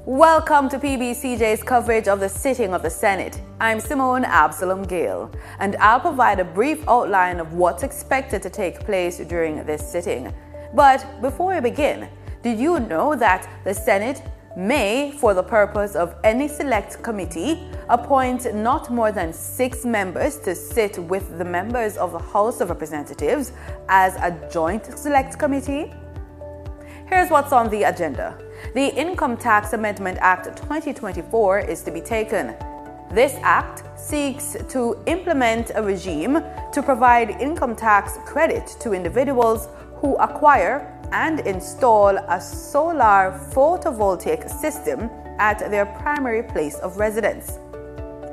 Welcome to PBCJ's coverage of the sitting of the Senate. I'm Simone Absalom Gale, and I'll provide a brief outline of what's expected to take place during this sitting. But before we begin, did you know that the Senate may, for the purpose of any select committee, appoint not more than 6 members to sit with the members of the House of Representatives as a joint select committee? Here's what's on the agenda. The Income Tax Amendment Act 2024 is to be taken. This act seeks to implement a regime to provide income tax credit to individuals who acquire and install a solar photovoltaic system at their primary place of residence.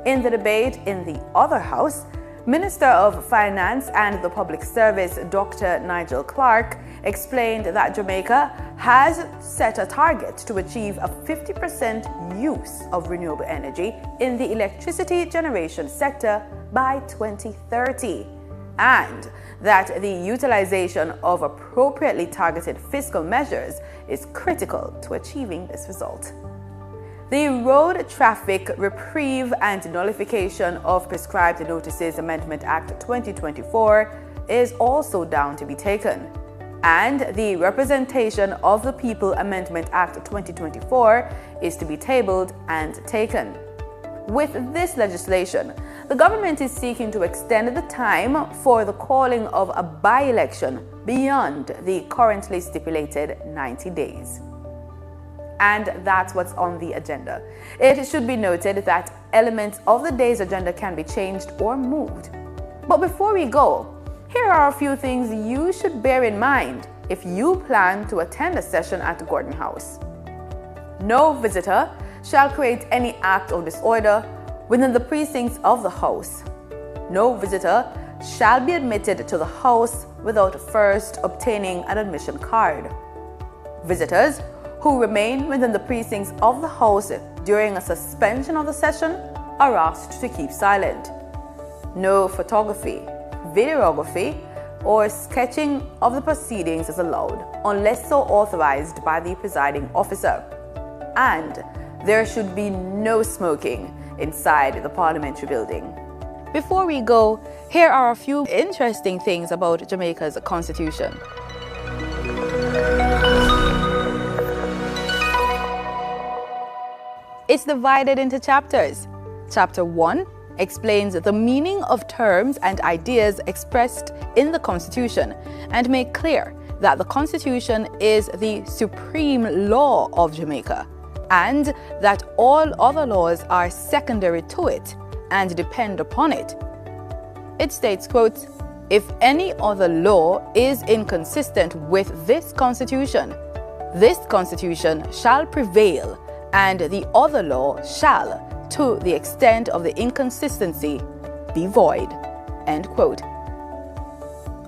In the debate in the other house, Minister of Finance and the Public Service Dr. Nigel Clark explained that Jamaica has set a target to achieve a 50% use of renewable energy in the electricity generation sector by 2030, and that the utilization of appropriately targeted fiscal measures is critical to achieving this result. The Road Traffic Reprieve and Nullification of Prescribed Notices Amendment Act 2024 is also down to be taken, and the Representation of the People Amendment Act 2024 is to be tabled and taken. With this legislation, the government is seeking to extend the time for the calling of a by-election beyond the currently stipulated 90 days. And that's what's on the agenda. It should be noted that elements of the day's agenda can be changed or moved. But before we go, here are a few things you should bear in mind if you plan to attend a session at Gordon House. No visitor shall create any act of disorder within the precincts of the House. No visitor shall be admitted to the House without first obtaining an admission card. Visitors who remain within the precincts of the House during a suspension of the session are asked to keep silent. No photography, videography, or sketching of the proceedings is allowed unless so authorized by the presiding officer. And there should be no smoking inside the parliamentary building. Before we go, here are a few interesting things about Jamaica's constitution. It's divided into chapters. Chapter 1 explains the meaning of terms and ideas expressed in the Constitution and make clear that the Constitution is the supreme law of Jamaica and that all other laws are secondary to it and depend upon it. It states, quote, "If any other law is inconsistent with this Constitution shall prevail, and the other law shall, to the extent of the inconsistency, be void." End quote.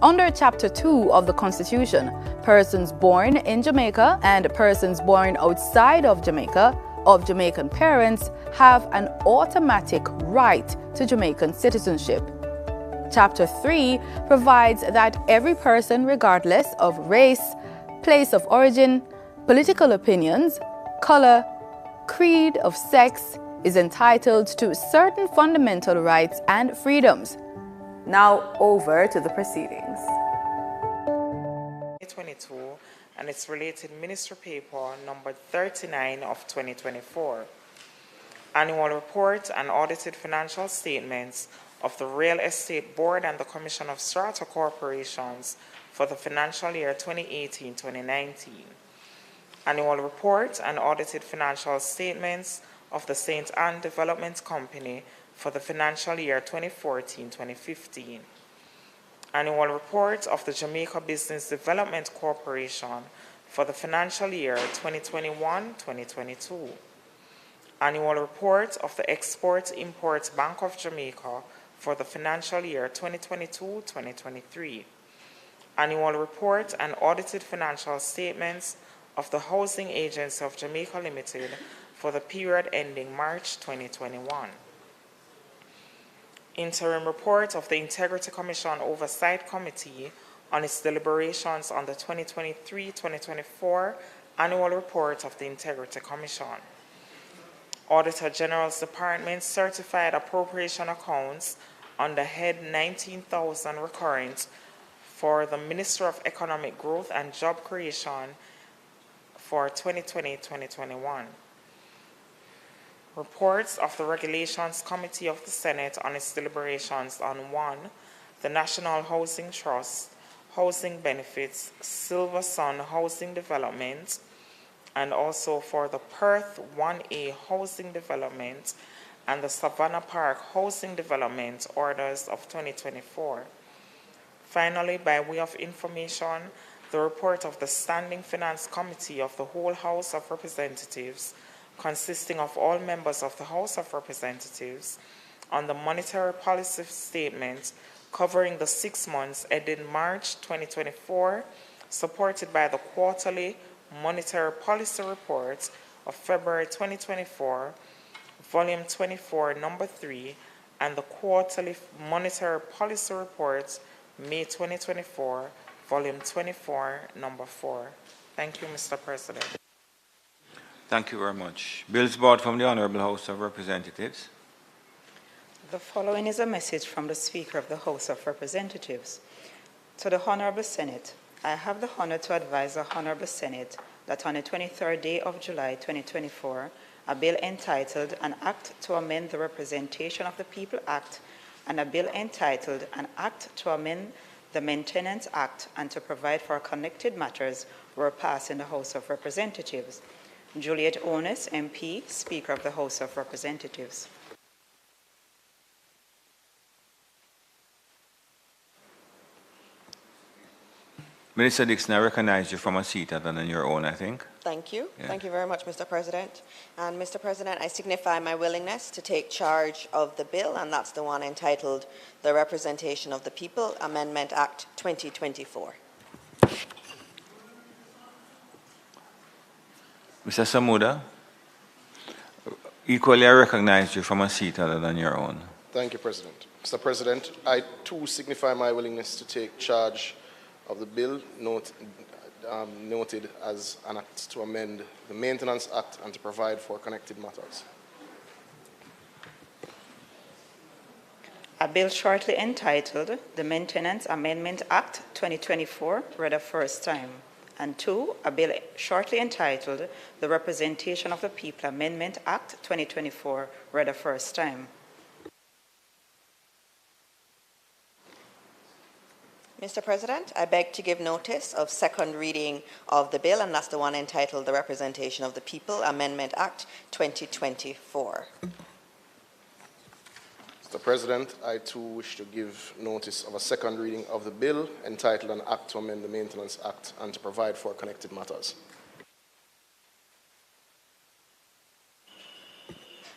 Under Chapter 2 of the Constitution, persons born in Jamaica and persons born outside of Jamaica of Jamaican parents have an automatic right to Jamaican citizenship. Chapter 3 provides that every person, regardless of race, place of origin, political opinions, color, creed of sex, is entitled to certain fundamental rights and freedoms. Now over to the proceedings. 2022 and its related Ministry Paper number 39 of 2024. Annual report and audited financial statements of the Real Estate Board and the Commission of Strata Corporations for the financial year 2018-2019. Annual report and audited financial statements of the St. Anne Development Company for the financial year 2014-2015. Annual report of the Jamaica Business Development Corporation for the financial year 2021-2022. Annual report of the Export-Import Bank of Jamaica for the financial year 2022-2023. Annual report and audited financial statements of the Housing Agency of Jamaica Limited for the period ending March 2021. Interim report of the Integrity Commission Oversight Committee on its deliberations on the 2023-2024 Annual Report of the Integrity Commission. Auditor General's Department certified appropriation accounts under Head 19,000 recurrent for the Ministry of Economic Growth and Job Creation for 2020-2021. Reports of the Regulations Committee of the Senate on its deliberations on 1. The National Housing Trust, Housing Benefits, Silver Sun Housing Development, and also for the Perth 1A Housing Development and the Savannah Park Housing Development Orders of 2024. Finally, by way of information, the report of the Standing Finance Committee of the whole House of Representatives, consisting of all members of the House of Representatives, on the monetary policy statement covering the 6 months ending March 2024, supported by the quarterly monetary policy report of February 2024, volume 24, number 3, and the quarterly monetary policy report, May 2024, volume 24, number 4. Thank you, Mr. President. Thank you very much. Bills brought from the Honorable House of Representatives. The following is a message from the Speaker of the House of Representatives. To the Honorable Senate, I have the honor to advise the Honorable Senate that on the 23rd day of July 2024, a bill entitled An Act to Amend the Representation of the People Act and a bill entitled An Act to Amend the Maintenance Act and to Provide for Connected Matters were passed in the House of Representatives. Juliet Onus, MP, Speaker of the House of Representatives. Minister Dixon, I recognize you from a seat other than your own, I think. Thank you. Yeah. Thank you very much, Mr. President. And Mr. President, I signify my willingness to take charge of the bill, and that's the one entitled The Representation of the People Amendment Act 2024. Mr. Samuda, equally I recognize you from a seat other than your own. Thank you, President. Mr. President, I too signify my willingness to take charge of the bill noted as an act to amend the Maintenance Act and to provide for connected matters. A bill shortly entitled the Maintenance Amendment Act 2024 read a first time. And 2, a bill shortly entitled the Representation of the People Amendment Act 2024 read a first time. Mr. President, I beg to give notice of second reading of the bill, and that's the one entitled The Representation of the People Amendment Act 2024. Mr. President, I too wish to give notice of a second reading of the bill entitled An Act to Amend the Maintenance Act and to Provide for Connected Matters.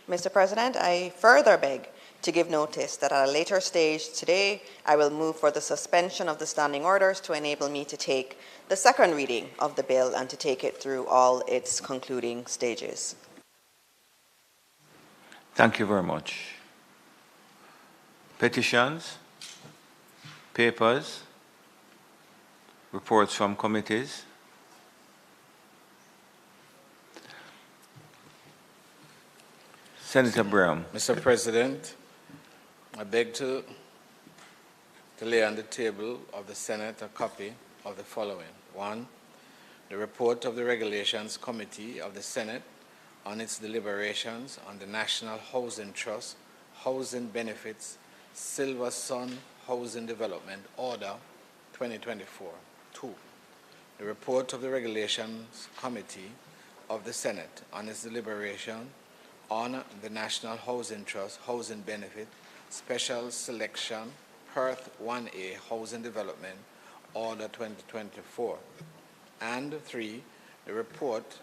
Mr. President, I further beg to give notice that at a later stage today, I will move for the suspension of the standing orders to enable me to take the second reading of the bill and to take it through all its concluding stages. Thank you very much. Petitions, papers, reports from committees. Senator Brown. Mr. President, I beg to lay on the table of the Senate a copy of the following. 1, the report of the Regulations Committee of the Senate on its deliberations on the National Housing Trust, Housing Benefits, Silver Sun Housing Development Order 2024. 2, the report of the Regulations Committee of the Senate on its deliberation on the National Housing Trust, Housing Benefit, Special Selection, Perth 1A Housing Development Order 2024. And 3, the report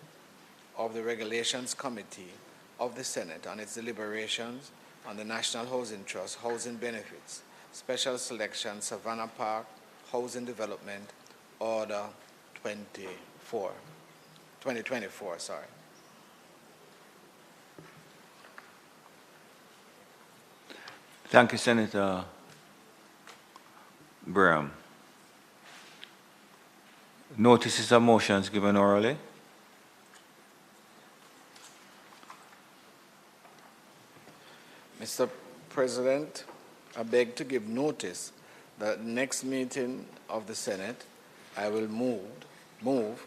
of the Regulations Committee of the Senate on its deliberations on the National Housing Trust, Housing Benefits, Special Selection, Savannah Park Housing Development Order 2024. Thank you, Senator Brown. Notices of motions given orally. Mr. President, I beg to give notice that at the next meeting of the Senate, I will move,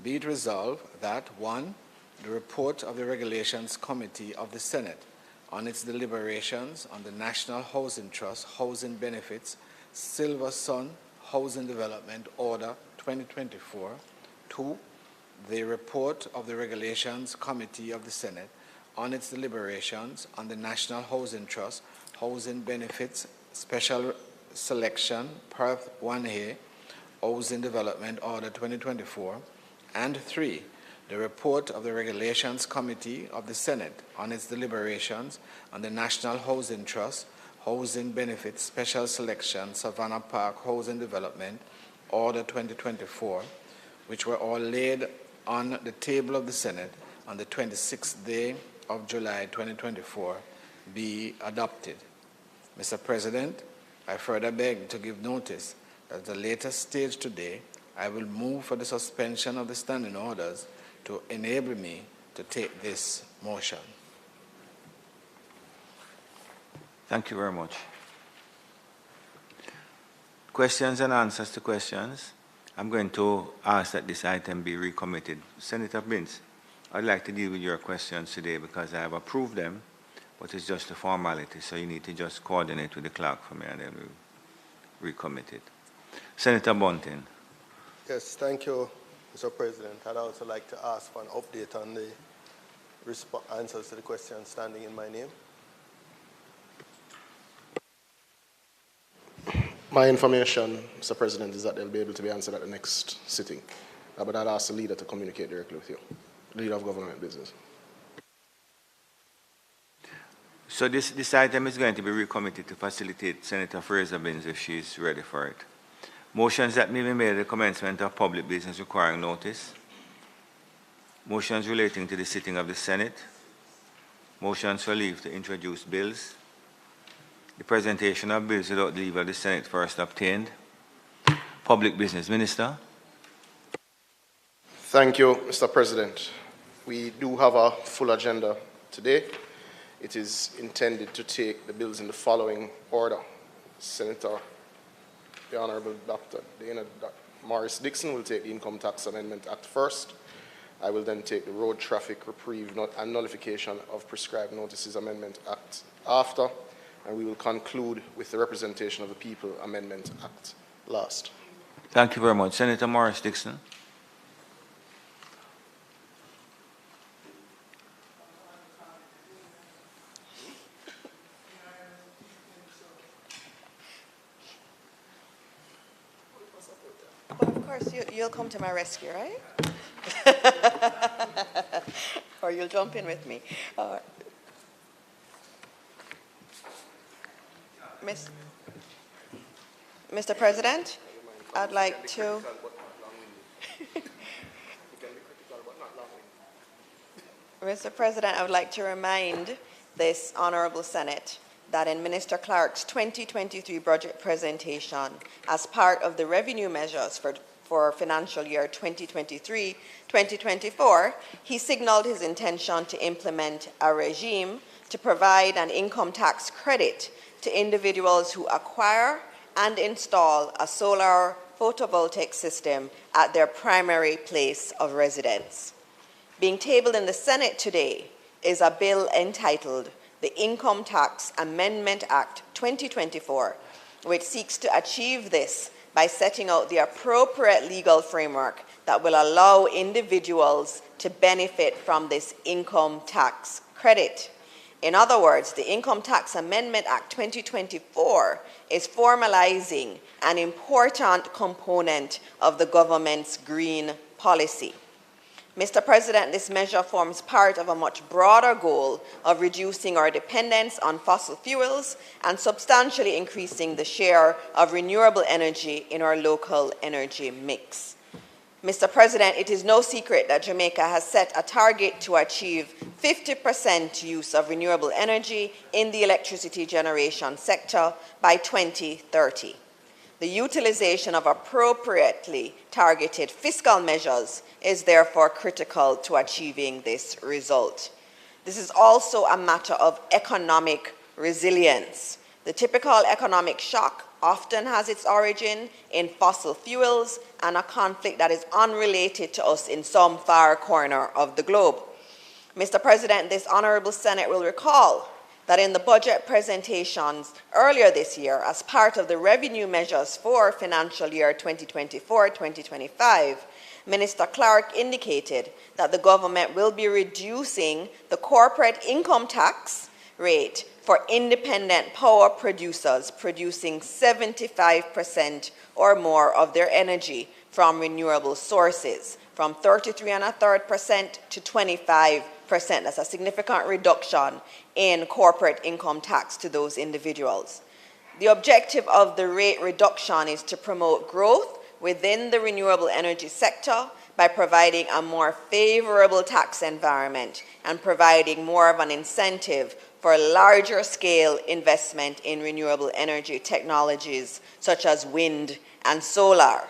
be it resolved that 1, the report of the Regulations Committee of the Senate on its deliberations on the National Housing Trust Housing Benefits Silver Sun Housing Development Order 2024. 2, the report of the Regulations Committee of the Senate on its deliberations on the National Housing Trust Housing Benefits Special Selection Perth 1A Housing Development Order 2024. And 3, the report of the Regulations Committee of the Senate on its deliberations on the National Housing Trust Housing Benefits Special Selection Savannah Park Housing Development Order 2024, which were all laid on the table of the Senate on the 26th day of July 2024, be adopted. Mr. President, I further beg to give notice that at a later stage today, I will move for the suspension of the standing orders to enable me to take this motion. Thank you very much. Questions and answers to questions. I'm going to ask that this item be recommitted. Senator Binns, I'd like to deal with your questions today because I have approved them, but it's just a formality, so you need to just coordinate with the clerk for me and then we'll recommit it. Senator Bunting. Yes, thank you, Mr. President. I'd also like to ask for an update on the answers to the questions standing in my name. My information, Mr. President, is that they'll be able to be answered at the next sitting. But I'd ask the leader to communicate directly with you, the leader of government business. So this item is going to be recommitted to facilitate Senator Fraser Binns if she's ready for it. Motions that may be made at the commencement of public business requiring notice. Motions relating to the sitting of the Senate. Motions for leave to introduce bills. The presentation of bills without leave of the Senate first obtained. Public Business Minister. Thank you, Mr. President. We do have a full agenda today. It is intended to take the bills in the following order. Senator, the Honorable Dr. Dana Morris Dixon will take the Income Tax Amendment Act first. I will then take the Road Traffic Reprieve and Nullification of Prescribed Notices Amendment Act after, and we will conclude with the Representation of the People Amendment Act last. Thank you very much. Senator Morris Dixon. But of course, you'll come to my rescue, right? Or you'll jump in with me. Mr. President, I'd like to... Mr. President, I would like to remind this Honourable Senate that in Minister Clark's 2023 budget presentation, as part of the revenue measures for financial year 2023-2024, he signalled his intention to implement a regime to provide an income tax credit to individuals who acquire and install a solar photovoltaic system at their primary place of residence. Being tabled in the Senate today is a bill entitled the Income Tax Amendment Act 2024, which seeks to achieve this by setting out the appropriate legal framework that will allow individuals to benefit from this income tax credit. In other words, the Income Tax Amendment Act 2024 is formalizing an important component of the government's green policy. Mr. President, this measure forms part of a much broader goal of reducing our dependence on fossil fuels and substantially increasing the share of renewable energy in our local energy mix. Mr. President, it is no secret that Jamaica has set a target to achieve 50% use of renewable energy in the electricity generation sector by 2030. The utilization of appropriately targeted fiscal measures is therefore critical to achieving this result. This is also a matter of economic resilience. The typical economic shock often has its origin in fossil fuels and a conflict that is unrelated to us in some far corner of the globe. Mr. President, this Honorable Senate will recall that in the budget presentations earlier this year, as part of the revenue measures for financial year 2024-2025, Minister Clark indicated that the government will be reducing the corporate income tax rate for independent power producers producing 75% or more of their energy from renewable sources, from 33.33% to 25%. That's a significant reduction in corporate income tax to those individuals. The objective of the rate reduction is to promote growth within the renewable energy sector by providing a more favorable tax environment and providing more of an incentive for larger scale investment in renewable energy technologies such as wind and solar.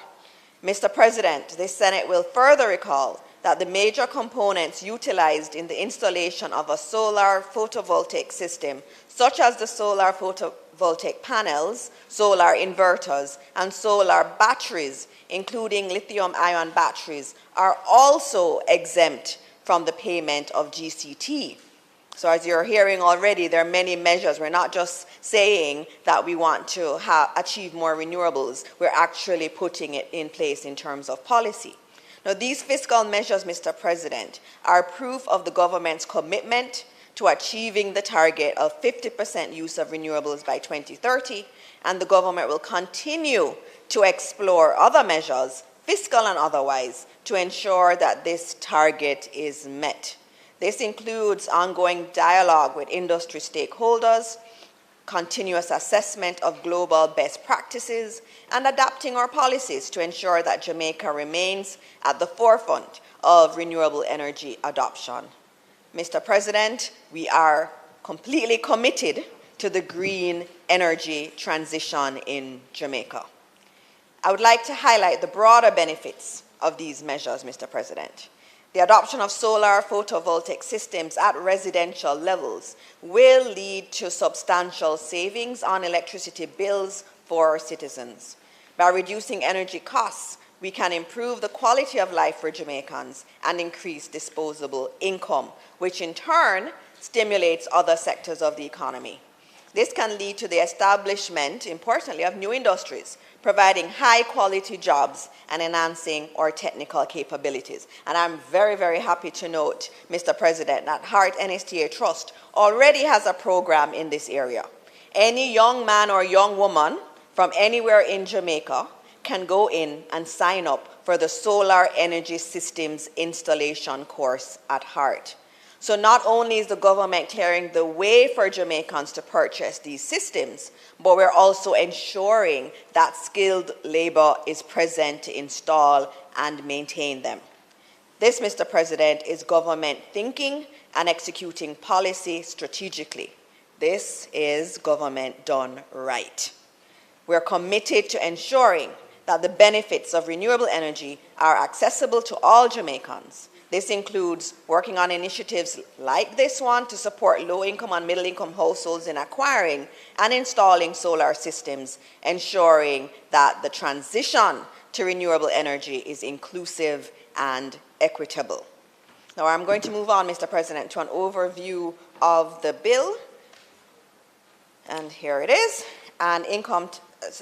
Mr. President, the Senate will further recall that the major components utilized in the installation of a solar photovoltaic system, such as the solar photovoltaic panels, solar inverters, and solar batteries, including lithium-ion batteries, are also exempt from the payment of GCT. So as you're hearing already, there are many measures. We're not just saying that we want to achieve more renewables. We're actually putting it in place in terms of policy. Now, these fiscal measures, Mr. President, are proof of the government's commitment to achieving the target of 50% use of renewables by 2030, and the government will continue to explore other measures, fiscal and otherwise, to ensure that this target is met. This includes ongoing dialogue with industry stakeholders, continuous assessment of global best practices, and adapting our policies to ensure that Jamaica remains at the forefront of renewable energy adoption. Mr. President, we are completely committed to the green energy transition in Jamaica. I would like to highlight the broader benefits of these measures, Mr. President. The adoption of solar photovoltaic systems at residential levels will lead to substantial savings on electricity bills for citizens. By reducing energy costs, we can improve the quality of life for Jamaicans and increase disposable income, which in turn stimulates other sectors of the economy. This can lead to the establishment, importantly, of new industries, providing high-quality jobs and enhancing our technical capabilities. And I'm very, very happy to note, Mr. President, that Heart NSTA Trust already has a program in this area. Any young man or young woman from anywhere in Jamaica can go in and sign up for the Solar Energy Systems Installation course at Heart. So not only is the government clearing the way for Jamaicans to purchase these systems, but we're also ensuring that skilled labor is present to install and maintain them. This, Mr. President, is government thinking and executing policy strategically. This is government done right. We're committed to ensuring that the benefits of renewable energy are accessible to all Jamaicans. This includes working on initiatives like this one to support low-income and middle-income households in acquiring and installing solar systems, ensuring that the transition to renewable energy is inclusive and equitable. Now, I'm going to move on, Mr. President, to an overview of the bill. And here it is. And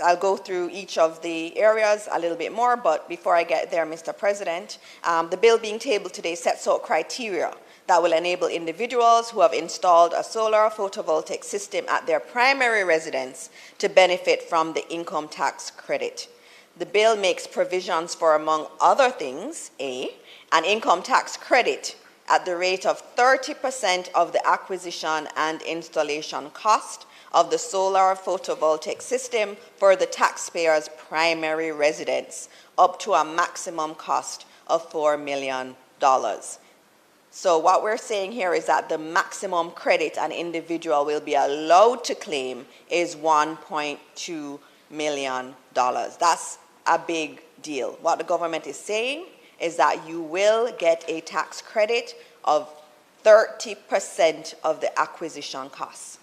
I'll go through each of the areas a little bit more, but before I get there, Mr. President, the bill being tabled today sets out criteria that will enable individuals who have installed a solar photovoltaic system at their primary residence to benefit from the income tax credit. The bill makes provisions for, among other things, an income tax credit at the rate of 30% of the acquisition and installation cost of the solar photovoltaic system for the taxpayer's primary residence, up to a maximum cost of $4 million. So what we're saying here is that the maximum credit an individual will be allowed to claim is $1.2 million. That's a big deal. What the government is saying is that you will get a tax credit of 30% of the acquisition costs.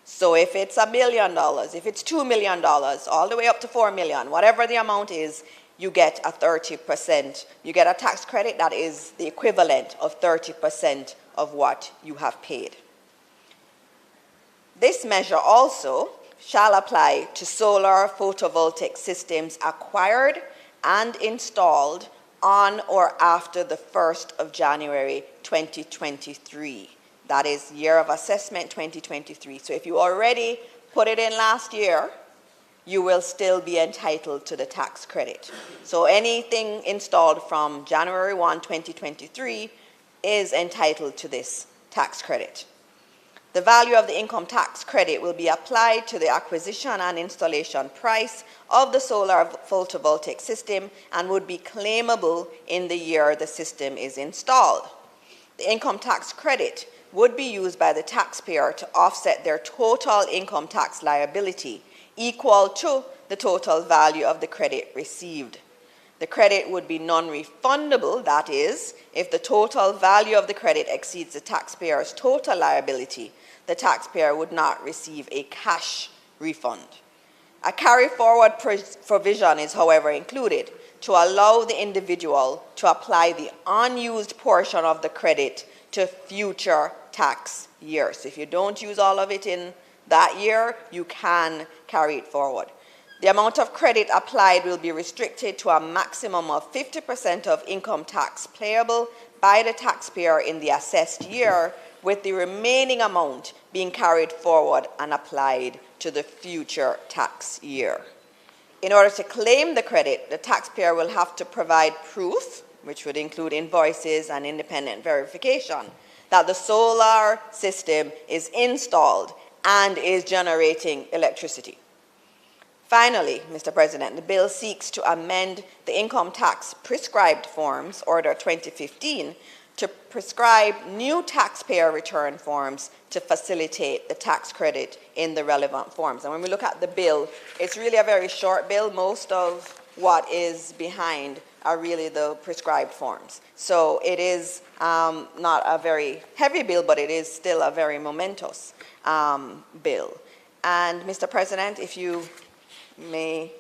So if it's $1 million, if it's $2 million, all the way up to $4 million, whatever the amount is, you get a 30%. You get a tax credit that is the equivalent of 30% of what you have paid. This measure also shall apply to solar photovoltaic systems acquired and installed on or after the 1st of January 2023. That is year of assessment 2023. So if you already put it in last year, you will still be entitled to the tax credit. So anything installed from January 1, 2023 is entitled to this tax credit. The value of the income tax credit will be applied to the acquisition and installation price of the solar photovoltaic system and would be claimable in the year the system is installed. The income tax credit would be used by the taxpayer to offset their total income tax liability equal to the total value of the credit received. The credit would be non-refundable, that is, if the total value of the credit exceeds the taxpayer's total liability, the taxpayer would not receive a cash refund. A carry-forward provision is, however, included to allow the individual to apply the unused portion of the credit to future tax years. So if you don't use all of it in that year, you can carry it forward. The amount of credit applied will be restricted to a maximum of 50% of income tax payable by the taxpayer in the assessed year, with the remaining amount being carried forward and applied to the future tax year. In order to claim the credit, the taxpayer will have to provide proof, which would include invoices and independent verification, that the solar system is installed and is generating electricity. Finally, Mr. President, the bill seeks to amend the income tax prescribed forms, Order 2015, to prescribe new taxpayer return forms to facilitate the tax credit in the relevant forms. And when we look at the bill, it's really a very short bill. Most of what is behind are really the prescribed forms. So it is not a very heavy bill, but it is still a very momentous bill. And Mr. President, if you may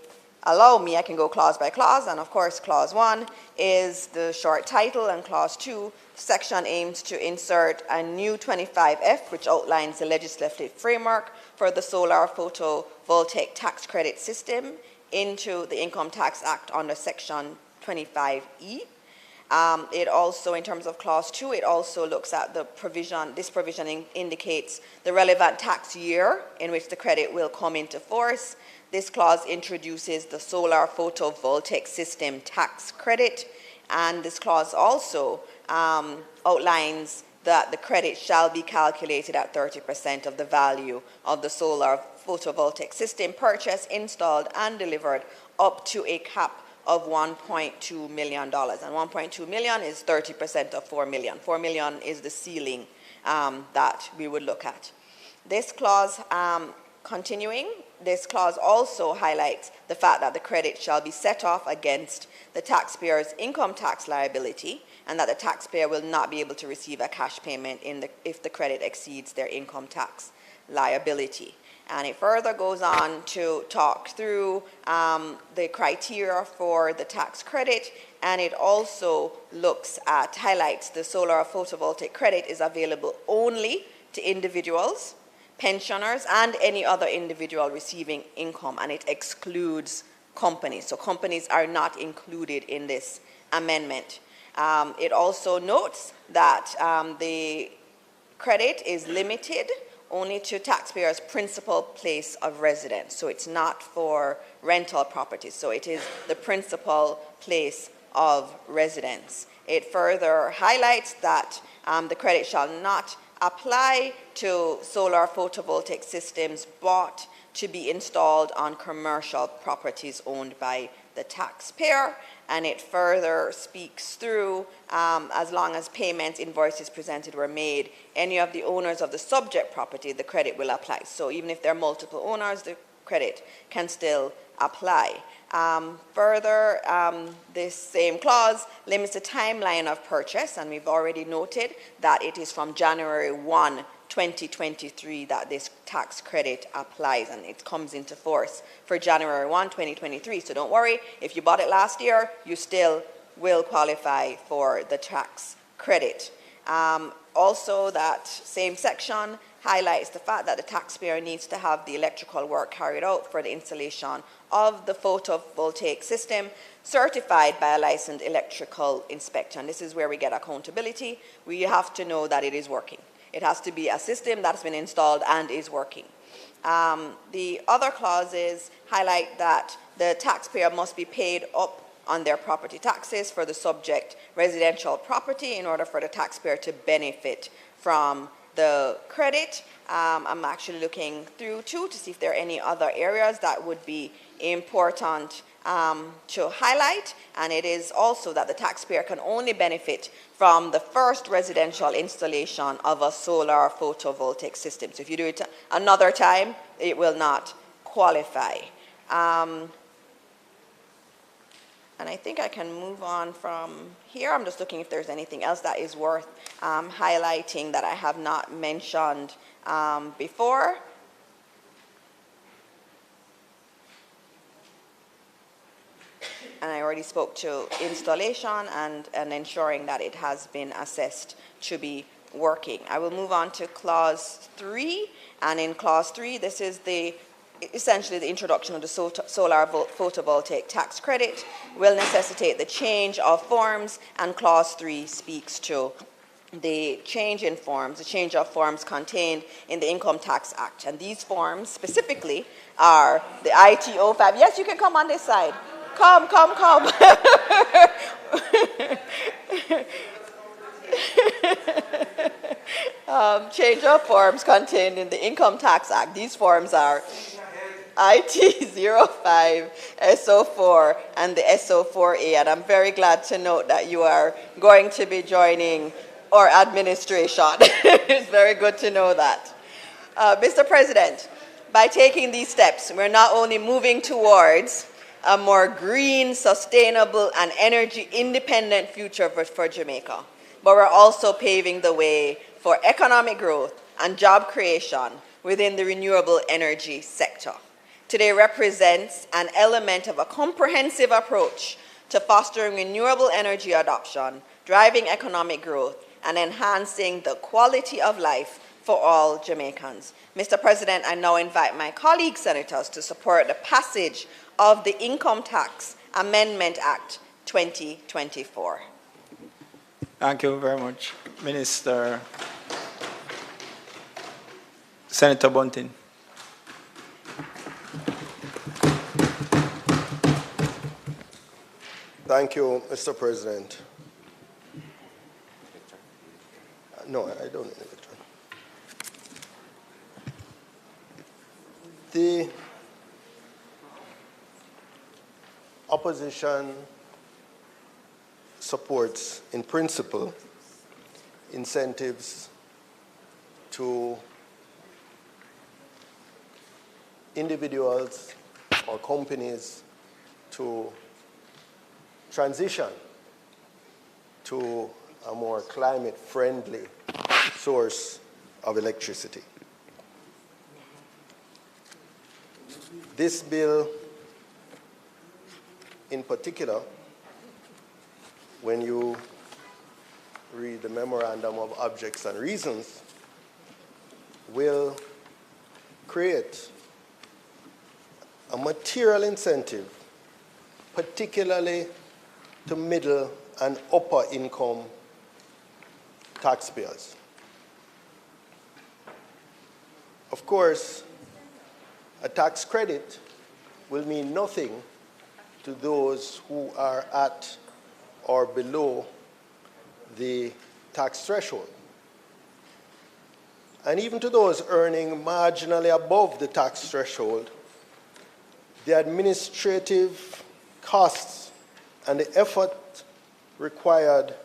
allow me, I can go clause by clause. And of course, clause 1 is the short title, and clause 2, section aims to insert a new 25F, which outlines the legislative framework for the solar photovoltaic tax credit system into the Income Tax Act under section 25E. It also, in terms of clause 2, it also looks at the provision, this provision indicates the relevant tax year in which the credit will come into force. This clause introduces the solar photovoltaic system tax credit, and this clause also outlines that the credit shall be calculated at 30% of the value of the solar photovoltaic system purchased, installed, and delivered up to a cap of $1.2 million. And $1.2 million is 30% of $4 million. $4 million is the ceiling that we would look at. This clause, continuing, this clause also highlights the fact that the credit shall be set off against the taxpayer's income tax liability, and that the taxpayer will not be able to receive a cash payment if the credit exceeds their income tax liability. And it further goes on to talk through the criteria for the tax credit, and it also highlights the solar photovoltaic credit is available only to individuals, pensioners, and any other individual receiving income, and it excludes companies. So companies are not included in this amendment. It also notes that the credit is limited only to taxpayers' principal place of residence. So it's not for rental properties. So it is the principal place of residence. It further highlights that the credit shall not apply to solar photovoltaic systems bought to be installed on commercial properties owned by the taxpayer. And it further speaks through, as long as payments, invoices presented were made, any of the owners of the subject property, the credit will apply. So even if there are multiple owners, the credit can still apply. Further, this same clause limits the timeline of purchase, and we've already noted that it is from January 1, 2023 that this tax credit applies, and it comes into force for January 1, 2023. So don't worry, if you bought it last year, you still will qualify for the tax credit. Also, that same section highlights the fact that the taxpayer needs to have the electrical work carried out for the installation of the photovoltaic system certified by a licensed electrical inspector. And this is where we get accountability. We have to know that it is working. It has to be a system that's been installed and is working. The other clauses highlight that the taxpayer must be paid up on their property taxes for the subject residential property in order for the taxpayer to benefit from the credit. I'm actually looking through too to see if there are any other areas that would be important to highlight, and it is also that the taxpayer can only benefit from the first residential installation of a solar photovoltaic system. So if you do it another time, it will not qualify. And I think I can move on from here. I'm just looking if there's anything else that is worth highlighting that I have not mentioned before. And I already spoke to installation and ensuring that it has been assessed to be working. I will move on to clause 3. And in clause 3, this is essentially the introduction of the solar photovoltaic tax credit will necessitate the change of forms, and clause 3 speaks to the change in forms, the change of forms contained in the Income Tax Act. And these forms specifically are the IT-05. Yes, you can come on this side. Come. Change of forms contained in the Income Tax Act. These forms are IT-05, SO4, and the SO4A. And I'm very glad to note that you are going to be joining our administration. It's very good to know that. Mr. President, by taking these steps, we're not only moving towards a more green, sustainable, and energy-independent future for Jamaica, but we're also paving the way for economic growth and job creation within the renewable energy sector. Today represents an element of a comprehensive approach to fostering renewable energy adoption, driving economic growth, and enhancing the quality of life for all Jamaicans. Mr. President, I now invite my colleague senators to support the passage of the Income Tax Amendment Act 2024. Thank you very much, Minister. Senator Bunting. Thank you, Mr. President. No, I don't need a lecture. The opposition supports, in principle, incentives to individuals or companies to transition to a more climate-friendly source of electricity. This bill, in particular, when you read the Memorandum of Objects and Reasons, will create a material incentive, particularly to middle and upper income taxpayers. Of course, a tax credit will mean nothing to those who are at or below the tax threshold. And even to those earning marginally above the tax threshold, the administrative costs and the effort required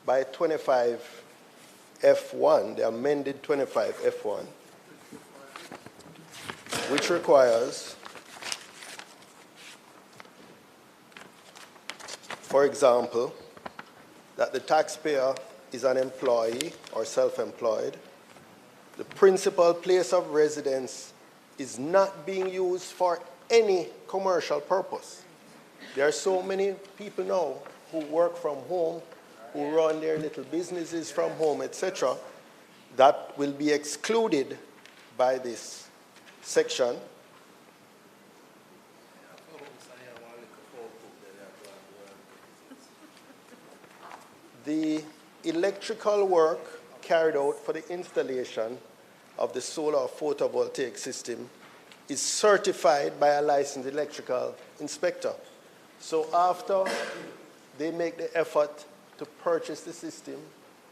by 25F1, the amended 25F1, which requires, for example, that the taxpayer is an employee or self-employed, the principal place of residence is not being used for any commercial purpose. There are so many people now who work from home, who run their little businesses from home, etc., that will be excluded by this section. The electrical work carried out for the installation of the solar photovoltaic system is certified by a licensed electrical inspector. So after they make the effort to purchase the system,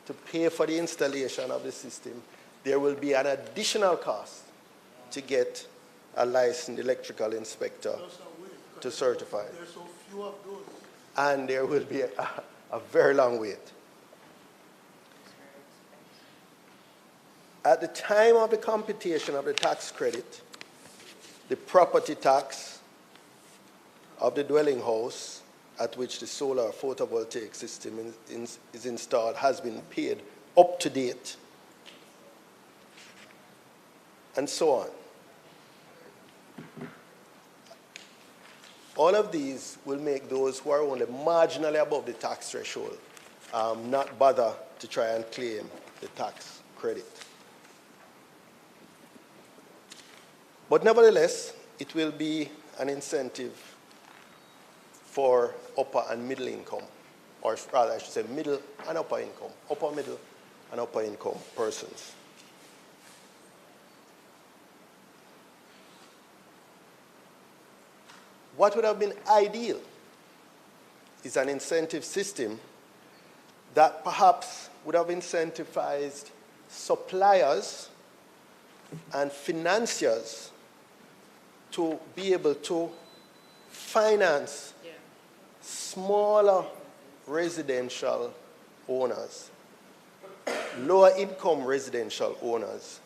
to pay for the installation of the system, there will be an additional cost to get a licensed electrical inspector to certify. There are so few of those. And there will be a very long wait. At the time of the computation of the tax credit, the property tax of the dwelling house at which the solar photovoltaic system is installed has been paid up to date, and so on. All of these will make those who are only marginally above the tax threshold not bother to try and claim the tax credit. But nevertheless, it will be an incentive for upper and middle income, or rather I should say middle and upper income, upper middle and upper income persons. What would have been ideal is an incentive system that perhaps would have incentivized suppliers and financiers to be able to finance smaller residential owners, lower income residential owners,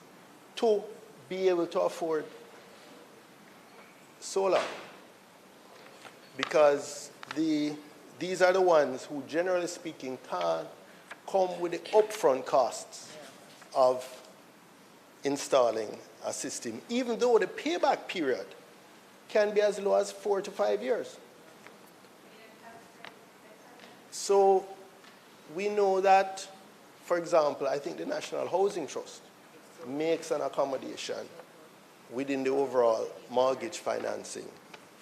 to be able to afford solar. Because these are the ones who, generally speaking, can't come with the upfront costs of installing a system, even though the payback period can be as low as 4 to 5 years. So we know that, for example, I think the National Housing Trust makes an accommodation within the overall mortgage financing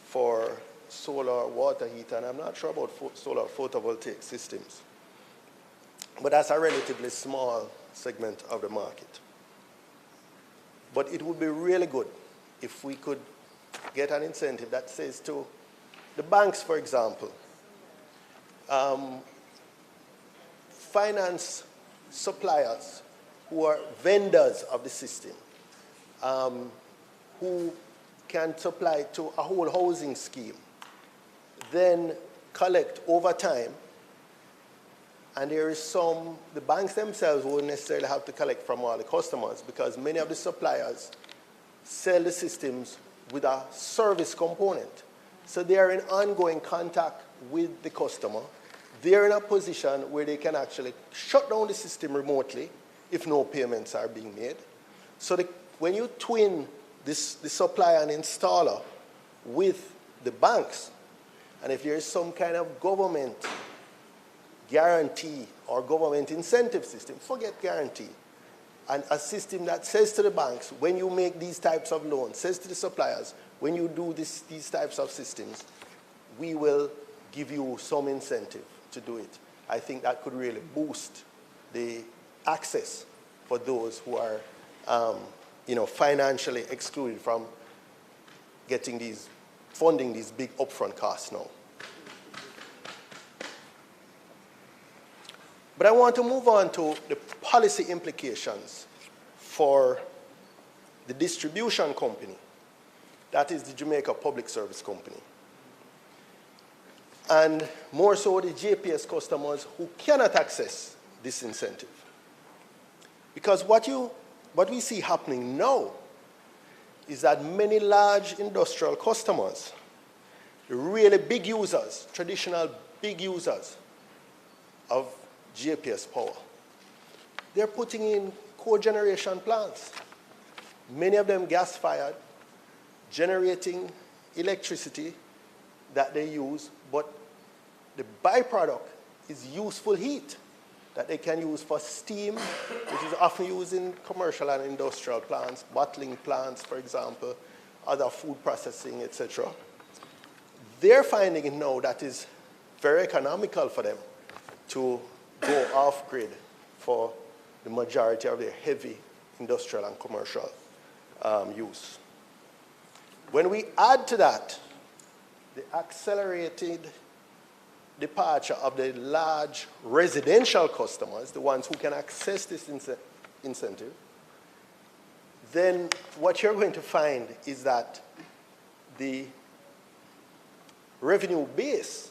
for solar water heater, and I'm not sure about solar photovoltaic systems. But that's a relatively small segment of the market. But it would be really good if we could get an incentive that says to the banks, for example, finance suppliers who are vendors of the system, who can supply to a whole housing scheme, then collect over time. And there is some, the banks themselves won't necessarily have to collect from all the customers, because many of the suppliers sell the systems with a service component. So they are in ongoing contact with the customer. They're in a position where they can actually shut down the system remotely if no payments are being made. So when you twin the supplier and installer with the banks, and if there is some kind of government guarantee or government incentive system, forget guarantee, and a system that says to the banks, when you make these types of loans, says to the suppliers, when you do these types of systems, we will give you some incentive to do it. I think that could really boost the access for those who are financially excluded from funding these big upfront costs now. But I want to move on to the policy implications for the distribution company, that is the Jamaica Public Service Company, and more so the JPS customers who cannot access this incentive. Because what we see happening now is that many large industrial customers, really big users, traditional big users of JPS power, they're putting in cogeneration plants. many of them gas-fired, generating electricity that they use, but the byproduct is useful heat that they can use for steam, which is often used in commercial and industrial plants, bottling plants, for example, other food processing, etc. They're finding it now that is very economical for them to go off-grid for the majority of their heavy industrial and commercial use. When we add to that the accelerated departure of the large residential customers, the ones who can access this incentive, then what you're going to find is that the revenue base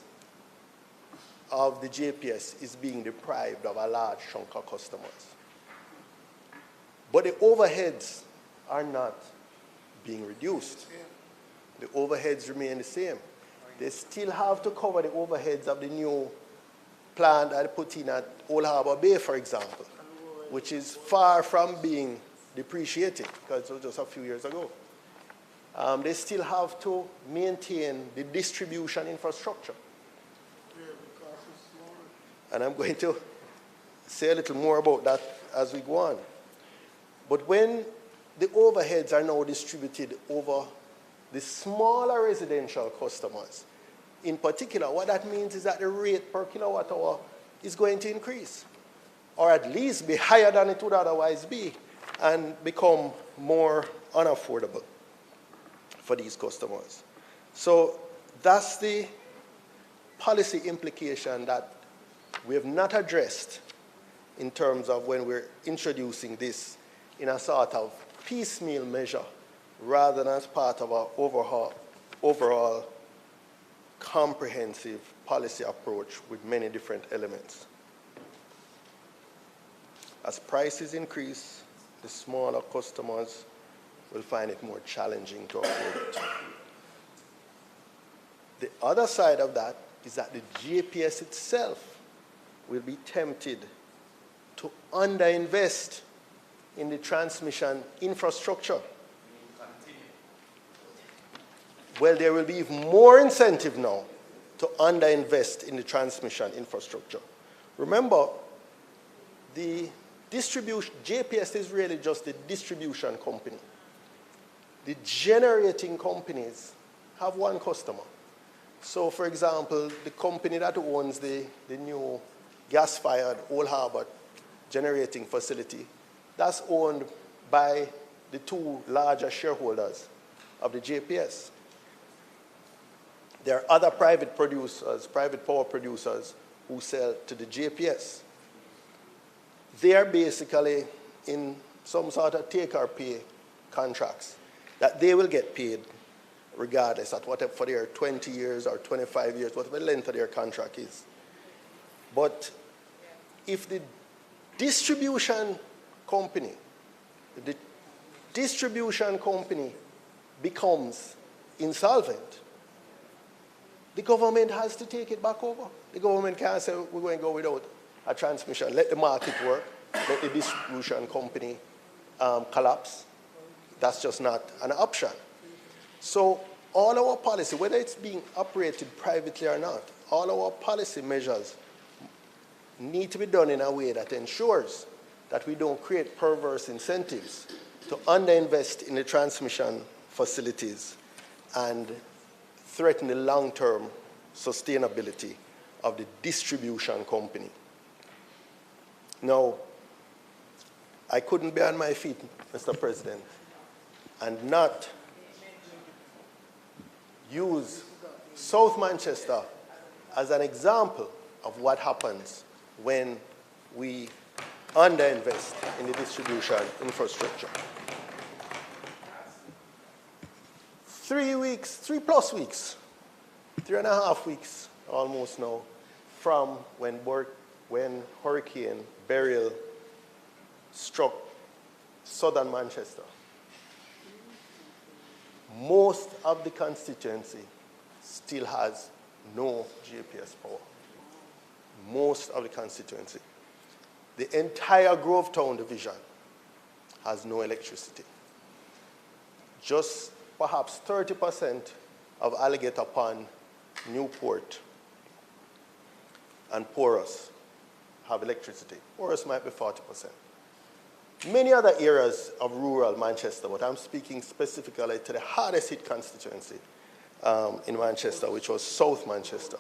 of the JPS is being deprived of a large chunk of customers. But the overheads are not being reduced. The overheads remain the same. They still have to cover the overheads of the new plant that I put in at Old Harbour Bay, for example, which is far from being depreciated because it was just a few years ago. They still have to maintain the distribution infrastructure. And I'm going to say a little more about that as we go on. But when the overheads are now distributed over the smaller residential customers, in particular, what that means is that the rate per kilowatt hour is going to increase, or at least be higher than it would otherwise be, and become more unaffordable for these customers. So that's the policy implication that we have not addressed in terms of when we're introducing this in a sort of piecemeal measure rather than as part of our overall comprehensive policy approach with many different elements. As prices increase, the smaller customers will find it more challenging to afford it. The other side of that is that the JPS itself will be tempted to underinvest in the transmission infrastructure. Well, there will be even more incentive now to underinvest in the transmission infrastructure. Remember, the distribution, JPS is really just the distribution company. The generating companies have one customer. So, for example, the company that owns the new gas-fired Old Harbour generating facility, that's owned by the two larger shareholders of the JPS. There are other private producers, private power producers, who sell to the JPS. They are basically in some sort of take-or-pay contracts that they will get paid regardless of whatever, for their 20 years or 25 years, whatever the length of their contract is. But if the distribution company becomes insolvent, the government has to take it back over. The government can't say we're going to go without a transmission. Let the market work. Let the distribution company collapse. That's just not an option. So all our policy, whether it's being operated privately or not, all our policy measures need to be done in a way that ensures that we don't create perverse incentives to underinvest in the transmission facilities and threaten the long-term sustainability of the distribution company. Now, I couldn't be on my feet, Mr. President, and not use South Manchester as an example of what happens when we underinvest in the distribution infrastructure. 3 weeks, 3+ weeks, 3.5 weeks almost now from when Hurricane Beryl struck southern Manchester. Most of the constituency still has no JPS power. Most of the constituency. The entire Grovetown division has no electricity. just perhaps 30% of Alligator Pond, Newport, and Porous have electricity. Porous might be 40%. Many other areas of rural Manchester, but I'm speaking specifically to the hardest hit constituency in Manchester, which was South Manchester.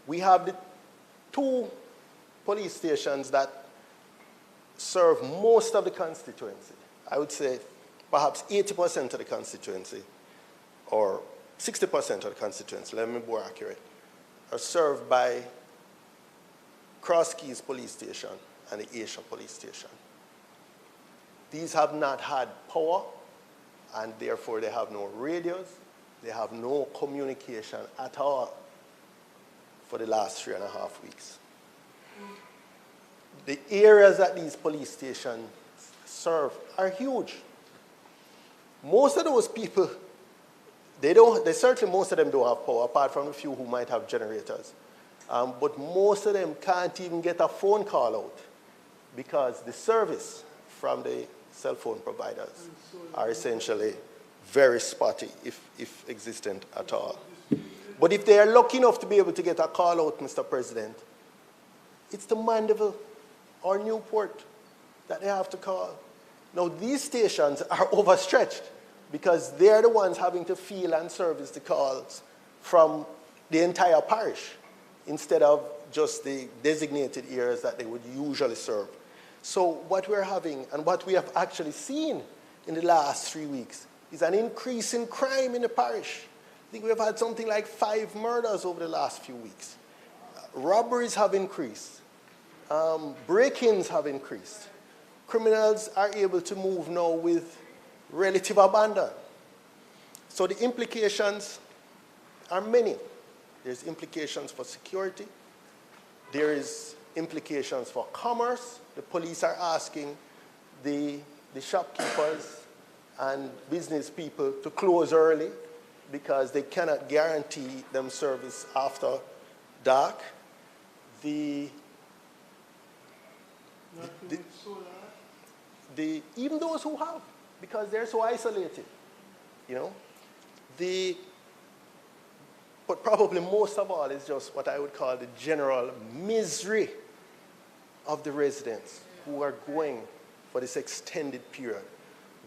We have the 2 police stations that serve most of the constituency. I would say perhaps 80% of the constituency, or 60% of the constituency, let me be more accurate, are served by Cross Keys Police Station and the Asia Police Station. These have not had power, and therefore they have no radios, they have no communication at all for the last 3.5 weeks. The areas that these police stations serve are huge. Most of those people, certainly most of them don't have power, apart from a few who might have generators. But most of them can't even get a phone call out because the service from the cell phone providers are essentially very spotty, if existent at all. But if they are lucky enough to be able to get a call out, Mr. President, it's to Mandeville or Newport that they have to call. Now, these stations are overstretched because they're the ones having to field and service the calls from the entire parish instead of just the designated areas that they would usually serve. So what we're having and what we have actually seen in the last 3 weeks is an increase in crime in the parish. I think we've had something like 5 murders over the last few weeks. Robberies have increased. Break-ins have increased. Criminals are able to move now with relative abandon. So the implications are many. There's implications for security. There is implications for commerce. The police are asking the shopkeepers and business people to close early because they cannot guarantee them service after dark. Even those who have, because they're so isolated, you know. But probably most of all is just what I would call the general misery of the residents who are going for this extended period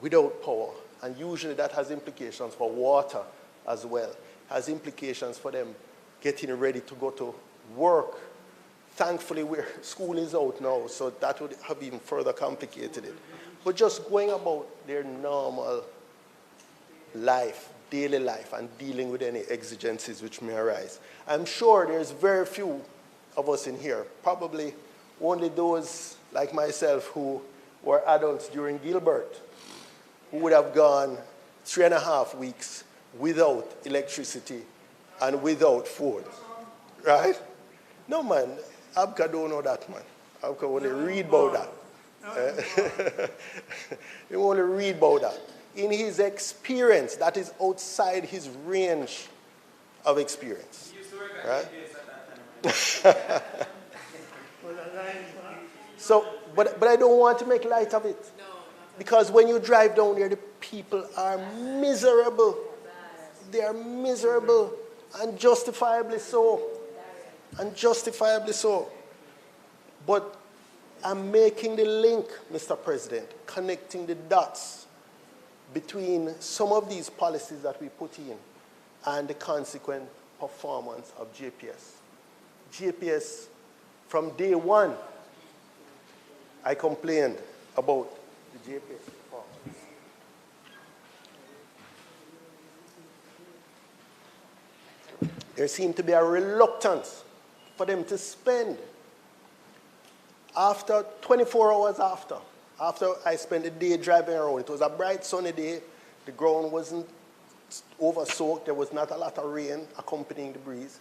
without power. And usually that has implications for water as well. Has implications for them getting ready to go to work. Thankfully, school is out now, so that would have even further complicated it. But just going about their normal life, daily life, and dealing with any exigencies which may arise. I'm sure there's very few of us in here, probably only those like myself who were adults during Gilbert, who would have gone 3.5 weeks without electricity and without food, right? No, man, Abka don't know that, man. Abka only read about that. He only read about that. In his experience, that is outside his range of experience, right? So, but I don't want to make light of it. Because when you drive down there, the people are miserable. They are miserable, and justifiably so. And justifiably so. But I'm making the link, Mr. President, connecting the dots between some of these policies that we put in and the consequent performance of JPS. JPS, from day one, I complained about the JPS performance. There seemed to be a reluctance for them to spend. After 24 hours after I spent the day driving around, it was a bright sunny day, the ground wasn't over-soaked, there was not a lot of rain accompanying the breeze.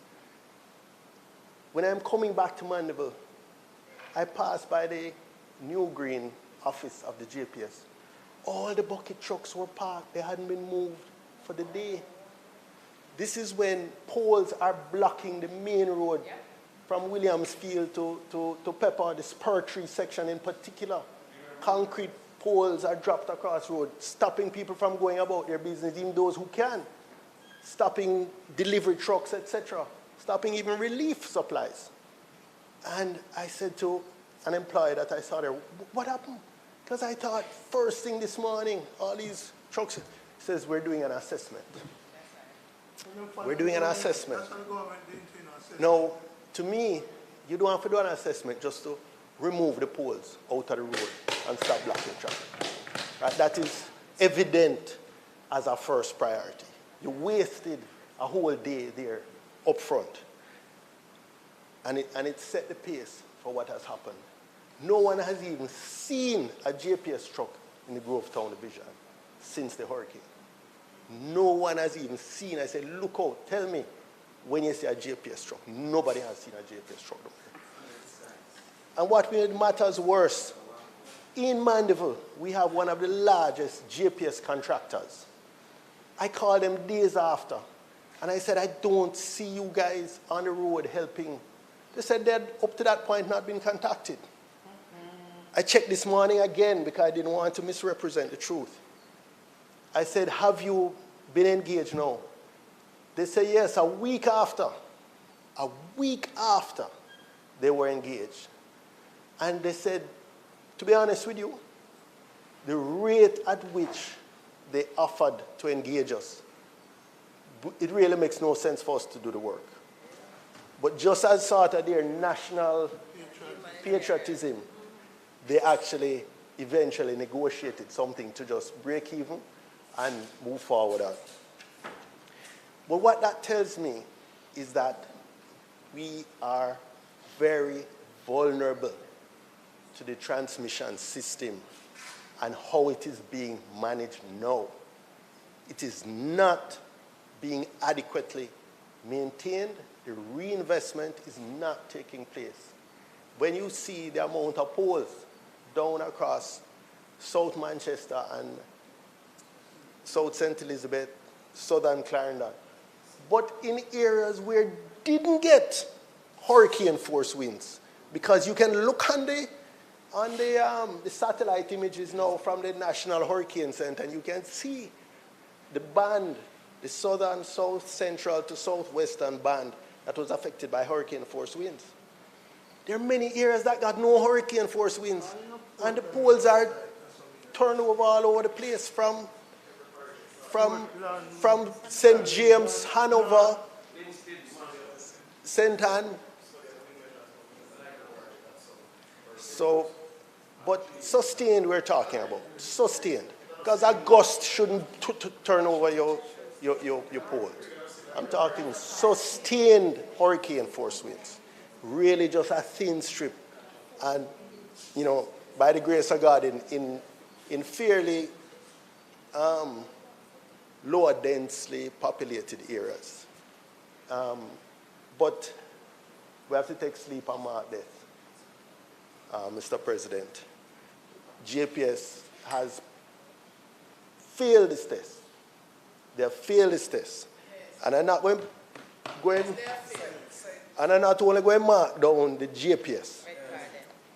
When I'm coming back to Mandeville, I passed by the New Green office of the JPS. All the bucket trucks were parked, they hadn't been moved for the day. This is when poles are blocking the main road from Williamsfield to Pepper, the Spur Tree section in particular. Concrete poles are dropped across the road, stopping people from going about their business, even those who can, stopping delivery trucks, etc., stopping even relief supplies. And I said to an employee that I saw there, what happened? Because I thought first thing this morning, all these trucks, says we're doing an assessment. We're doing an assessment. Now, to me, you don't have to do an assessment just to remove the poles out of the road and stop blocking traffic. Right? That is evident as a first priority. You wasted a whole day there up front. And it set the pace for what has happened. No one has even seen a JPS truck in the Grove Town Division since the hurricane. No one has even seen. I said, look out, tell me when you see a JPS truck. Nobody has seen a JPS truck. And what made matters worse, in Mandeville, we have one of the largest JPS contractors. I called them days after, and I said, I don't see you guys on the road helping. They said they'd up to that point not been contacted. I checked this morning again because I didn't want to misrepresent the truth. I said, have you been engaged now? They say yes, a week after they were engaged. And they said, to be honest with you, the rate at which they offered to engage us, it really makes no sense for us to do the work. But just as sort of their national patriotism, they actually eventually negotiated something to just break even and move forward on. But what that tells me is that we are very vulnerable to the transmission system and how it is being managed now. It is not being adequately maintained. The reinvestment is not taking place. When you see the amount of poles down across South Manchester and South St. Elizabeth, Southern Clarendon, but in areas where didn't get hurricane force winds, because you can look on the satellite images now from the National Hurricane Center, and you can see the band, the southern, south central to southwestern band that was affected by hurricane force winds. There are many areas that got no hurricane force winds, and the poles are turned over all over the place from St. James, Hanover, St. Anne. So, but sustained we're talking about, sustained. Because a gust shouldn't turn over your pole. I'm talking sustained hurricane force winds. Really just a thin strip. And, you know, by the grace of God, in fairly lower densely populated areas. But we have to take sleep and mark death. Mr. President, JPS has failed this test. They have failed this test. And I'm not going and I'm not only going to mark down the JPS.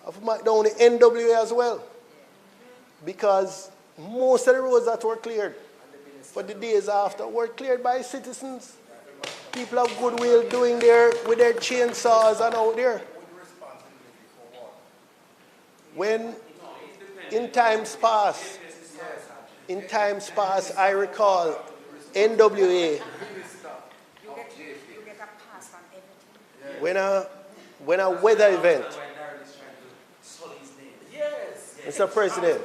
I've marked down the NWA as well. Because most of the roads that were cleared for the days after were cleared by citizens. People of goodwill doing with their chainsaws and out there. When in times past, I recall NWA, when a weather event, Mr. President.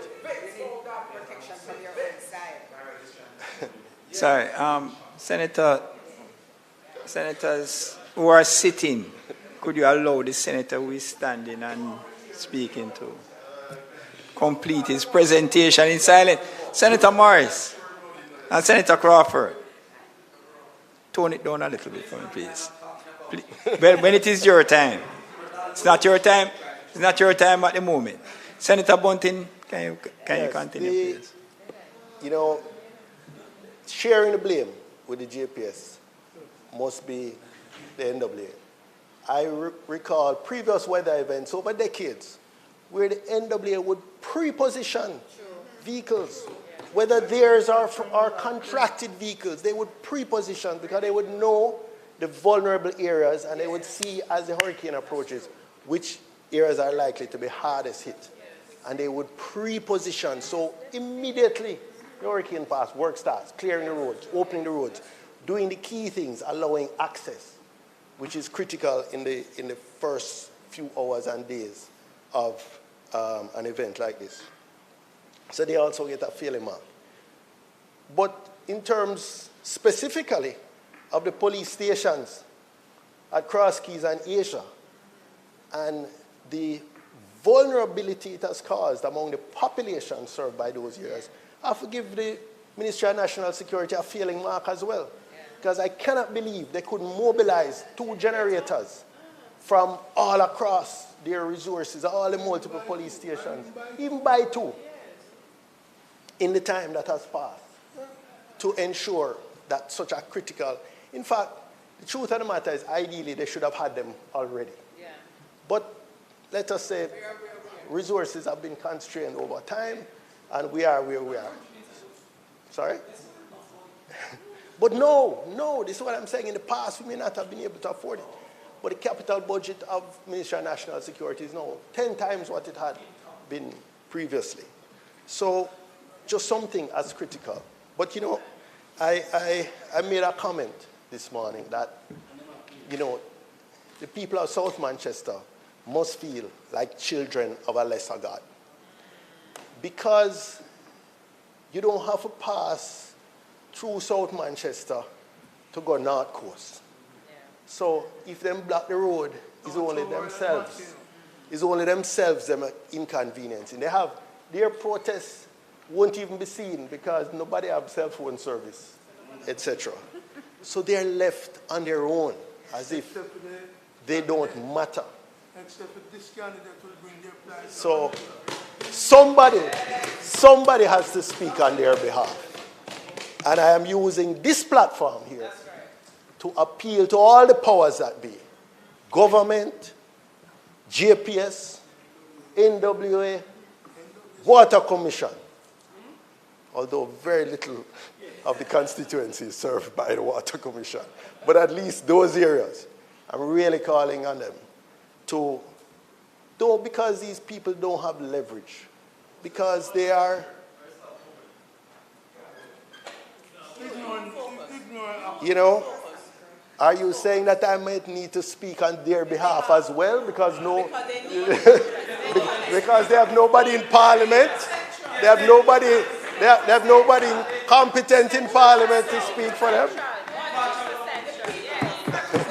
Sorry, senators who are sitting, could you allow the senator who is standing and speaking to complete his presentation in silence? Senator Morris and Senator Crawford, tone it down a little bit for me, please. When it is your time. It's not your time. It's not your time at the moment. Senator Bunting, can you continue, please? You know, sharing the blame with the JPS must be the NWA. I recall previous weather events over decades where the NWA would pre-position vehicles, whether theirs or contracted vehicles. They would pre-position because they would know the vulnerable areas, and they would see as the hurricane approaches which areas are likely to be hardest hit. And they would pre-position. So immediately the hurricane passes, work starts, clearing the roads, opening the roads, doing the key things, allowing access, which is critical in the first few hours and days of an event like this. So they also get a failing mark. But in terms specifically of the police stations at Cross Keys and Asia, and the vulnerability it has caused among the population served by those areas, I have to give the Ministry of National Security a failing mark as well. Because I cannot believe they could mobilize 2 generators from all across their resources, all the multiple police stations, even by 2, in the time that has passed, to ensure that such a critical, in fact, the truth of the matter is ideally they should have had them already. Yeah. But let us say resources have been constrained over time, and we are where we are. Sorry? But no, this is what I'm saying. In the past, we may not have been able to afford it. But the capital budget of Ministry of National Security is now 10 times what it had been previously. So just something as critical. But, you know, I made a comment this morning that, you know, the people of South Manchester must feel like children of a lesser God. Because you don't have to pass through South Manchester to go North Coast. Yeah. So if them block the road, it's only themselves. It's only themselves them inconveniencing. They have their protests won't even be seen because nobody have cell phone service, etc. So they're left on their own as if they don't matter. Except for this candidate will bring their plight. So somebody has to speak on their behalf. And I am using this platform here to appeal to all the powers that be. Government, JPS, NWA, Water Commission. Although very little of the constituency is served by the Water Commission. But at least those areas, I'm really calling on them to, though because these people don't have leverage, because they are, you know, are you saying that I might need to speak on their behalf as well? Because because they have nobody in Parliament. They have nobody competent in Parliament to speak for them.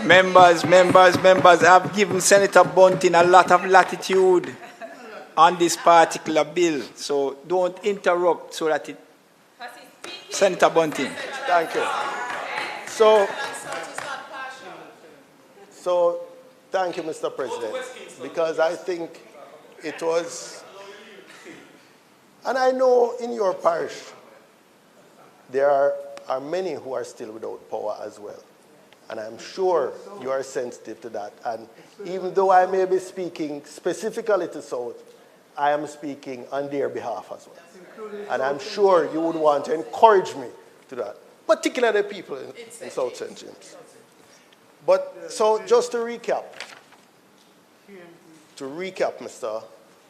Members, I've given Senator Bunting a lot of latitude on this particular bill. So don't interrupt so that it... Senator Bunting. Thank you. So thank you, Mr. President, because I think it was, and I know in your parish there are many who are still without power as well. And I'm sure you are sensitive to that. And even though I may be speaking specifically to South, I am speaking on their behalf as well. And I'm sure you would want to encourage me to that, particularly people in South St. James. But so just to recap, Mr.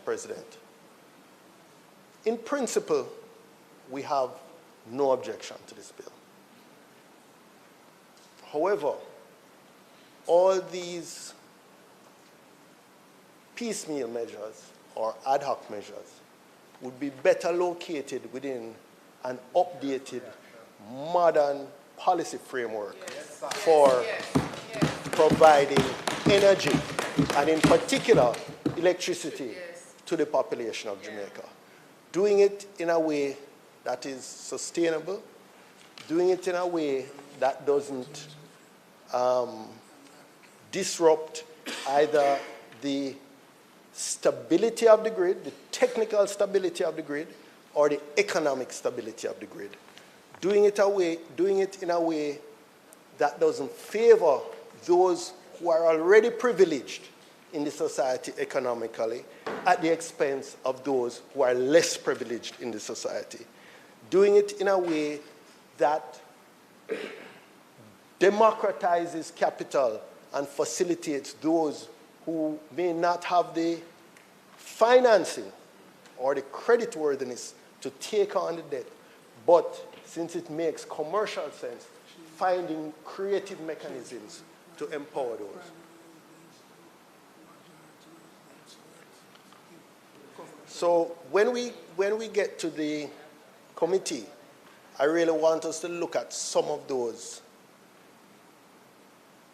President, in principle, we have no objection to this bill. However, all these piecemeal measures or ad hoc measures would be better located within an updated, modern policy framework for providing energy, and in particular, electricity to the population of Jamaica. Doing it in a way that is sustainable, doing it in a way that doesn't disrupt either the stability of the grid, the technical stability of the grid, or the economic stability of the grid. Doing it in a way that doesn't favor those who are already privileged in the society economically at the expense of those who are less privileged in the society. Doing it in a way that democratizes capital and facilitates those who may not have the financing or the creditworthiness to take on the debt. But since it makes commercial sense, finding creative mechanisms to empower those. So when we get to the committee, I really want us to look at some of those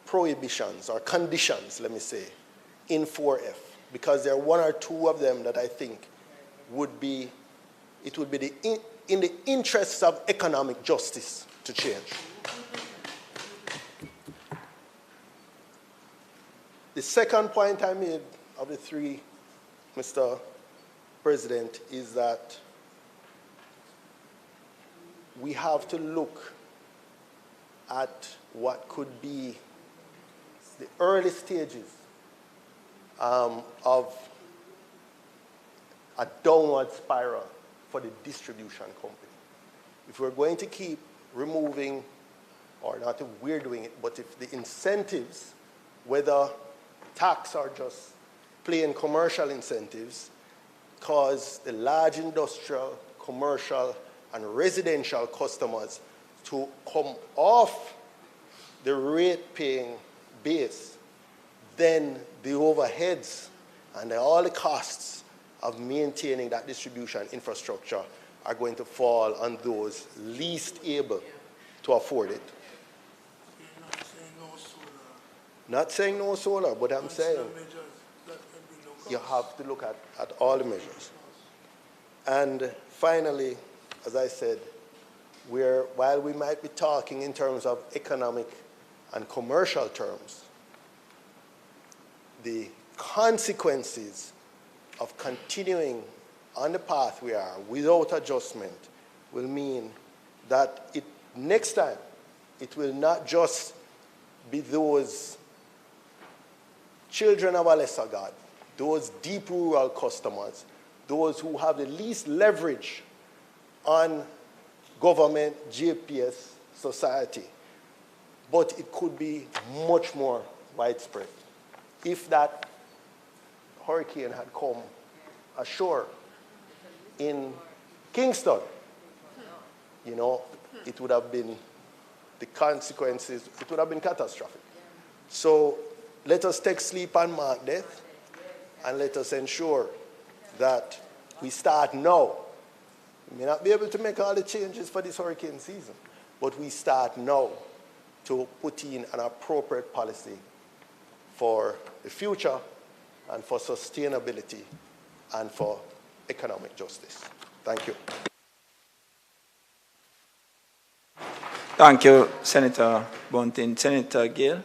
prohibitions or conditions, let me say, in 4F, because there are one or two of them that I think would be, it would be in the interests of economic justice to change. The second point I made of the three, Mr. President, is that we have to look at what could be the early stages of a downward spiral for the distribution company. If we're going to keep removing, or not if we're doing it, but if the incentives, whether tax or just plain commercial incentives, cause the large industrial, commercial, and residential customers to come off the rate-paying base, then the overheads and all the costs of maintaining that distribution infrastructure are going to fall on those least able to afford it. Not saying no solar, but I'm saying you have to look at all the measures. And finally, as I said, while we might be talking in terms of economic and commercial terms, the consequences of continuing on the path we are without adjustment will mean that next time it will not just be those children of a lesser God, those deep rural customers, those who have the least leverage on government, JPS, society. But it could be much more widespread. If that hurricane had come ashore in Kingston, it would have been, the consequences, it would have been catastrophic. So let us take sleep and mark death, and let us ensure that we start now. We may not be able to make all the changes for this hurricane season, but we start now to put in an appropriate policy for the future and for sustainability and for economic justice. Thank you. Thank you, Senator Bunting. Senator Gill.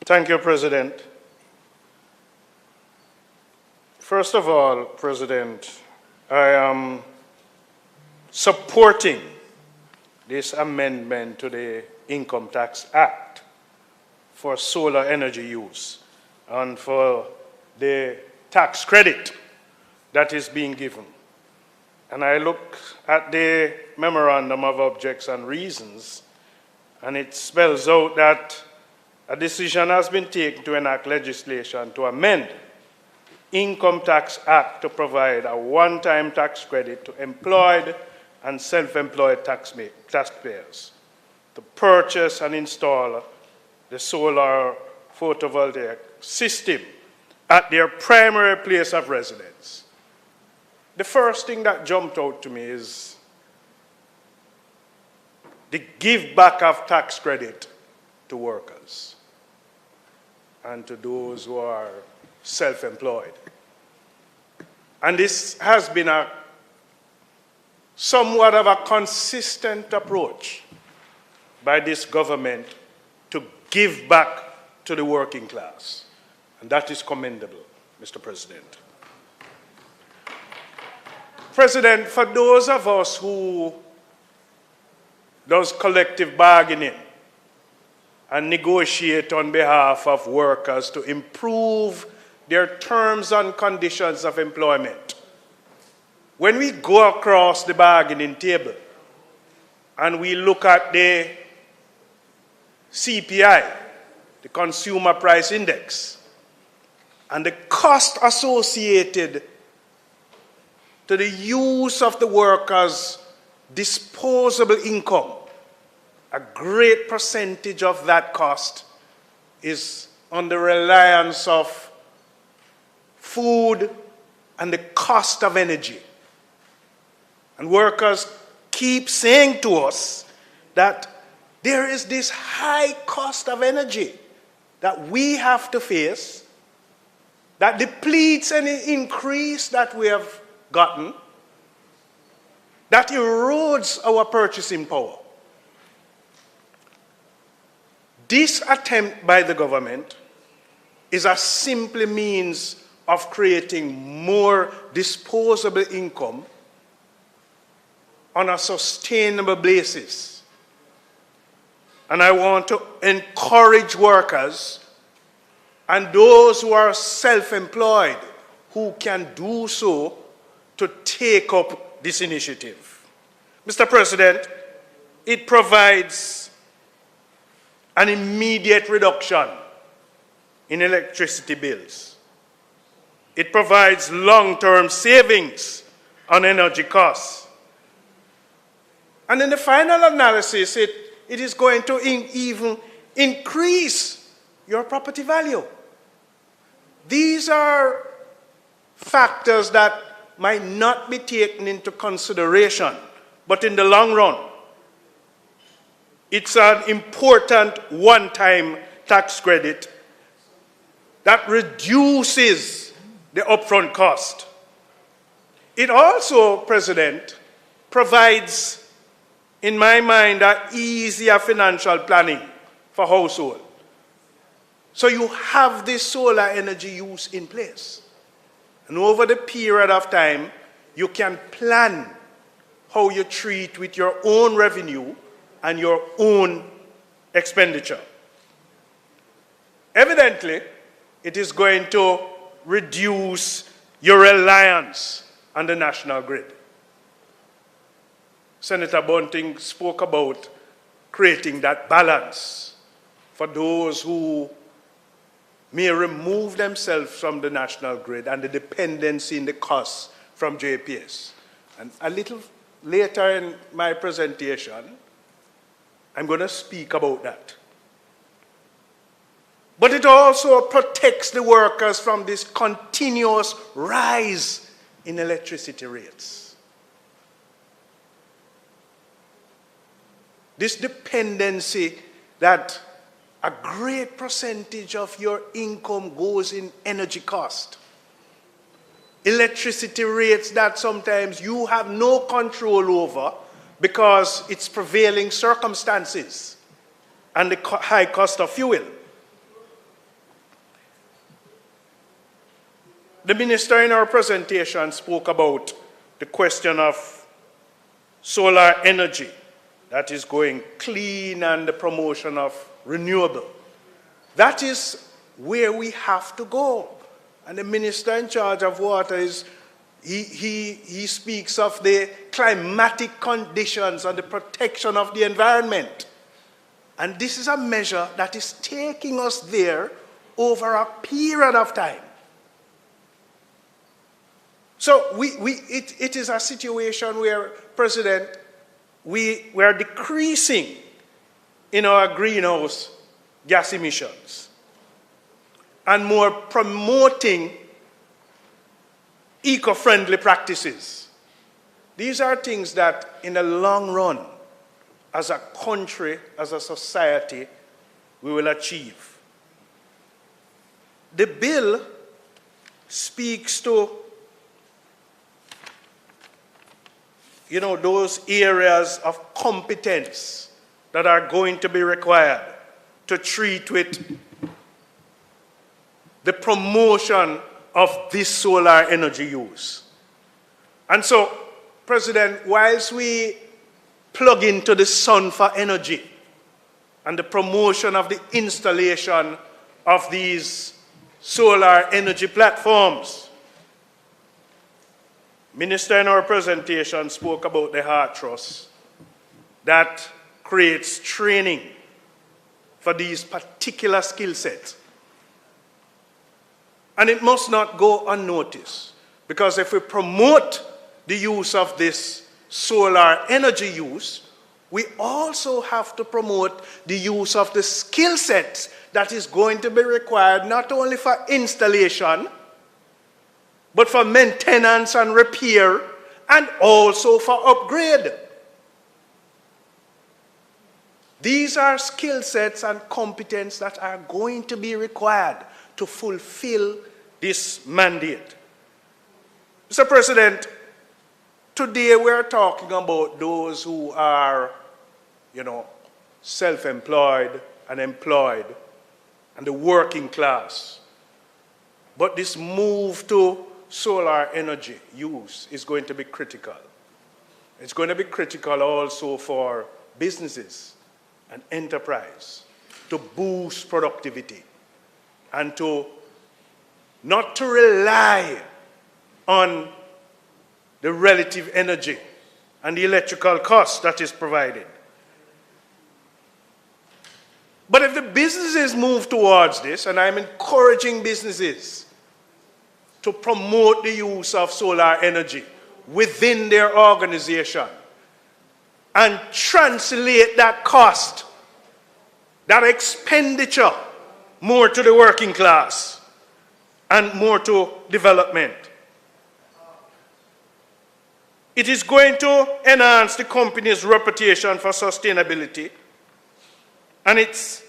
Thank you, President. First of all, President, I am supporting this amendment to the Income Tax Act for solar energy use and for the tax credit that is being given. And I look at the Memorandum of Objects and Reasons, and it spells out that a decision has been taken to enact legislation to amend the Income Tax Act to provide a one-time tax credit to employed and self-employed taxpayers to purchase and install the solar photovoltaic system at their primary place of residence. The first thing that jumped out to me is the give back of tax credit to workers and to those who are self-employed. And this has been a somewhat of a consistent approach by this government to give back to the working class. And that is commendable, Mr. President. President, for those of us who does collective bargaining and negotiate on behalf of workers to improve their terms and conditions of employment. When we go across the bargaining table and we look at the CPI, the Consumer Price Index, and the cost associated to the use of the workers' disposable income, a great percentage of that cost is on the reliance of food and the cost of energy. And workers keep saying to us that there is this high cost of energy that we have to face that depletes any increase that we have gotten, that erodes our purchasing power. This attempt by the government is a simple means of creating more disposable income on a sustainable basis. And I want to encourage workers and those who are self-employed who can do so to take up this initiative. Mr. President, it provides an immediate reduction in electricity bills. It provides long-term savings on energy costs. And in the final analysis, it is going to even increase your property value. These are factors that might not be taken into consideration, but in the long run, it's an important one-time tax credit that reduces the upfront cost. It also, President, provides, in my mind, an easier financial planning for households. So you have this solar energy use in place. And over the period of time, you can plan how you treat with your own revenue and your own expenditure. Evidently, it is going to reduce your reliance on the national grid. Senator Bunting spoke about creating that balance for those who may remove themselves from the national grid and the dependency in the costs from JPS. And a little later in my presentation, I'm going to speak about that. But it also protects the workers from this continuous rise in electricity rates. This dependency that a great percentage of your income goes in energy cost. Electricity rates that sometimes you have no control over because it's prevailing circumstances and the high cost of fuel. The minister in our presentation spoke about the question of solar energy that is going clean and the promotion of renewable. That is where we have to go. And the minister in charge of water he speaks of the climatic conditions and the protection of the environment. And this is a measure that is taking us there over a period of time. So it is a situation where, President, we are decreasing in our greenhouse gas emissions and more promoting eco-friendly practices. These are things that in the long run, as a country, as a society, we will achieve. The bill speaks to, those areas of competence that are going to be required to treat with the promotion of this solar energy use. And so, President, whilst we plug into the sun for energy and the promotion of the installation of these solar energy platforms. Minister in our presentation spoke about the Heart Trust that creates training for these particular skill sets. And it must not go unnoticed, because if we promote the use of this solar energy use, we also have to promote the use of the skill sets that is going to be required not only for installation, but for maintenance and repair, and also for upgrade. These are skill sets and competence that are going to be required to fulfill this mandate. Mr. President, today we're talking about those who are, self-employed and employed, and the working class. But this move to solar energy use is going to be critical. It's going to be critical also for businesses and enterprise to boost productivity and not to rely on the relative energy and the electrical cost that is provided. But if the businesses move towards this, and I'm encouraging businesses to promote the use of solar energy within their organization and translate that cost, that expenditure, more to the working class and more to development. It is going to enhance the company's reputation for sustainability, and it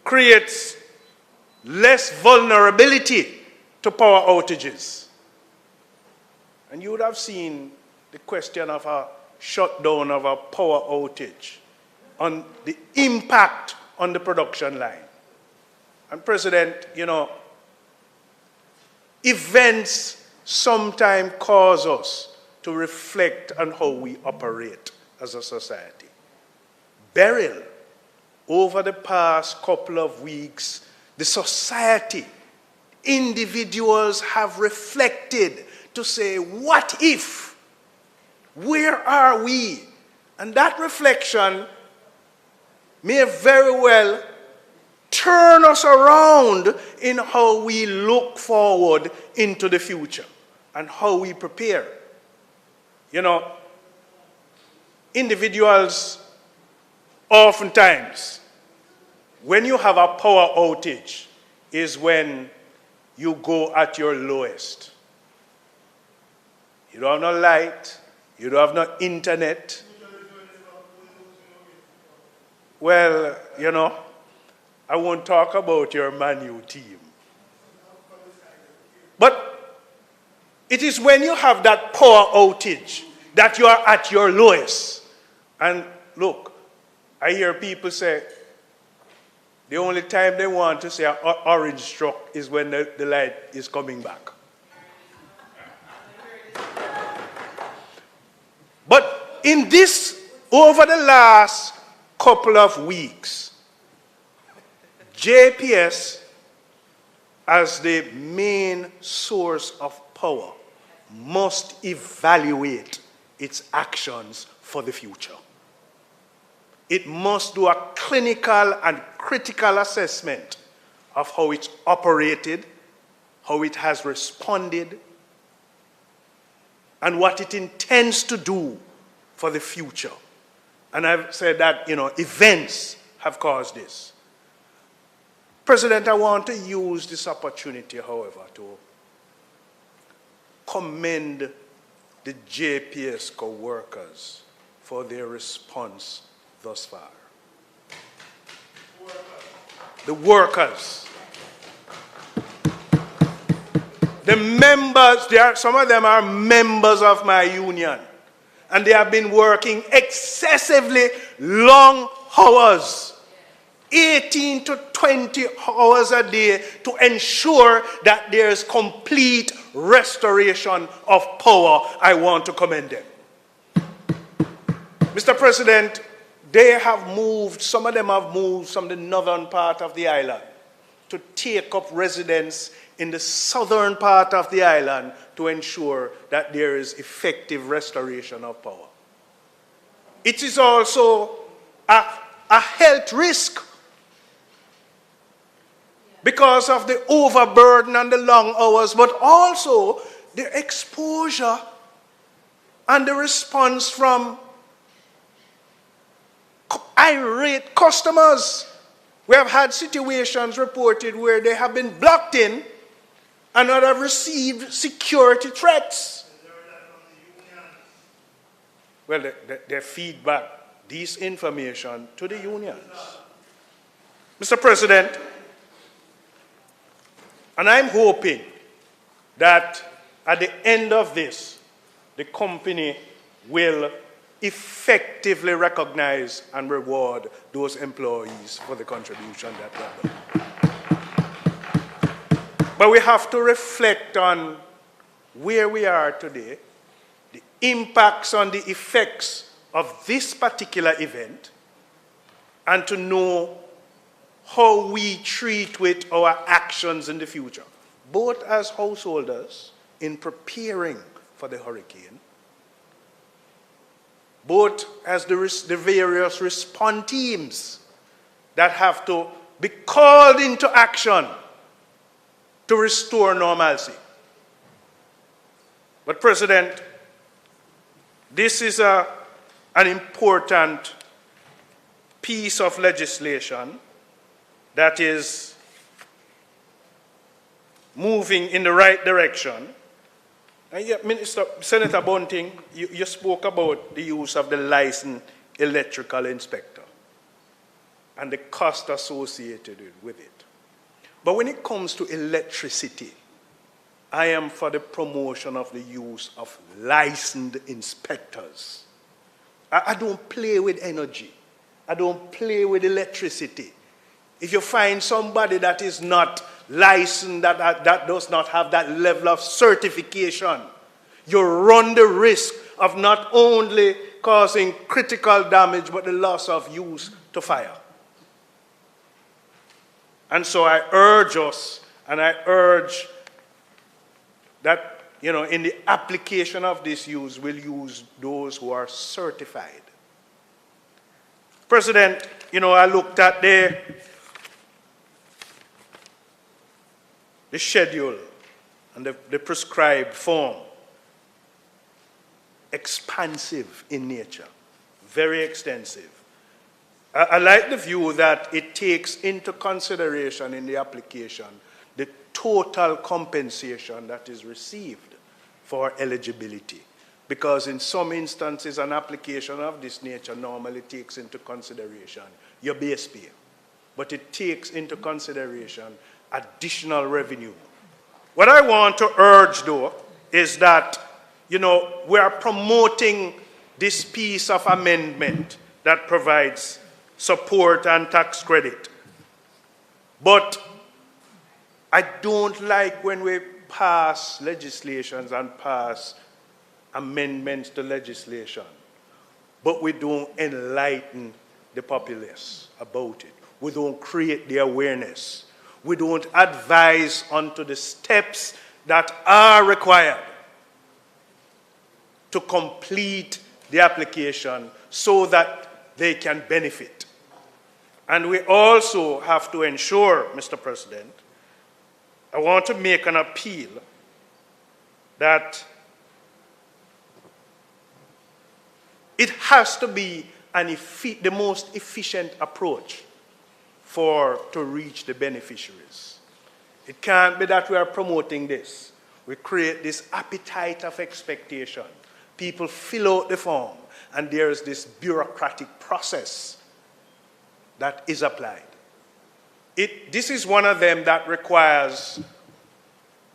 creates less vulnerability to power outages. And you would have seen the question of a shutdown of a power outage on the impact on the production line. And President, events sometimes cause us to reflect on how we operate as a society. Beryl, over the past couple of weeks, the society, individuals have reflected to say, what if? Where are we? And that reflection may very well turn us around in how we look forward into the future and how we prepare. Individuals oftentimes, when you have a power outage, is when you go at your lowest. You don't have no light, you don't have no internet. Well, I won't talk about your Man U team. But it is when you have that power outage that you are at your lowest. And look, I hear people say the only time they want to say an orange struck is when the light is coming back. But in this, over the last couple of weeks, JPS, as the main source of power, must evaluate its actions for the future. It must do a clinical and critical assessment of how it's operated, how it has responded, and what it intends to do for the future. And I've said that, events have caused this. President, I want to use this opportunity, however, to commend the JPS co-workers for their response thus far. The workers. The members, some of them are members of my union, and they have been working excessively long hours, 18 to 20 hours a day, to ensure that there's complete restoration of power. I want to commend them. Mr. President, they have moved, some of them have moved from the northern part of the island to take up residence in the southern part of the island to ensure that there is effective restoration of power. It is also a health risk because of the overburden and the long hours, but also the exposure and the response from irate customers. We have had situations reported where they have been blocked in and not have received security threats. Well, they feedback this information to the unions. Mr. President, and I'm hoping that at the end of this, the company will effectively recognize and reward those employees for the contribution that they have done. But we have to reflect on where we are today, the impacts on the effects of this particular event, and to know how we treat with our actions in the future, both as householders in preparing for the hurricane, both as the various response teams that have to be called into action to restore normalcy. But President, this is an important piece of legislation that is moving in the right direction. And yet, Senator Bunting, you spoke about the use of the licensed electrical inspector and the cost associated with it. But when it comes to electricity, I am for the promotion of the use of licensed inspectors. I don't play with energy. I don't play with electricity. If you find somebody that is not licensed, that does not have that level of certification, you run the risk of not only causing critical damage, but the loss of use to fire. And so I urge us, and I urge that, in the application of this use, we'll use those who are certified. President, I looked at the schedule and the prescribed form. Expansive in nature, very extensive. I like the view that it takes into consideration in the application the total compensation that is received for eligibility. Because in some instances, an application of this nature normally takes into consideration your base pay. But it takes into consideration additional revenue. What I want to urge, though, is that, we are promoting this piece of amendment that provides support and tax credit. But I don't like when we pass legislations and pass amendments to legislation, but we don't enlighten the populace about it. We don't create the awareness. We don't advise onto the steps that are required to complete the application so that they can benefit. And we also have to ensure, Mr. President, I want to make an appeal that it has to be the most efficient approach to reach the beneficiaries. It can't be that we are promoting this. We create this appetite of expectation. People fill out the form, and there is this bureaucratic process that is applied. This is one of them that requires,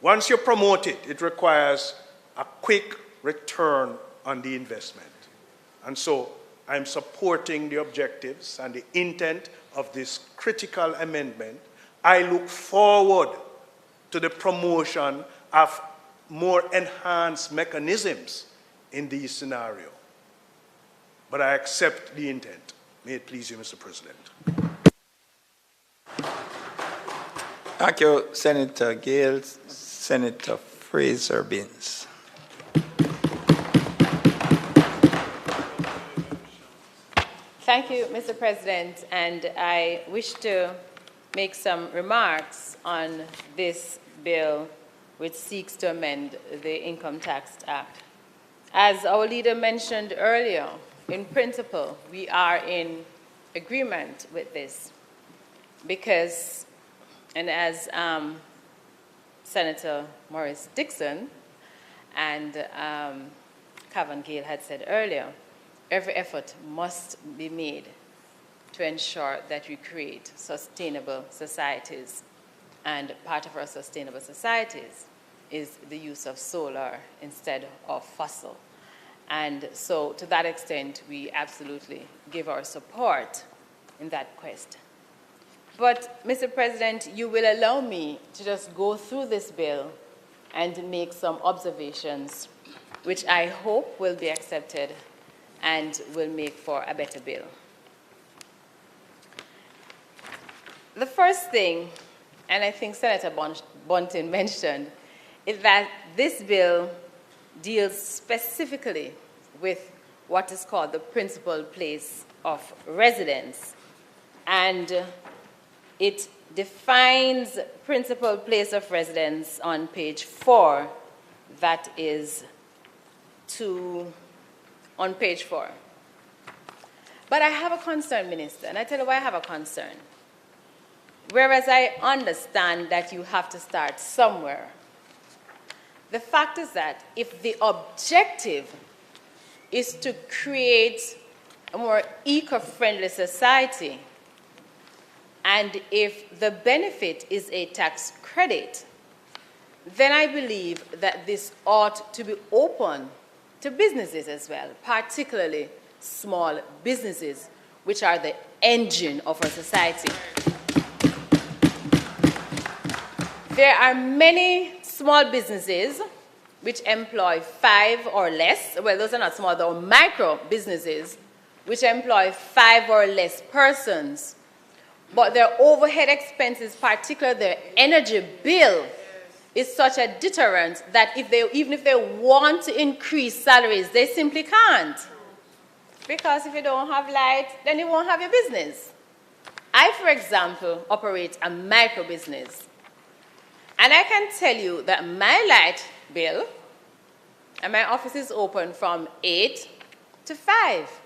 once you promote it, it requires a quick return on the investment. And so I'm supporting the objectives and the intent of this critical amendment. I look forward to the promotion of more enhanced mechanisms in these scenarios. But I accept the intent. May it please you, Mr. President. Thank you, Senator Gale. Senator Fraser-Binns. Thank you, Mr. President, and I wish to make some remarks on this bill which seeks to amend the Income Tax Act. As our leader mentioned earlier, in principle, we are in agreement with this because, and as Senator Morris Dixon and Cavan Gale had said earlier, every effort must be made to ensure that we create sustainable societies. And part of our sustainable societies is the use of solar instead of fossil. And so to that extent, we absolutely give our support in that quest. But, Mr. President, you will allow me to just go through this bill and make some observations, which I hope will be accepted and will make for a better bill. The first thing, and I think Senator Bunting mentioned, is that this bill deals specifically with what is called the principal place of residence. And it defines principal place of residence on page 4, that is on page 4. But I have a concern, Minister, and I tell you why I have a concern. Whereas I understand that you have to start somewhere, the fact is that if the objective is to create a more eco-friendly society, and if the benefit is a tax credit, then I believe that this ought to be open to businesses as well, particularly small businesses, which are the engine of our society. There are many small businesses which employ 5 or less, well, those are not small, they're micro businesses, which employ 5 or less persons. But their overhead expenses, particularly their energy bill, is such a deterrent that even if they want to increase salaries, they simply can't. Because if you don't have light, then you won't have your business. I, for example, operate a micro business. And I can tell you that my light bill, and my office is open from 8 to 5,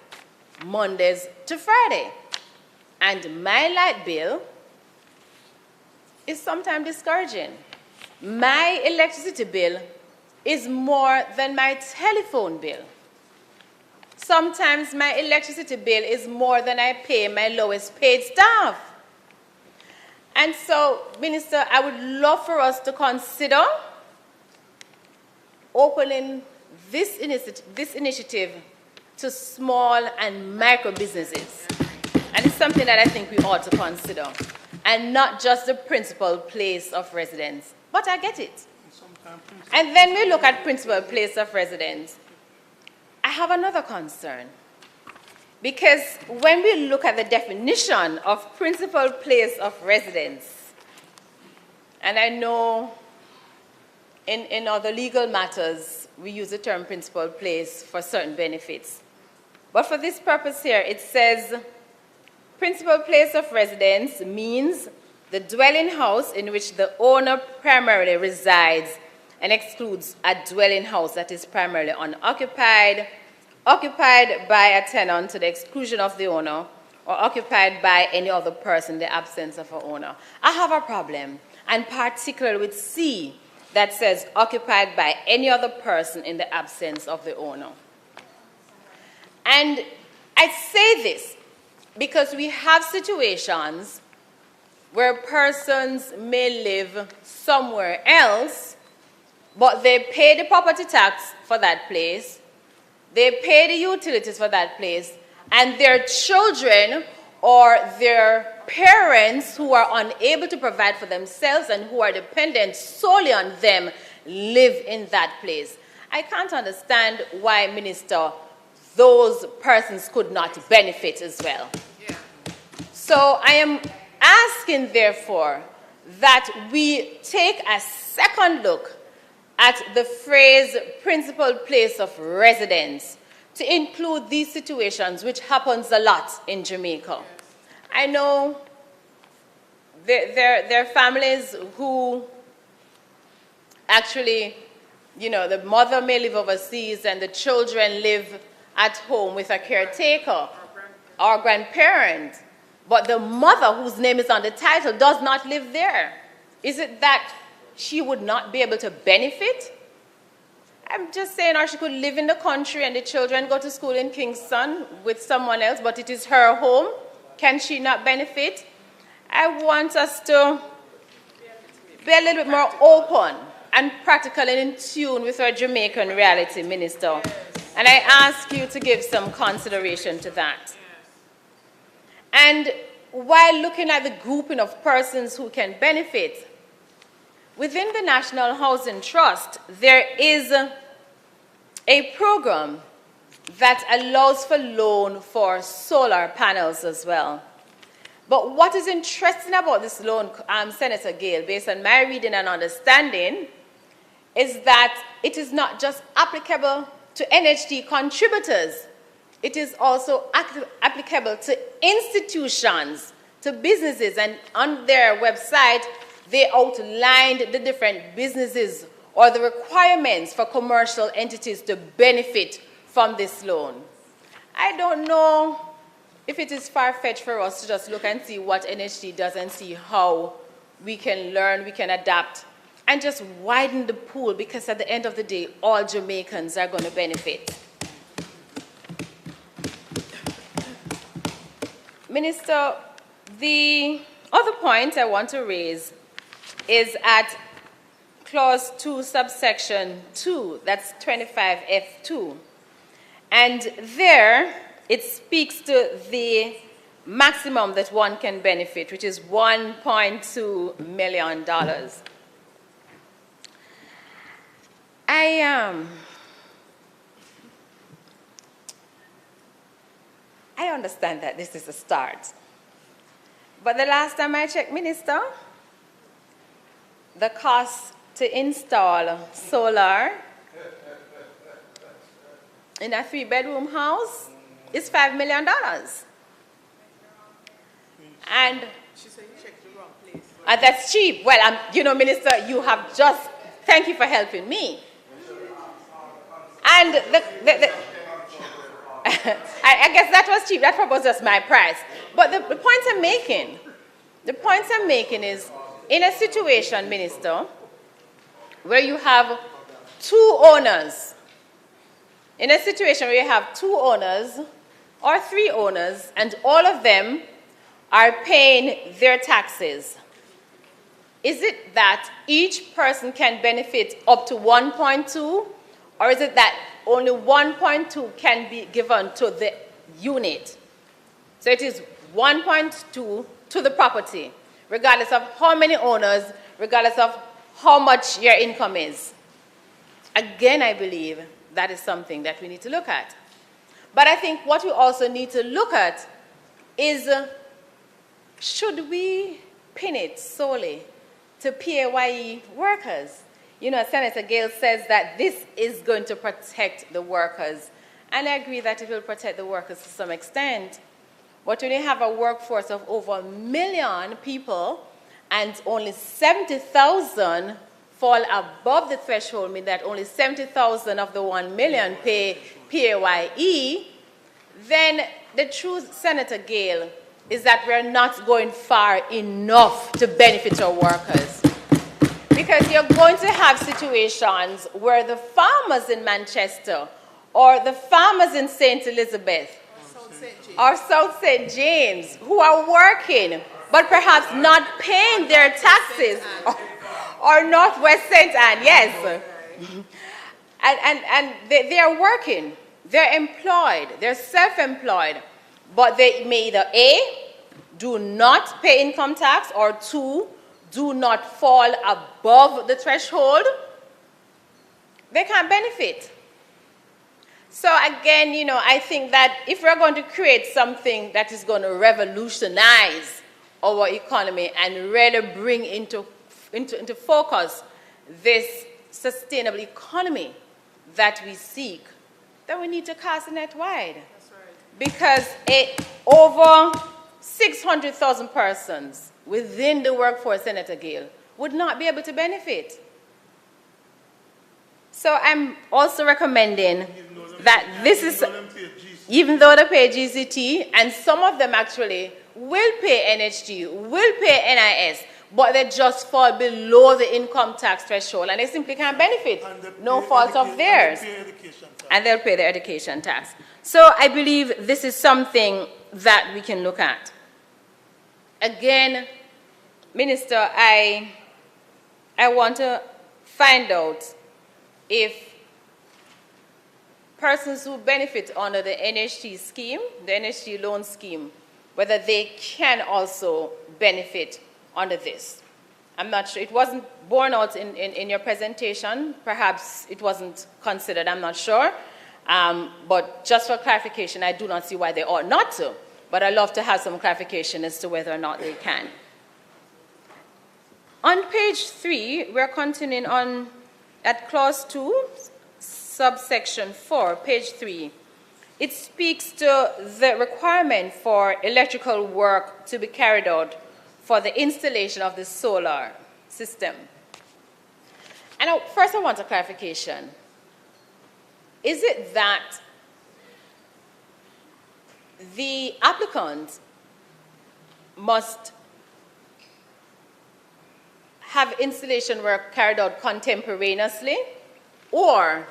Mondays to Friday. And my light bill is sometimes discouraging. My electricity bill is more than my telephone bill. Sometimes my electricity bill is more than I pay my lowest paid staff. And so, Minister, I would love for us to consider opening this initiative to small and micro businesses. And it's something that I think we ought to consider. And not just the principal place of residence. But I get it. And then we look at principal place of residence. I have another concern. Because when we look at the definition of principal place of residence, and I know in other legal matters, we use the term principal place for certain benefits. But for this purpose here, it says, principal place of residence means the dwelling house in which the owner primarily resides and excludes a dwelling house that is primarily unoccupied, occupied by a tenant to the exclusion of the owner, or occupied by any other person in the absence of an owner. I have a problem, and particularly with C, that says occupied by any other person in the absence of the owner. And I say this because we have situations where persons may live somewhere else, but they pay the property tax for that place, they pay the utilities for that place, and their children or their parents who are unable to provide for themselves and who are dependent solely on them live in that place. I can't understand why, Minister, those persons could not benefit as well. Yeah. So I am asking, therefore, that we take a second look at the phrase principal place of residence to include these situations, which happens a lot in Jamaica. I know there are families who actually, you know, the mother may live overseas and the children live at home with a caretaker or grandparent, but the mother whose name is on the title does not live there. Is it that she would not be able to benefit? I'm just saying, or she could live in the country and the children go to school in Kingston with someone else, but it is her home. Can she not benefit? I want us to be a little bit more open and practical and in tune with our Jamaican reality, Minister. And I ask you to give some consideration to that. And while looking at the grouping of persons who can benefit, within the National Housing Trust, there is a program that allows for loan for solar panels as well. But what is interesting about this loan, Senator Gale, based on my reading and understanding, is that it is not just applicable to NHT contributors. It is also applicable to institutions, to businesses, and on their website, they outlined the different businesses or the requirements for commercial entities to benefit from this loan. I don't know if it is far-fetched for us to just look and see what NHT does and see how we can learn, we can adapt, and just widen the pool, because at the end of the day, all Jamaicans are going to benefit. Minister, the other point I want to raise is at Clause 2, subsection 2, that's 25F2. And there, it speaks to the maximum that one can benefit, which is $1.2 million. I understand that this is a start. But the last time I checked, Minister, the cost to install solar in a 3-bedroom house is $5 million. And she said you checked the wrong place. That's cheap. Well, you know, Minister, you have just, thank you for helping me. And I guess that was cheap. That was just my price. But the point I'm making is, in a situation, Minister, where you have two owners, in a situation where you have two owners or three owners, and all of them are paying their taxes, is it that each person can benefit up to 1.2, or is it that only 1.2 can be given to the unit? So it is 1.2 to the property, regardless of how many owners, regardless of how much your income is. Again, I believe that is something that we need to look at. But I think what we also need to look at is, should we pin it solely to PAYE workers? You know, Senator Gale says that this is going to protect the workers. And I agree that it will protect the workers to some extent. But when you have a workforce of over 1 million people and only 70,000 fall above the threshold, meaning that only 70,000 of the 1 million pay PAYE, then the truth, Senator Gale, is that we're not going far enough to benefit our workers. Because you're going to have situations where the farmers in Manchester or the farmers in St. Elizabeth or South St. James who are working but perhaps not paying their taxes, or Northwest St. Anne, yes. And they are working, they're employed, they're self-employed, but they may either A, do not pay income tax, or 2, do not fall above the threshold. They can't benefit. So again, you know, I think that if we're going to create something that is going to revolutionize our economy and really bring into focus this sustainable economy that we seek, then we need to cast the net wide. That's right. Because over 600,000 persons within the workforce, Senator Gill, would not be able to benefit. So I'm also recommending that this is, even though they pay GCT, and some of them actually will pay NHG, will pay NIS, but they just fall below the income tax threshold and they simply can't benefit. No fault of theirs. And they'll pay their education tax. So I believe this is something that we can look at. Again, Minister, I want to find out if persons who benefit under the NHG scheme, the NHG loan scheme, whether they can also benefit under this. I'm not sure. It wasn't borne out in your presentation. Perhaps it wasn't considered. I'm not sure. But just for clarification, I do not see why they ought not to. But I'd love to have some clarification as to whether or not they can. On page 3, we're continuing on at clause 2, subsection 4, page 3. It speaks to the requirement for electrical work to be carried out for the installation of the solar system. And first I want a clarification. Is it that the applicant must have installation work carried out contemporaneously, or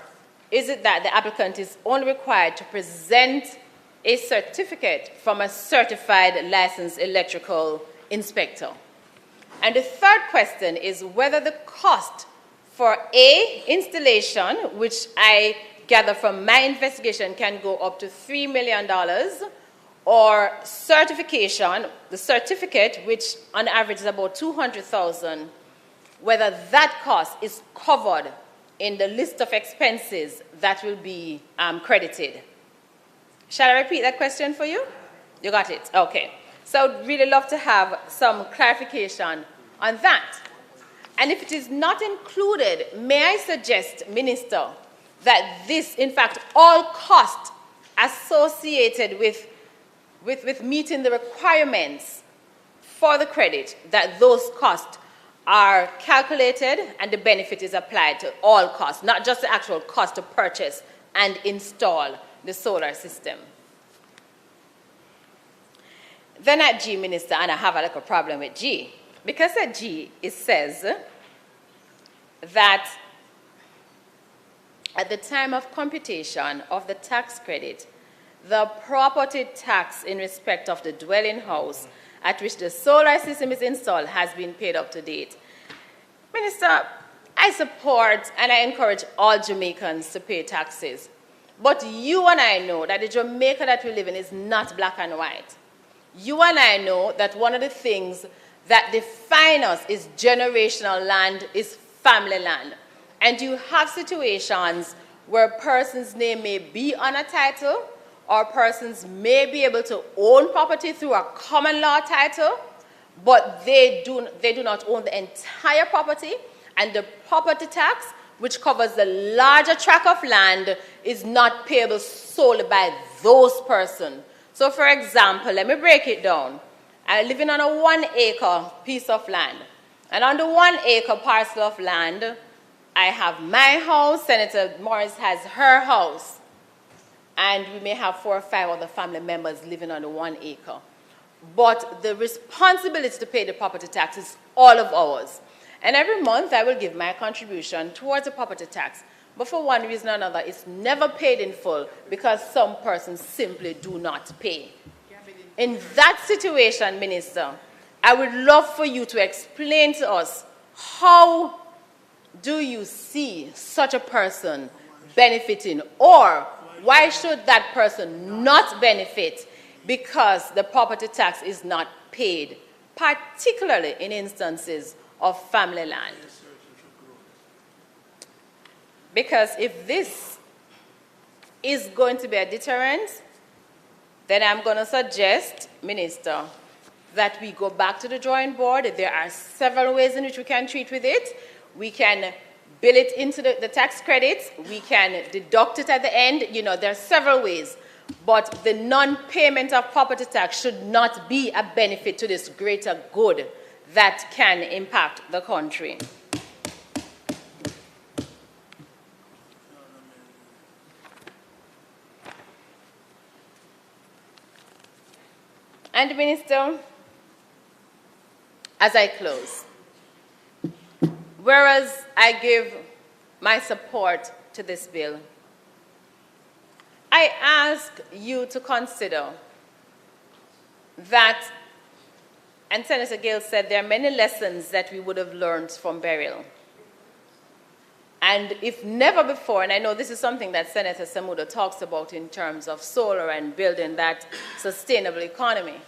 is it that the applicant is only required to present a certificate from a certified licensed electrical inspector? And the third question is whether the cost for A, installation, which I gather from my investigation can go up to $3 million, or certification, the certificate, which on average is about $200,000, whether that cost is covered in the list of expenses that will be credited. Shall I repeat that question for you? You got it? Okay. So I'd really love to have some clarification on that. And if it is not included, may I suggest, Minister, that this, in fact, all costs associated with meeting the requirements for the credit, that those costs are calculated and the benefit is applied to all costs, not just the actual cost to purchase and install the solar system. Then at G, Minister, and I have a little problem with G, because at G it says that at the time of computation of the tax credit, the property tax in respect of the dwelling house at which the solar system is installed has been paid up to date. Minister, I support and I encourage all Jamaicans to pay taxes. But you and I know that the Jamaica that we live in is not black and white. You and I know that one of the things that define us is generational land, is family land. And you have situations where a person's name may be on a title, or persons may be able to own property through a common law title, but they do not own the entire property, and the property tax, which covers the larger tract of land, is not payable solely by those persons. So for example, let me break it down. I'm living on a 1-acre piece of land, and on the 1-acre parcel of land, I have my house, Senator Morris has her house, and we may have 4 or 5 other family members living on the 1 acre. But the responsibility to pay the property tax is all of ours. And every month I will give my contribution towards the property tax. But for one reason or another, it's never paid in full because some persons simply do not pay. In that situation, Minister, I would love for you to explain to us, how do you see such a person benefiting, or why should that person not benefit because the property tax is not paid, particularly in instances of family land? Because if this is going to be a deterrent, then I'm going to suggest, Minister, that we go back to the drawing board. There are several ways in which we can treat with it. We can bill it into the tax credits. We can deduct it at the end. You know, there are several ways. But the non-payment of property tax should not be a benefit to this greater good that can impact the country. And Minister, as I close, whereas I give my support to this bill, I ask you to consider that, and Senator Gill said there are many lessons that we would have learned from burial. And if never before, and I know this is something that Senator Samuda talks about in terms of solar and building that sustainable economy,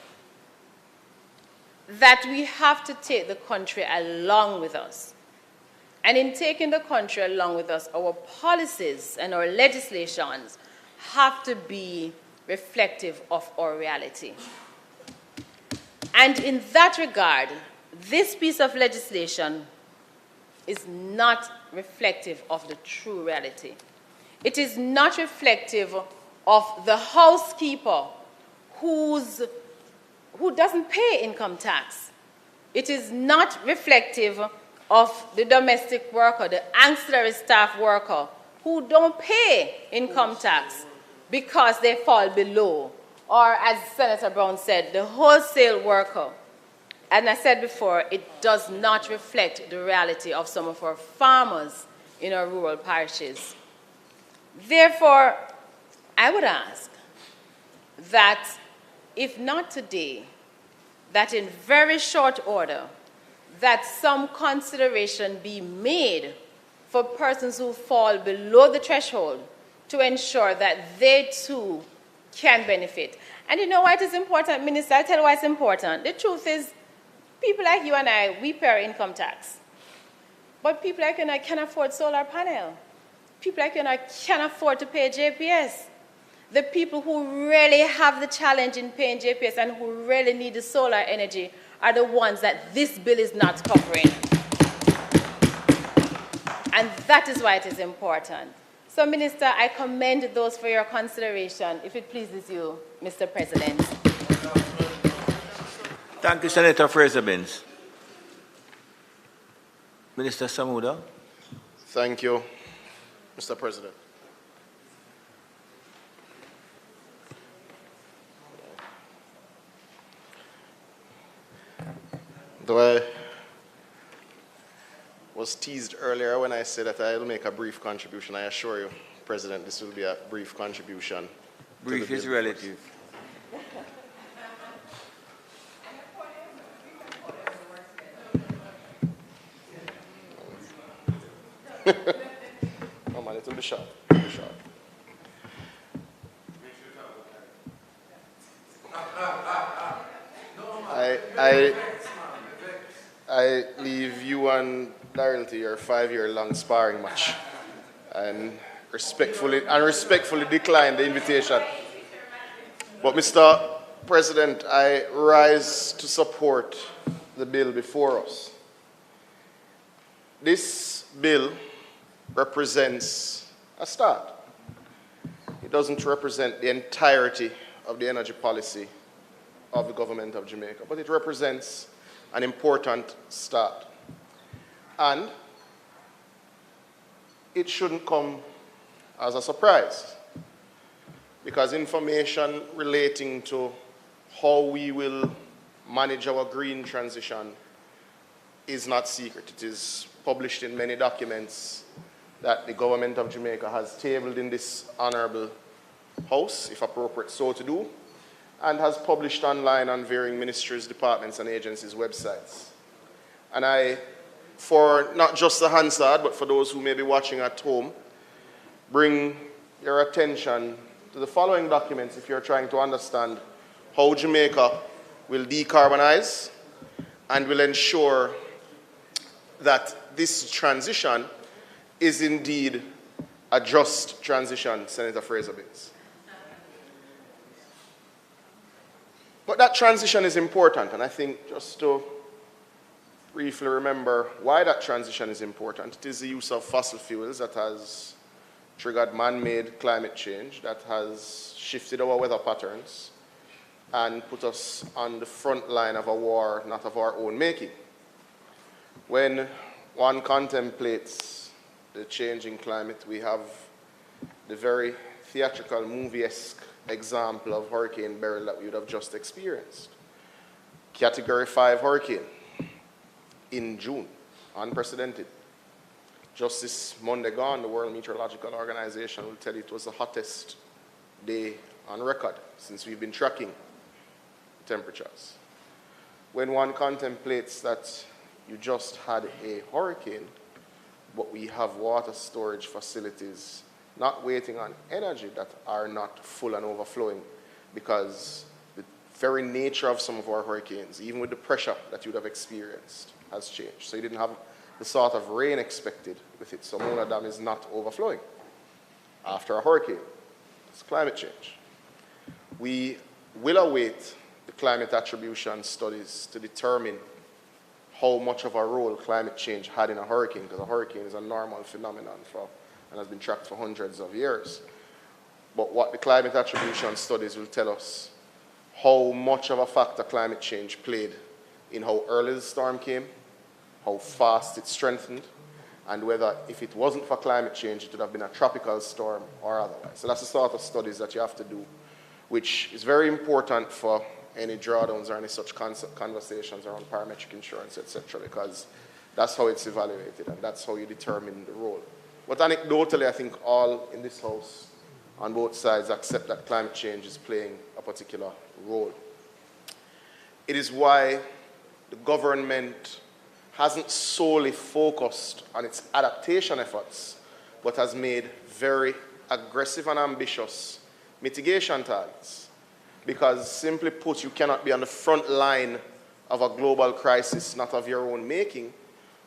that we have to take the country along with us. And in taking the country along with us, our policies and our legislations have to be reflective of our reality. And in that regard, this piece of legislation is not reflective of the true reality. It is not reflective of the housekeeper who doesn't pay income tax. It is not reflective of the domestic worker, the ancillary staff worker, who don't pay income tax because they fall below. Or as Senator Brown said, the wholesale worker. And I said before, it does not reflect the reality of some of our farmers in our rural parishes. Therefore, I would ask that if not today, that in very short order, that some consideration be made for persons who fall below the threshold to ensure that they too can benefit. And you know why it is important, Minister? I'll tell you why it's important. The truth is, people like you and I, we pay our income tax. But people like you and I can afford solar panel. People like you and I can afford to pay JPS. The people who really have the challenge in paying JPS and who really need the solar energy are the ones that this bill is not covering. And that is why it is important. So, Minister, I commend those for your consideration, if it pleases you, Mr. President. Thank you, Senator Fraser-Binns. Minister Samuda. Thank you, Mr. President. Though I was teased earlier when I said that I will make a brief contribution, I assure you, President, this will be a brief contribution. Brief is relative. Oh man, it will be short. It will be short. I leave you and Daryl to your 5-year-long sparring match, and respectfully decline the invitation. But Mr. President, I rise to support the bill before us. This bill represents a start. It doesn't represent the entirety of the energy policy of the government of Jamaica, but it represents an important start. And it shouldn't come as a surprise, because information relating to how we will manage our green transition is not secret. It is published in many documents that the government of Jamaica has tabled in this honorable House, if appropriate so to do, and has published online on varying ministries, departments, and agencies' websites. And I, for not just the Hansard, but for those who may be watching at home, bring your attention to the following documents if you're trying to understand how Jamaica will decarbonize and will ensure that this transition is indeed a just transition, Senator Fraser-Binns. But that transition is important, and I think just to briefly remember why that transition is important, it is the use of fossil fuels that has triggered man-made climate change, that has shifted our weather patterns, and put us on the front line of a war not of our own making. When one contemplates the changing climate, we have the very theatrical, movie-esque example of Hurricane Beryl that we would have just experienced. Category 5 hurricane in June, unprecedented. Just this Monday gone, the World Meteorological Organization will tell you it was the hottest day on record since we've been tracking temperatures. When one contemplates that you just had a hurricane, but we have water storage facilities not waiting on energy that are not full and overflowing, because the very nature of some of our hurricanes, even with the pressure that you would have experienced, has changed. So you didn't have the sort of rain expected with it. So Mona Dam is not overflowing after a hurricane. It's climate change. We will await the climate attribution studies to determine how much of a role climate change had in a hurricane, because a hurricane is a normal phenomenon and has been tracked for hundreds of years. But what the climate attribution studies will tell us, how much of a factor climate change played in how early the storm came, how fast it strengthened, and whether if it wasn't for climate change, it would have been a tropical storm or otherwise. So that's the sort of studies that you have to do, which is very important for any drawdowns or any such conversations around parametric insurance, etc., because that's how it's evaluated and that's how you determine the role. But anecdotally, I think all in this house, on both sides, accept that climate change is playing a particular role. It is why the government hasn't solely focused on its adaptation efforts, but has made very aggressive and ambitious mitigation targets. Because simply put, you cannot be on the front line of a global crisis, not of your own making,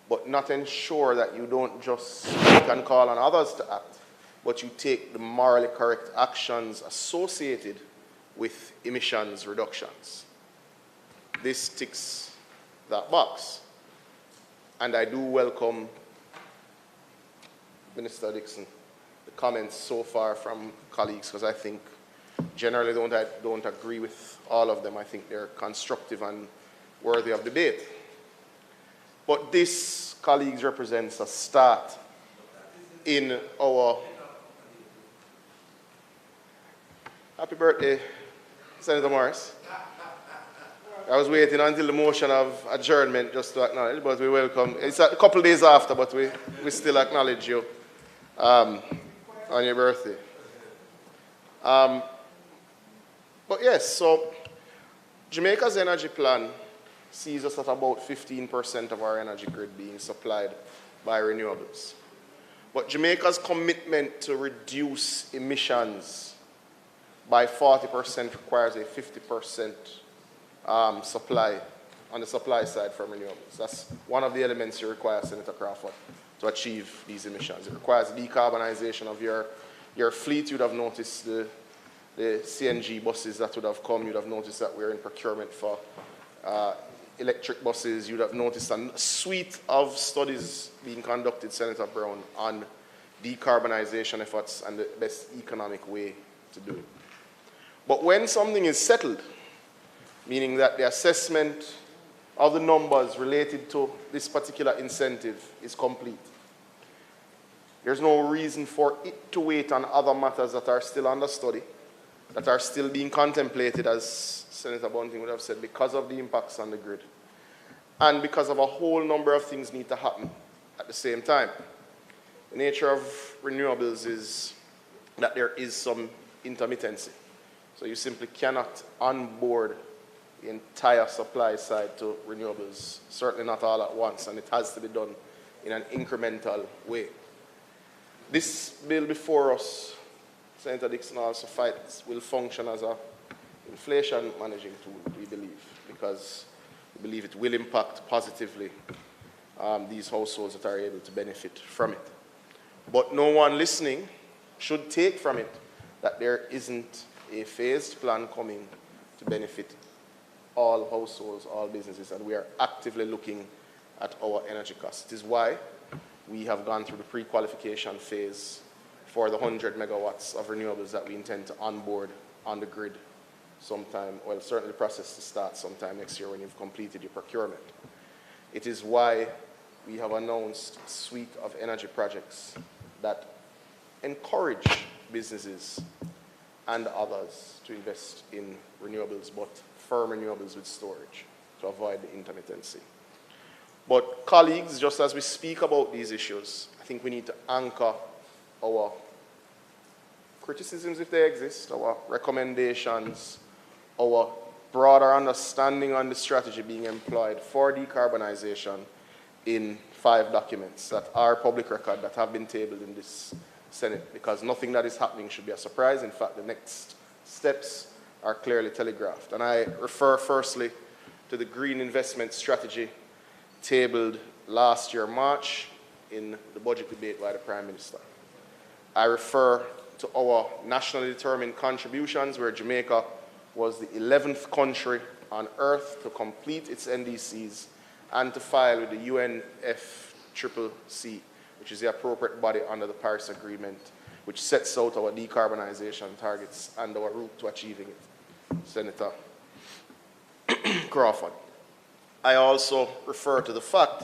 but not ensure that you don't just speak and call on others to act, but you take the morally correct actions associated with emissions reductions. This ticks that box. And I do welcome, Minister Dixon, the comments so far from colleagues, because I think generally don't agree with all of them. I think they're constructive and worthy of debate. But this, colleagues, represents a start in our... Happy birthday, Senator Morris. I was waiting until the motion of adjournment just to acknowledge, but we welcome. It's a couple days after, but we still acknowledge you on your birthday. But yes, so Jamaica's energy plan sees us at about 15% of our energy grid being supplied by renewables. But Jamaica's commitment to reduce emissions by 40% requires a 50% supply on the supply side from renewables. That's one of the elements you require, Senator Crawford, to achieve these emissions. It requires decarbonization of your fleet. You'd have noticed the CNG buses that would have come. You'd have noticed that we're in procurement for electric buses. You'd have noticed a suite of studies being conducted, Senator Brown, on decarbonization efforts and the best economic way to do it. But when something is settled, meaning that the assessment of the numbers related to this particular incentive is complete, there's no reason for it to wait on other matters that are still under study, that are still being contemplated, as Senator Bunting would have said, because of the impacts on the grid. And because of a whole number of things need to happen at the same time. The nature of renewables is that there is some intermittency. So you simply cannot onboard the entire supply side to renewables, certainly not all at once, and it has to be done in an incremental way. This bill before us, Senator Dixon also fights, will function as an inflation managing tool, we believe, because we believe it will impact positively these households that are able to benefit from it. But no one listening should take from it that there isn't a phased plan coming to benefit all households, all businesses, and we are actively looking at our energy costs. It is why we have gone through the pre-qualification phase for the 100 megawatts of renewables that we intend to onboard on the grid sometime, well, certainly the process to start sometime next year when you've completed your procurement. It is why we have announced a suite of energy projects that encourage businesses and others to invest in renewables, but firm renewables with storage to avoid the intermittency. But colleagues, just as we speak about these issues, I think we need to anchor our criticisms, if they exist, our recommendations, our broader understanding on the strategy being employed for decarbonization in 5 documents that are public record that have been tabled in this Senate, because nothing that is happening should be a surprise. In fact, the next steps are clearly telegraphed. And I refer firstly to the Green Investment Strategy tabled last year, March, in the budget debate by the Prime Minister. I refer to our nationally determined contributions, where Jamaica was the 11th country on earth to complete its NDCs and to file with the UNFCCC, which is the appropriate body under the Paris Agreement, which sets out our decarbonization targets and our route to achieving it. Senator Crawford. I also refer to the fact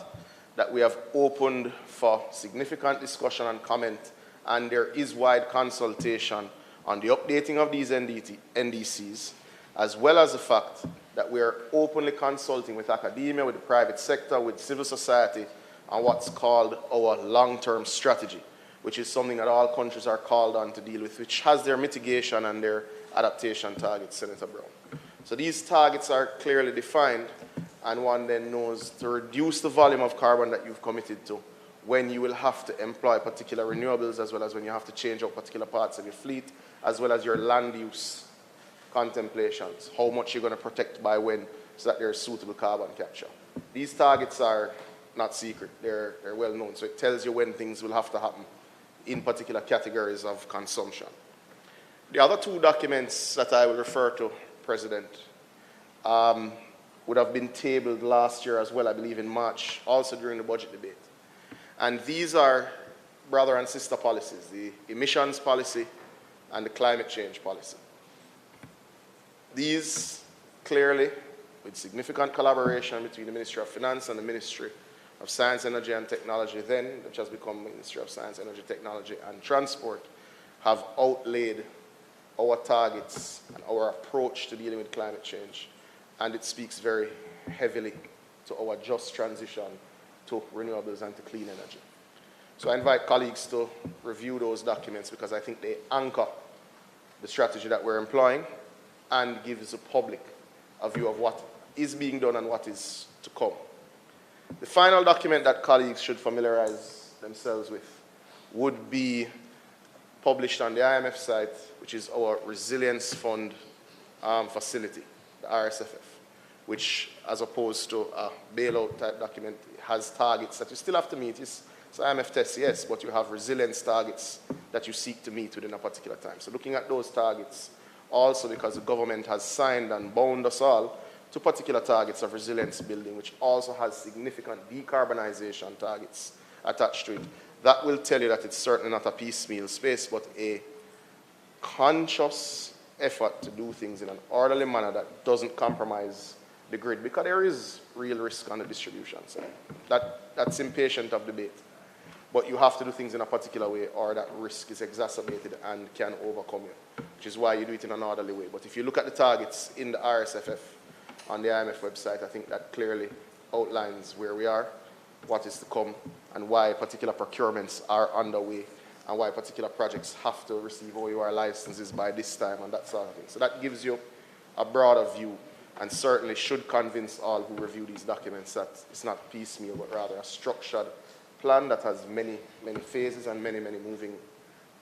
that we have opened for significant discussion and comment, and there is wide consultation on the updating of these NDCs, as well as the fact that we are openly consulting with academia, with the private sector, with civil society, on what's called our long-term strategy, which is something that all countries are called on to deal with, which has their mitigation and their adaptation targets, Senator Brown. So these targets are clearly defined, and one then knows to reduce the volume of carbon that you've committed to when you will have to employ particular renewables, as well as when you have to change out particular parts of your fleet, as well as your land use contemplations, how much you're going to protect by when, so that there's suitable carbon capture. These targets are not secret, they're well known, so it tells you when things will have to happen in particular categories of consumption. The other 2 documents that I will refer to, President, would have been tabled last year as well, I believe in March, also during the budget debate. And these are brother and sister policies, the emissions policy and the climate change policy. These clearly, with significant collaboration between the Ministry of Finance and the Ministry of Science, Energy and Technology then, which has become Ministry of Science, Energy, Technology and Transport, have outlaid our targets and our approach to dealing with climate change. And it speaks very heavily to our just transition to renewables and to clean energy. So I invite colleagues to review those documents, because I think they anchor the strategy that we're employing and gives the public a view of what is being done and what is to come. The final document that colleagues should familiarize themselves with would be published on the IMF site, which is our Resilience Fund facility, the RSFF, which, as opposed to a bailout type document, has targets that you still have to meet. It's IMF tests, yes, but you have resilience targets that you seek to meet within a particular time. So looking at those targets, also because the government has signed and bound us all to particular targets of resilience building, which also has significant decarbonization targets attached to it. That will tell you that it's certainly not a piecemeal space, but a conscious effort to do things in an orderly manner that doesn't compromise the grid, because there is real risk on the distribution side. That's impatient of debate. But you have to do things in a particular way, or that risk is exacerbated and can overcome you, which is why you do it in an orderly way. But if you look at the targets in the RSFF on the IMF website, I think that clearly outlines where we are, what is to come, and why particular procurements are underway, and why particular projects have to receive OUR licenses by this time, and that sort of thing. So that gives you a broader view, and certainly should convince all who review these documents that it's not piecemeal, but rather a structured plan that has many, many phases and many, many moving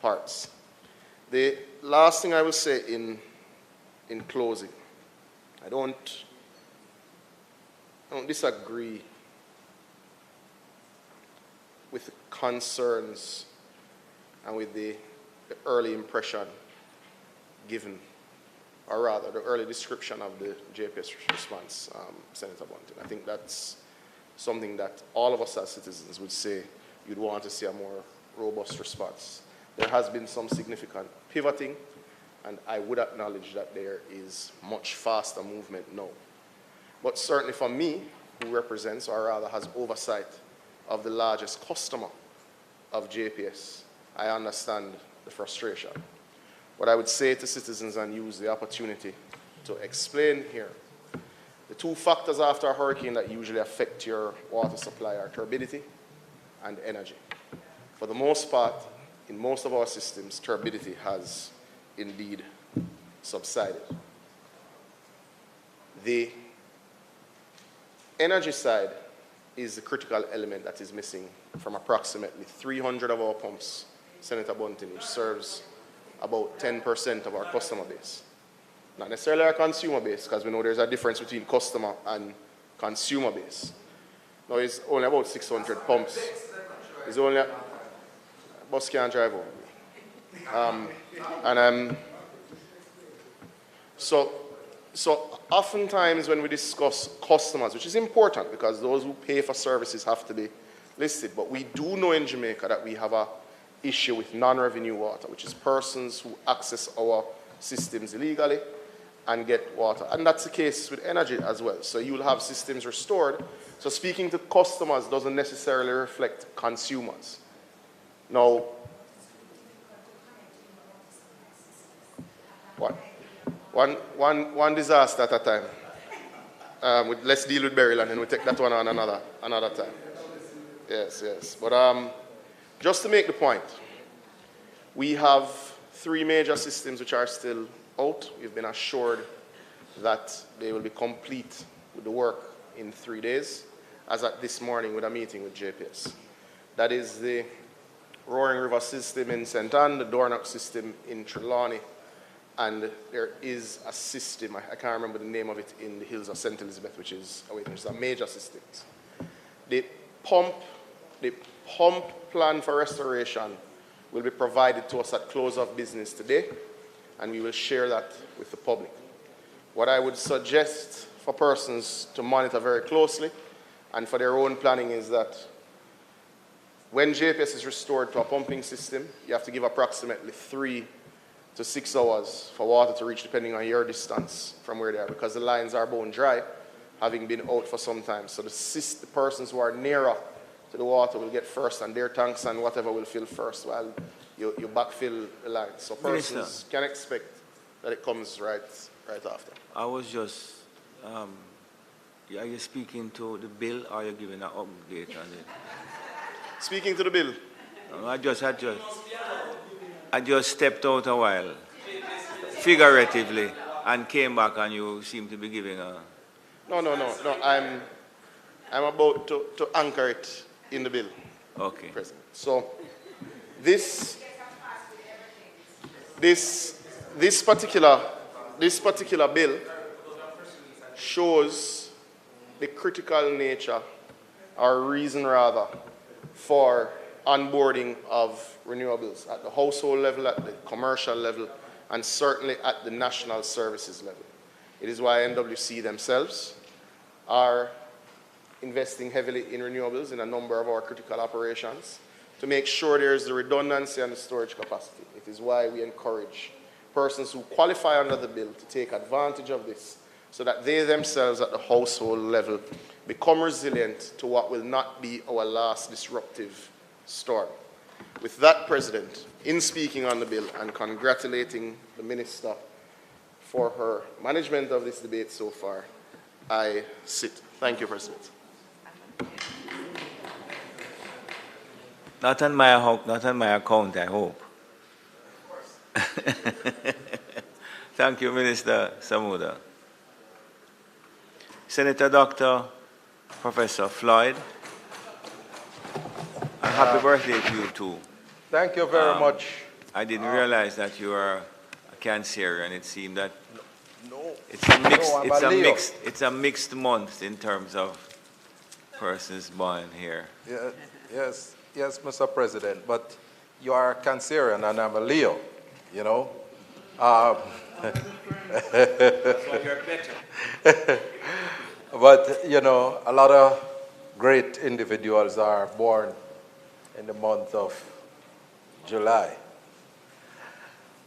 parts. The last thing I will say in closing, I don't disagree with the concerns and with the early impression given or rather the early description of the JPS response, Senator Bunting. I think that's something that all of us as citizens would say you'd want to see a more robust response. There has been some significant pivoting, and I would acknowledge that there is much faster movement now. But certainly for me, who represents, or rather has oversight of the largest customer of JPS, I understand the frustration. What I would say to citizens, and use the opportunity to explain here, the two factors after a hurricane that usually affect your water supply are turbidity and energy. For the most part, in most of our systems, turbidity has indeed subsided. The energy side is the critical element that is missing from approximately 300 of our pumps, Senator Bunting, which serves about 10% of our customer base. Not necessarily our consumer base, because we know there's a difference between customer and consumer base. Now it's only about 600 pumps. It's only a bus can't drive over me. So oftentimes when we discuss customers, which is important because those who pay for services have to be listed, but we do know in Jamaica that we have an issue with non-revenue water, which is persons who access our systems illegally and get water. And that's the case with energy as well. So you will have systems restored. So speaking to customers doesn't necessarily reflect consumers. Now, one disaster at a time. Let's deal with burial and then we'll take that one on another time. Yes. But just to make the point, we have 3 major systems which are still out. We've been assured that they will be complete with the work in 3 days, as at this morning with a meeting with JPS. That is the Roaring River system in St. Anne, the Dornoch system in Trelawney, and there is a system, I can't remember the name of it, in the hills of St. Elizabeth, which is a major system. The pump plan for restoration will be provided to us at close of business today, and we will share that with the public. What I would suggest for persons to monitor very closely and for their own planning is that when JPS is restored to a pumping system, you have to give approximately 3 to 6 hours for water to reach, depending on your distance from where they are, because the lines are bone dry, having been out for some time. So the persons who are nearer to the water will get first, and their tanks and whatever will fill first while you backfill the lines. So persons can expect that it comes right after. I was just, are you speaking to the bill or are you giving an update on it? Speaking to the bill. I just stepped out a while, figuratively, and came back and you seem to be giving a... No. I'm about to anchor it in the bill. Okay. President. So this particular bill shows the critical nature, or reason rather, for onboarding of renewables at the household level, at the commercial level, and certainly at the national services level. It is why NWC themselves are investing heavily in renewables in a number of our critical operations to make sure there is the redundancy and the storage capacity. It is why we encourage persons who qualify under the bill to take advantage of this so that they themselves at the household level become resilient to what will not be our last disruptive storm. With that, President, in speaking on the bill and congratulating the Minister for her management of this debate so far, I sit. Thank you, President. Not on my account, I hope. Thank you, Minister Samuda. Senator Dr. Professor Floyd, and happy birthday to you too. Thank you very much. I didn't realize that you are a Cancerian, and it seemed that it's a mixed month in terms of persons born here. Yeah, yes, Mr. President, but you are a Cancerian and I'm a Leo, you know. That's why you're better. But, you know, a lot of great individuals are born in the month of July.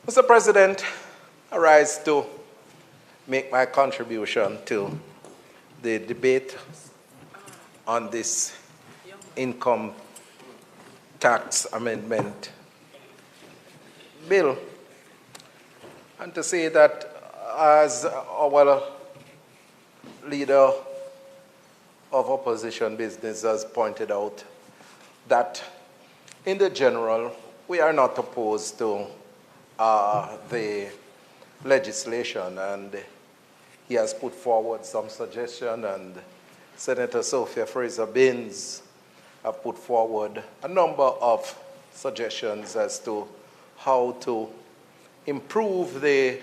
Mr. President, I rise to make my contribution to the debate on this income tax amendment bill, and to say that as our leader of opposition business has pointed out, that in the general, we are not opposed to the legislation, and he has put forward some suggestion, and Senator Sophia Fraser-Binns have put forward a number of suggestions as to how to improve the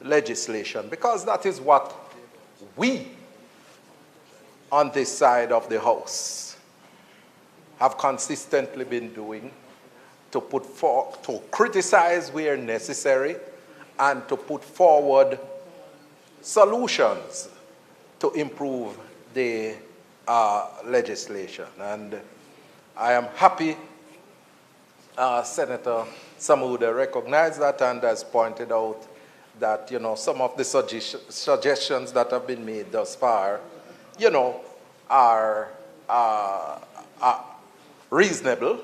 legislation, because that is what we on this side of the House have consistently been doing, to criticize where necessary and to put forward solutions to improve the legislation. And I am happy Senator Samuda recognized that and has pointed out that, you know, some of the suggestions that have been made thus far, you know, are reasonable,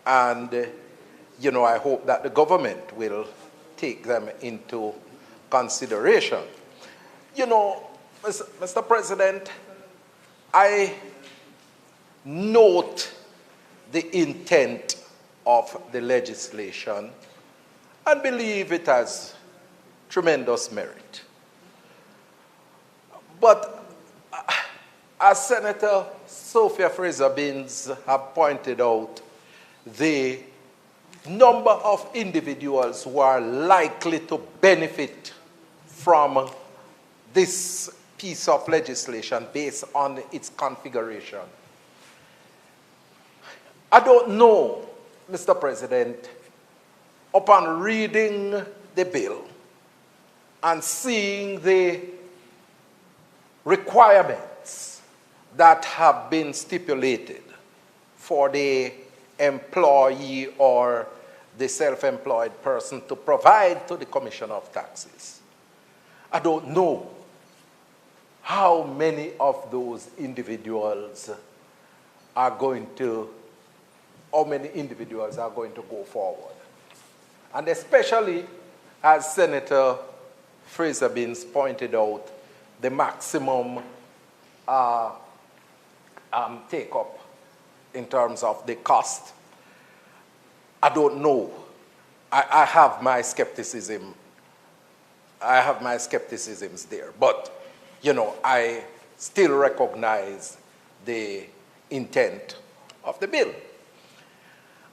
and, you know, I hope that the government will take them into consideration. You know, Mr. President, I note the intent of the legislation and believe it has tremendous merit. But as Senator Sophia Fraser-Binns have pointed out, the number of individuals who are likely to benefit from this piece of legislation based on its configuration. I don't know, Mr. President, upon reading the bill and seeing the requirements that have been stipulated for the employee or the self-employed person to provide to the Commission of Taxes, I don't know how many of those individuals are going to, how many individuals are going to go forward. And especially, as Senator Fraser-Binns pointed out, the maximum take-up in terms of the cost. I don't know. I have my skepticism. I have my skepticisms there. But, you know, I still recognize the intent of the bill.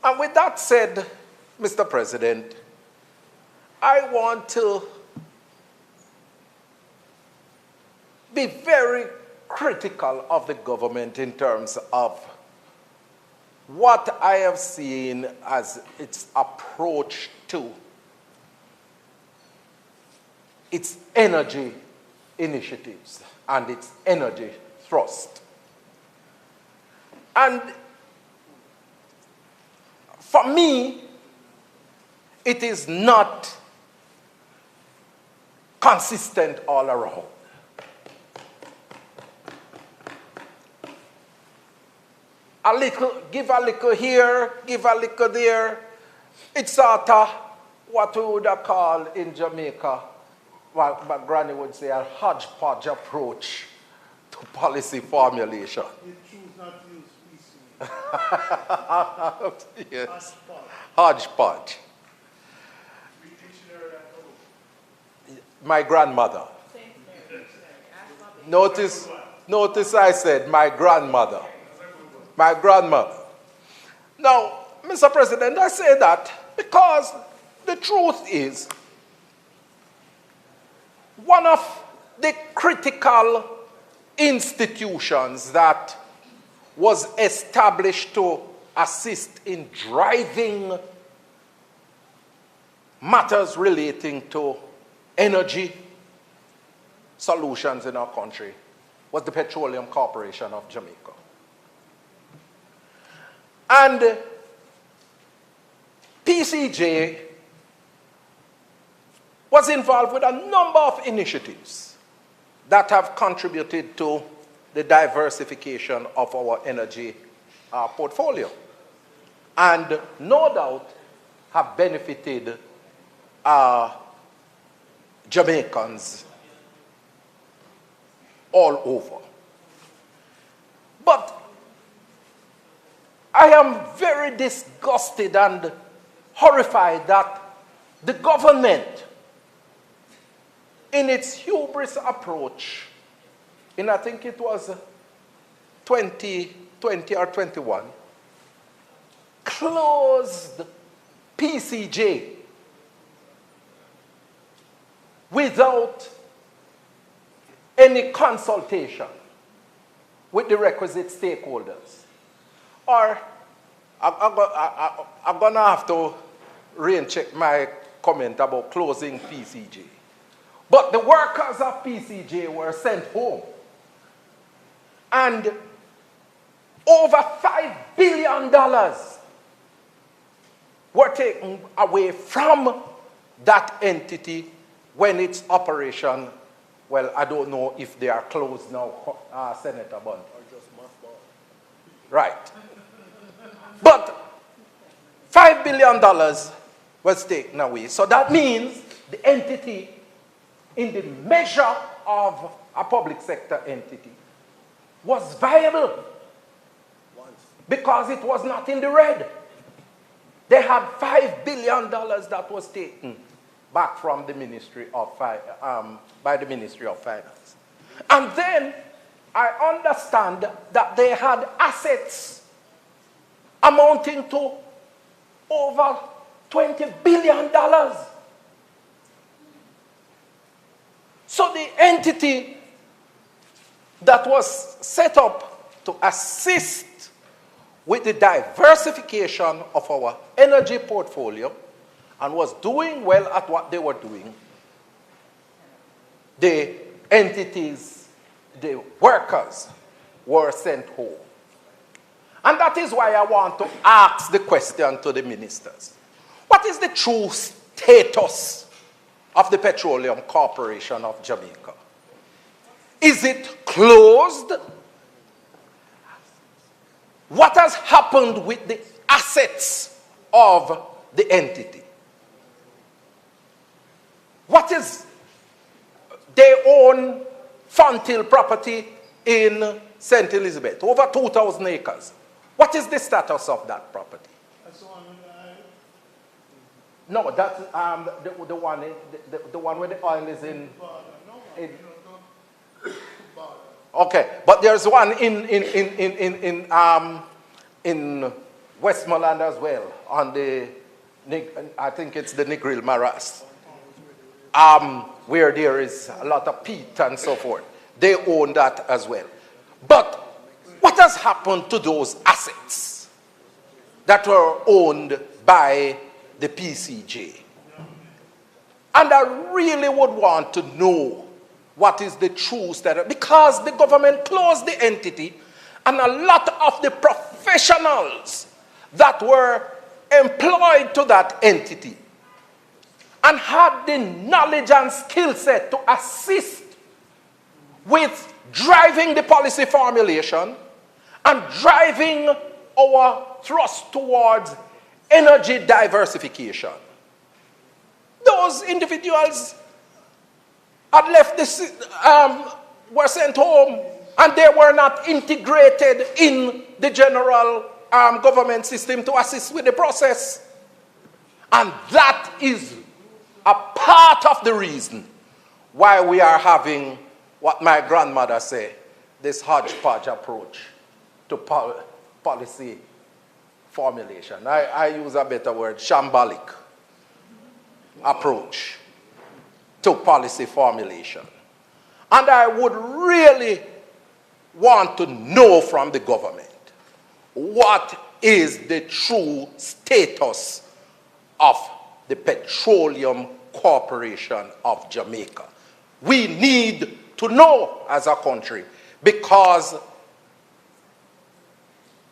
And with that said, Mr. President, I want to be very critical of the government in terms of what I have seen as its approach to its energy initiatives and its energy thrust. And for me, it is not consistent all around. A little, give a little here, give a little there. It's sort of what we would call in Jamaica, what my granny would say, a hodgepodge approach to policy formulation. You choose not to use Yes. Hodgepodge. My grandmother. Notice I said my grandmother. My grandmother. Now, Mr. President, I say that because the truth is, one of the critical institutions that was established to assist in driving matters relating to energy solutions in our country was the Petroleum Corporation of Jamaica. And PCJ was involved with a number of initiatives that have contributed to the diversification of our energy portfolio, and no doubt have benefited Jamaicans all over. But I am very disgusted and horrified that the government, in its hubris approach, in I think it was 2020 or 21, closed PCJ without any consultation with the requisite stakeholders. Or I'm going to have to rain-check my comment about closing PCJ. But the workers of PCJ were sent home. And over $5 billion were taken away from that entity when its operation, well, I don't know if they are closed now, Senator Bond. Right. But $5 billion was taken away. So that means the entity, in the measure of a public sector entity, was viable because it was not in the red. They had $5 billion that was taken back from the Ministry of by the Ministry of Finance. And then I understand that they had assets amounting to over $20 billion. So the entity that was set up to assist with the diversification of our energy portfolio and was doing well at what they were doing, the entities, the workers were sent home. And that is why I want to ask the question to the ministers. What is the true status of the Petroleum Corporation of Jamaica? Is it closed? What has happened with the assets of the entity? What is, they own Fonthill property in St. Elizabeth, over 2,000 acres. What is the status of that property? That's the one with the No, that's the one where the oil is in. Okay, but there's one in Westmoreland as well, on the, I think it's the Negril Maras, where there is a lot of peat and so forth. They own that as well. But what has happened to those assets that were owned by the PCJ? And I really would want to know what is the true status, because the government closed the entity and a lot of the professionals that were employed to that entity and had the knowledge and skill set to assist with driving the policy formulation and driving our thrust towards energy diversification. Those individuals had left this, were sent home, and they were not integrated in the general government system to assist with the process. And that is a part of the reason why we are having what my grandmother said, this hodgepodge approach to policy formulation. I use a better word, shambolic approach to policy formulation. And I would really want to know from the government what is the true status of the Petroleum Corporation of Jamaica. We need to know as a country, because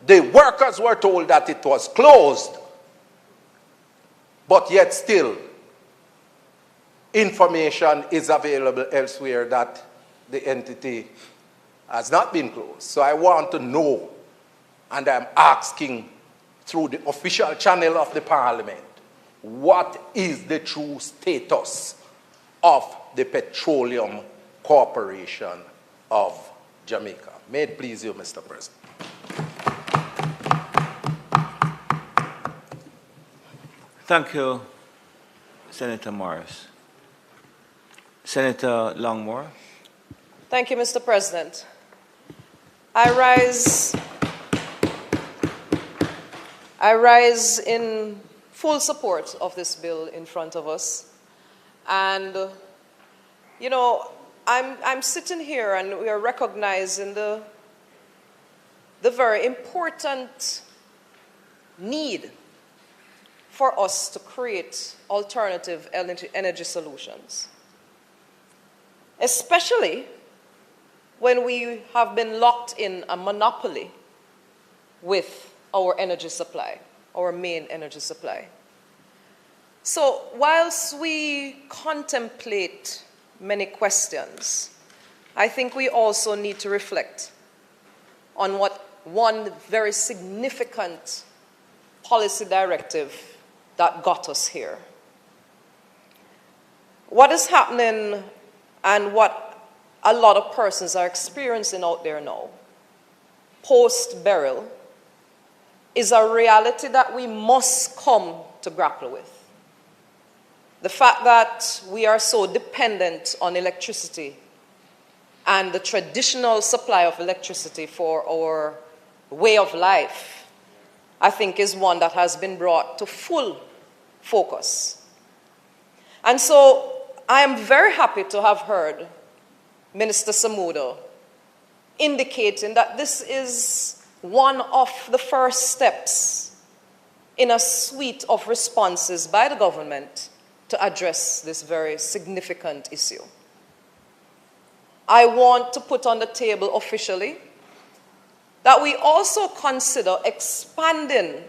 the workers were told that it was closed, but yet still information is available elsewhere that the entity has not been closed. So I want to know, and I'm asking through the official channel of the Parliament, what is the true status of the Petroleum Corporation of Jamaica? May it please you, Mr. President. Thank you, Senator Morris. Senator Longmore. Thank you, Mr. President. I rise in full support of this bill in front of us. And, you know, I'm sitting here and we are recognizing the very important need for us to create alternative energy solutions, especially when we have been locked in a monopoly with our energy supply, our main energy supply. So whilst we contemplate many questions, I think we also need to reflect on what one very significant policy directive that got us here. What is happening and what a lot of persons are experiencing out there now, post-Beryl, is a reality that we must come to grapple with. The fact that we are so dependent on electricity and the traditional supply of electricity for our way of life, I think is one that has been brought to full focus. And so I am very happy to have heard Minister Samudo indicating that this is one of the first steps in a suite of responses by the government to address this very significant issue. I want to put on the table officially that we also consider expanding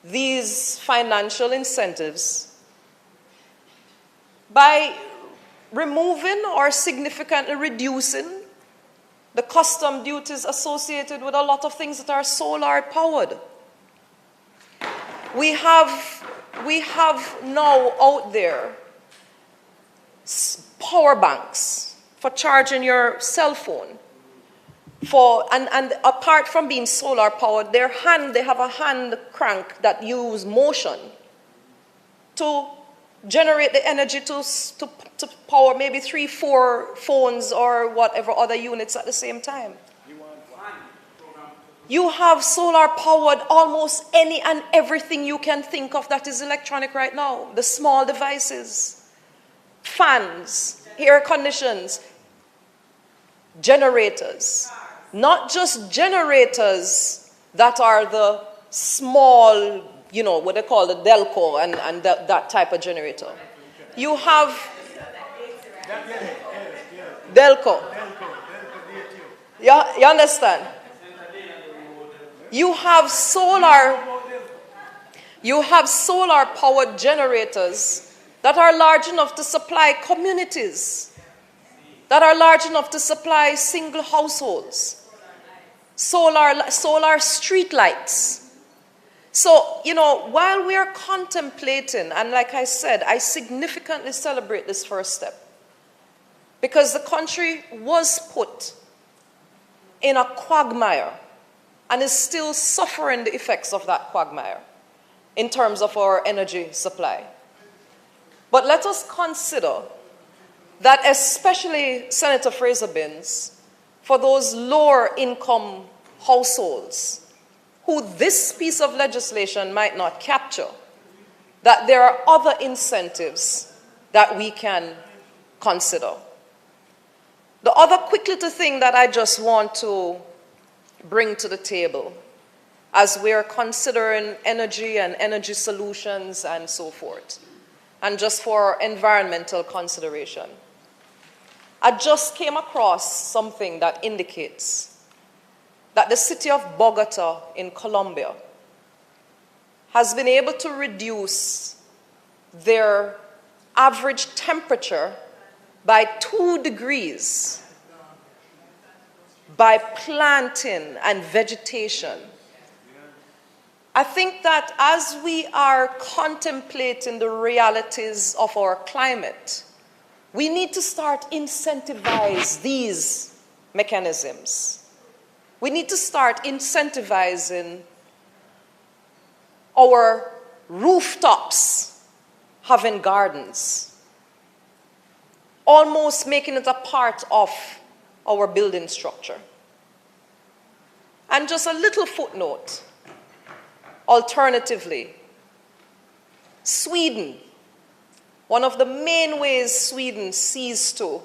these financial incentives by removing or significantly reducing the custom duties associated with a lot of things that are solar powered. We have now out there power banks for charging your cell phone. And apart from being solar powered, they have a hand crank that use motion to generate the energy to power maybe 3-4 phones or whatever other units at the same time. You have solar powered almost any and everything you can think of that is electronic right now. The small devices, fans, air conditions, generators. Not just generators that are the small, you know, what they call the Delco and that type of generator. You have Delco. You understand? You have solar powered generators that are large enough to supply communities, that are large enough to supply single households, solar street lights. So, you know, while we are contemplating, and like I said, I significantly celebrate this first step, because the country was put in a quagmire and is still suffering the effects of that quagmire in terms of our energy supply. But let us consider that especially Senator Fraser-Binns, for those lower income households who this piece of legislation might not capture, that there are other incentives that we can consider. The other quick little thing that I just want to bring to the table as we are considering energy and energy solutions and so forth, and just for environmental consideration. I just came across something that indicates that the city of Bogota in Colombia has been able to reduce their average temperature by 2 degrees by planting and vegetation. I think that as we are contemplating the realities of our climate, we need to start incentivize these mechanisms. We need to start incentivizing our rooftops having gardens, almost making it a part of our building structure. And just a little footnote, alternatively, Sweden, one of the main ways Sweden sees to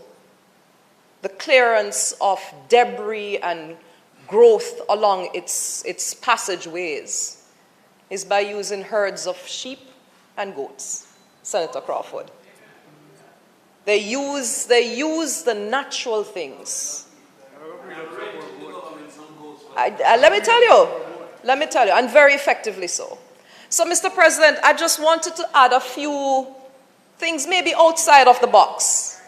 the clearance of debris and growth along its passageways is by using herds of sheep and goats, Senator Crawford. They use the natural things. Let me tell you, and very effectively so. So, Mr. President, I just wanted to add a few things maybe outside of the box,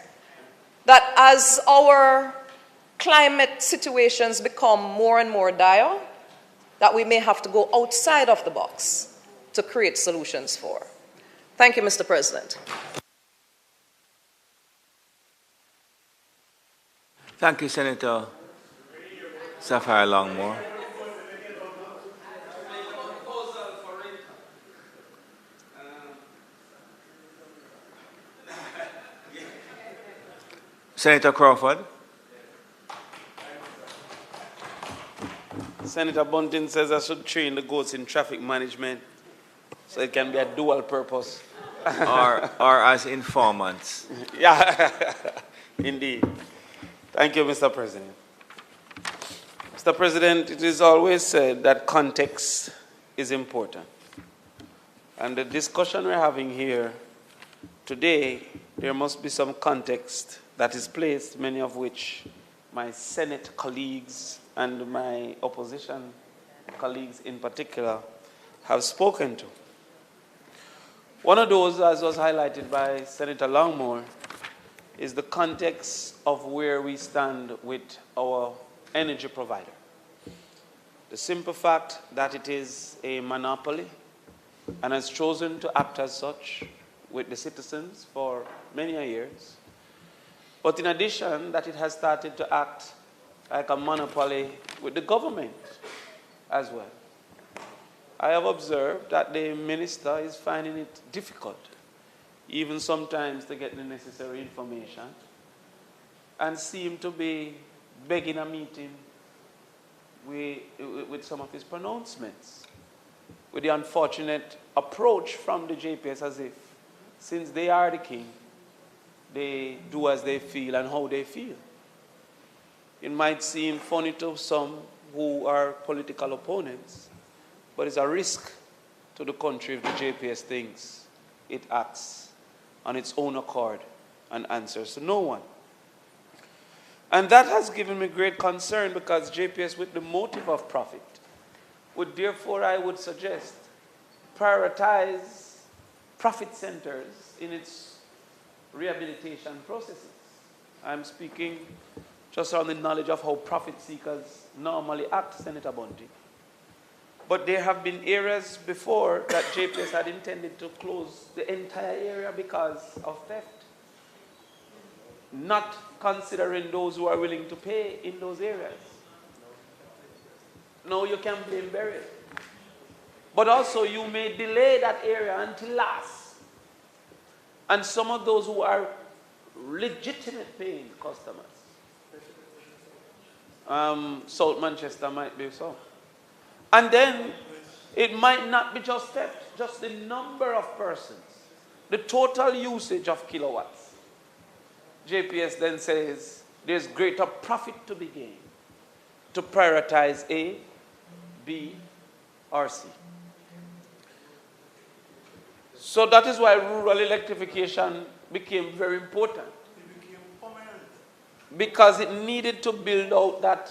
that as our climate situations become more and more dire, that we may have to go outside of the box to create solutions for. Thank you, Mr. President. Thank you, Senator Sapphire Longmore. Senator Crawford. Senator Bunting says I should train the goats in traffic management so it can be a dual purpose. or as informants. Yeah, indeed. Thank you, Mr. President. Mr. President, it is always said that context is important. And the discussion we're having here today, there must be some context that is placed, many of which my Senate colleagues and my opposition colleagues in particular have spoken to. One of those, as was highlighted by Senator Longmore, is the context of where we stand with our energy provider. The simple fact that it is a monopoly and has chosen to act as such with the citizens for many years. But in addition, that it has started to act like a monopoly with the government as well. I have observed that the minister is finding it difficult, even sometimes to get the necessary information, and seem to be begging a meeting with some of his pronouncements, with the unfortunate approach from the JPS as if, since they are the king, they do as they feel and how they feel. It might seem funny to some who are political opponents, but it's a risk to the country if the JPS thinks it acts on its own accord and answers to no one. And that has given me great concern, because JPS, with the motive of profit, would therefore, I would suggest, prioritize profit centers in its rehabilitation processes. I'm speaking just on the knowledge of how profit seekers normally act, Senator Bunting. But there have been areas before that JPS had intended to close the entire area because of theft, not considering those who are willing to pay in those areas. No, you can blame burial. But also you may delay that area until last. And some of those who are legitimate paying customers, South Manchester might be so. And then it might not be just theft, just the number of persons, the total usage of kilowatts. JPS then says there's greater profit to be gained to prioritize A, B, or C. So that is why rural electrification became very important. Because it needed to build out that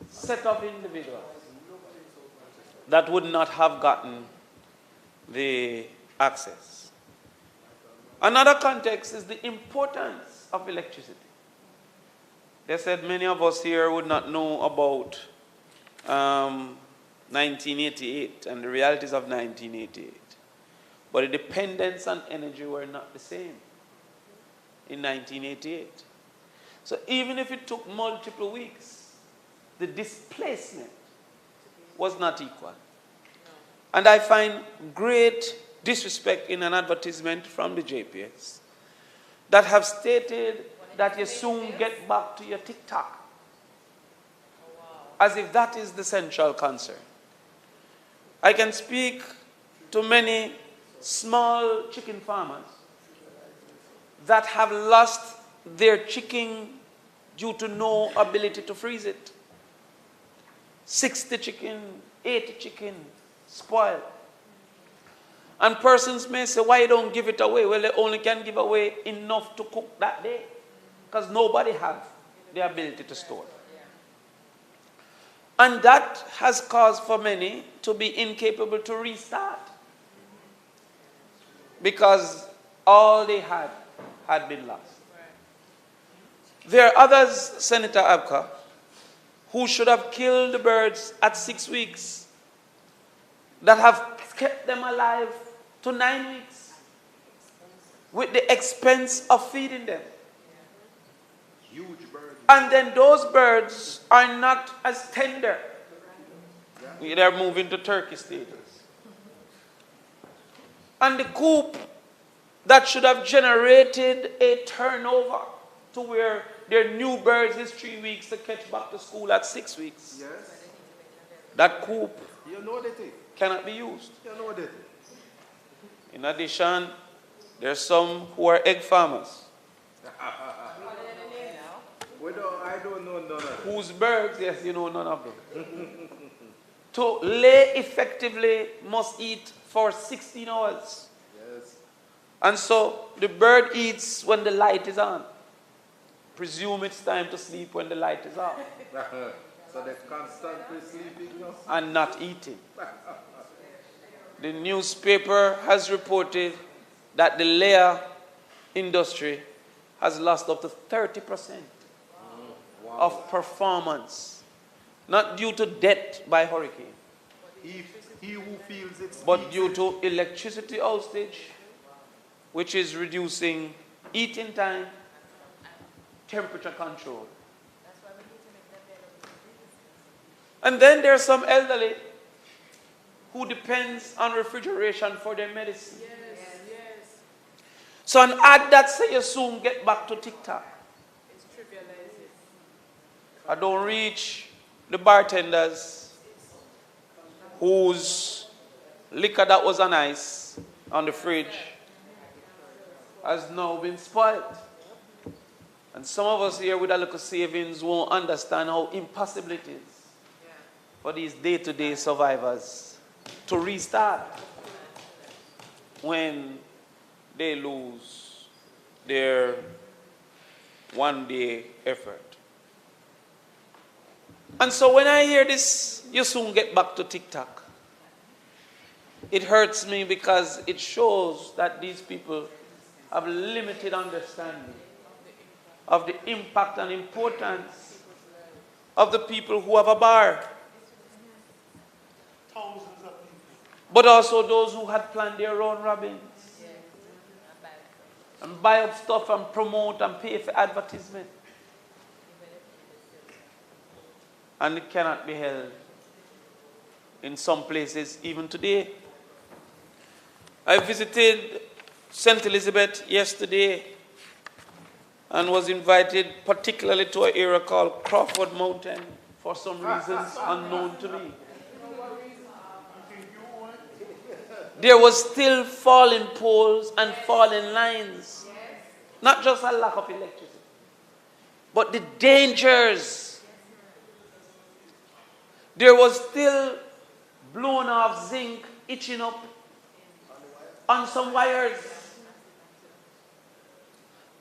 set of individuals that would not have gotten the access. Another context is the importance of electricity. They said many of us here would not know about 1988 and the realities of 1988. But the dependence on energy were not the same in 1988. So even if it took multiple weeks, the displacement was not equal. And I find great disrespect in an advertisement from the JPS that have stated that you soon get back to your TikTok, as if that is the central concern. I can speak to many small chicken farmers that have lost their chicken due to no ability to freeze it. 60 chicken, 80 chicken, spoiled. And persons may say, why don't give it away? Well, they only can give away enough to cook that day, because nobody has the ability to store. And that has caused for many to be incapable to restart, because all they had been lost. There are others, Senator Abka, who should have killed the birds at 6 weeks, that have kept them alive to 9 weeks with the expense of feeding them. Huge birds. And then those birds are not as tender. They're moving to turkey stages. And the coop that should have generated a turnover to where their new birds is 3 weeks to catch back to school at 6 weeks. Yes. That coop You know that it. cannot be used. You know that it. In addition, there are some who are egg farmers. I don't know none of them. Whose birds, yes, you know none of them. To lay effectively must eat for 16 hours. Yes. And so the bird eats when the light is on. Presume it's time to sleep when the light is off. So they're constantly sleeping now? And not eating. The newspaper has reported that the layer industry has lost up to 30% of performance, not due to death by hurricane, He who feels it but due to electricity outage, which is reducing eating time, temperature control. And then there are some elderly who depends on refrigeration for their medicine. Yes. So an ad that says you soon get back to TikTok. It's trivialized. I don't reach the bartenders whose liquor that was on ice on the fridge has now been spoiled. And some of us here with a little savings won't understand how impossible it is for these day-to-day survivors to restart when they lose their one-day effort. And so when I hear this, you soon get back to TikTok, it hurts me because it shows that these people have limited understanding of the impact and importance of the people who have a bar. But also those who had planned their own robins. And buy up stuff and promote and pay for advertisement. And it cannot be held in some places even today. I visited St. Elizabeth yesterday and was invited particularly to an area called Crawford Mountain for some reasons unknown to me. There was still falling poles and falling lines. Not just a lack of electricity, but the dangers. There was still blown off zinc itching up on some wires.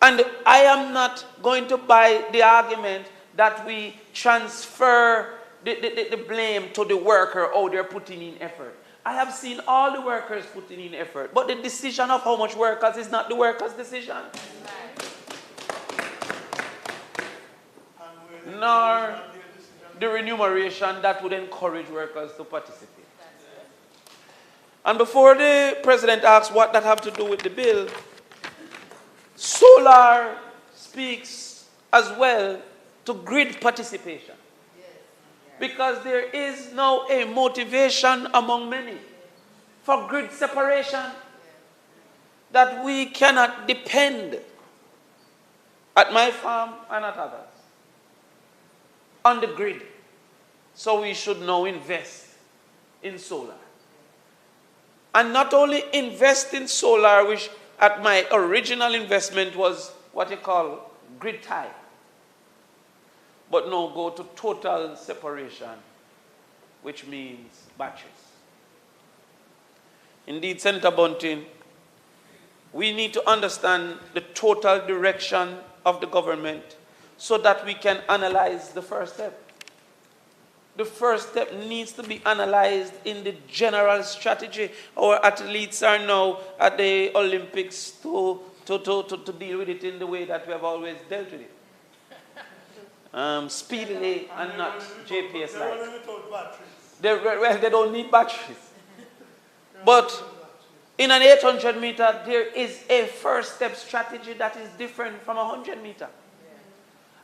And I am not going to buy the argument that we transfer the blame to the worker or they're putting in effort. I have seen all the workers putting in effort, but the decision of how much workers is not the workers' decision. Nor the remuneration that would encourage workers to participate. And before the president asks what that have to do with the bill, solar speaks as well to grid participation. Because there is now a motivation among many for grid separation that we cannot depend at my farm and at others on the grid. So we should now invest in solar. And not only invest in solar, which at my original investment was what you call grid tie, but now go to total separation, which means batteries. Indeed, Senator Bunting, we need to understand the total direction of the government so that we can analyze the first step. The first step needs to be analyzed in the general strategy. Our athletes are now at the Olympics to deal with it in the way that we have always dealt with it. Speedily and not JPS-like. They don't need batteries. But in an 800 meter, there is a first step strategy that is different from a 100 meter.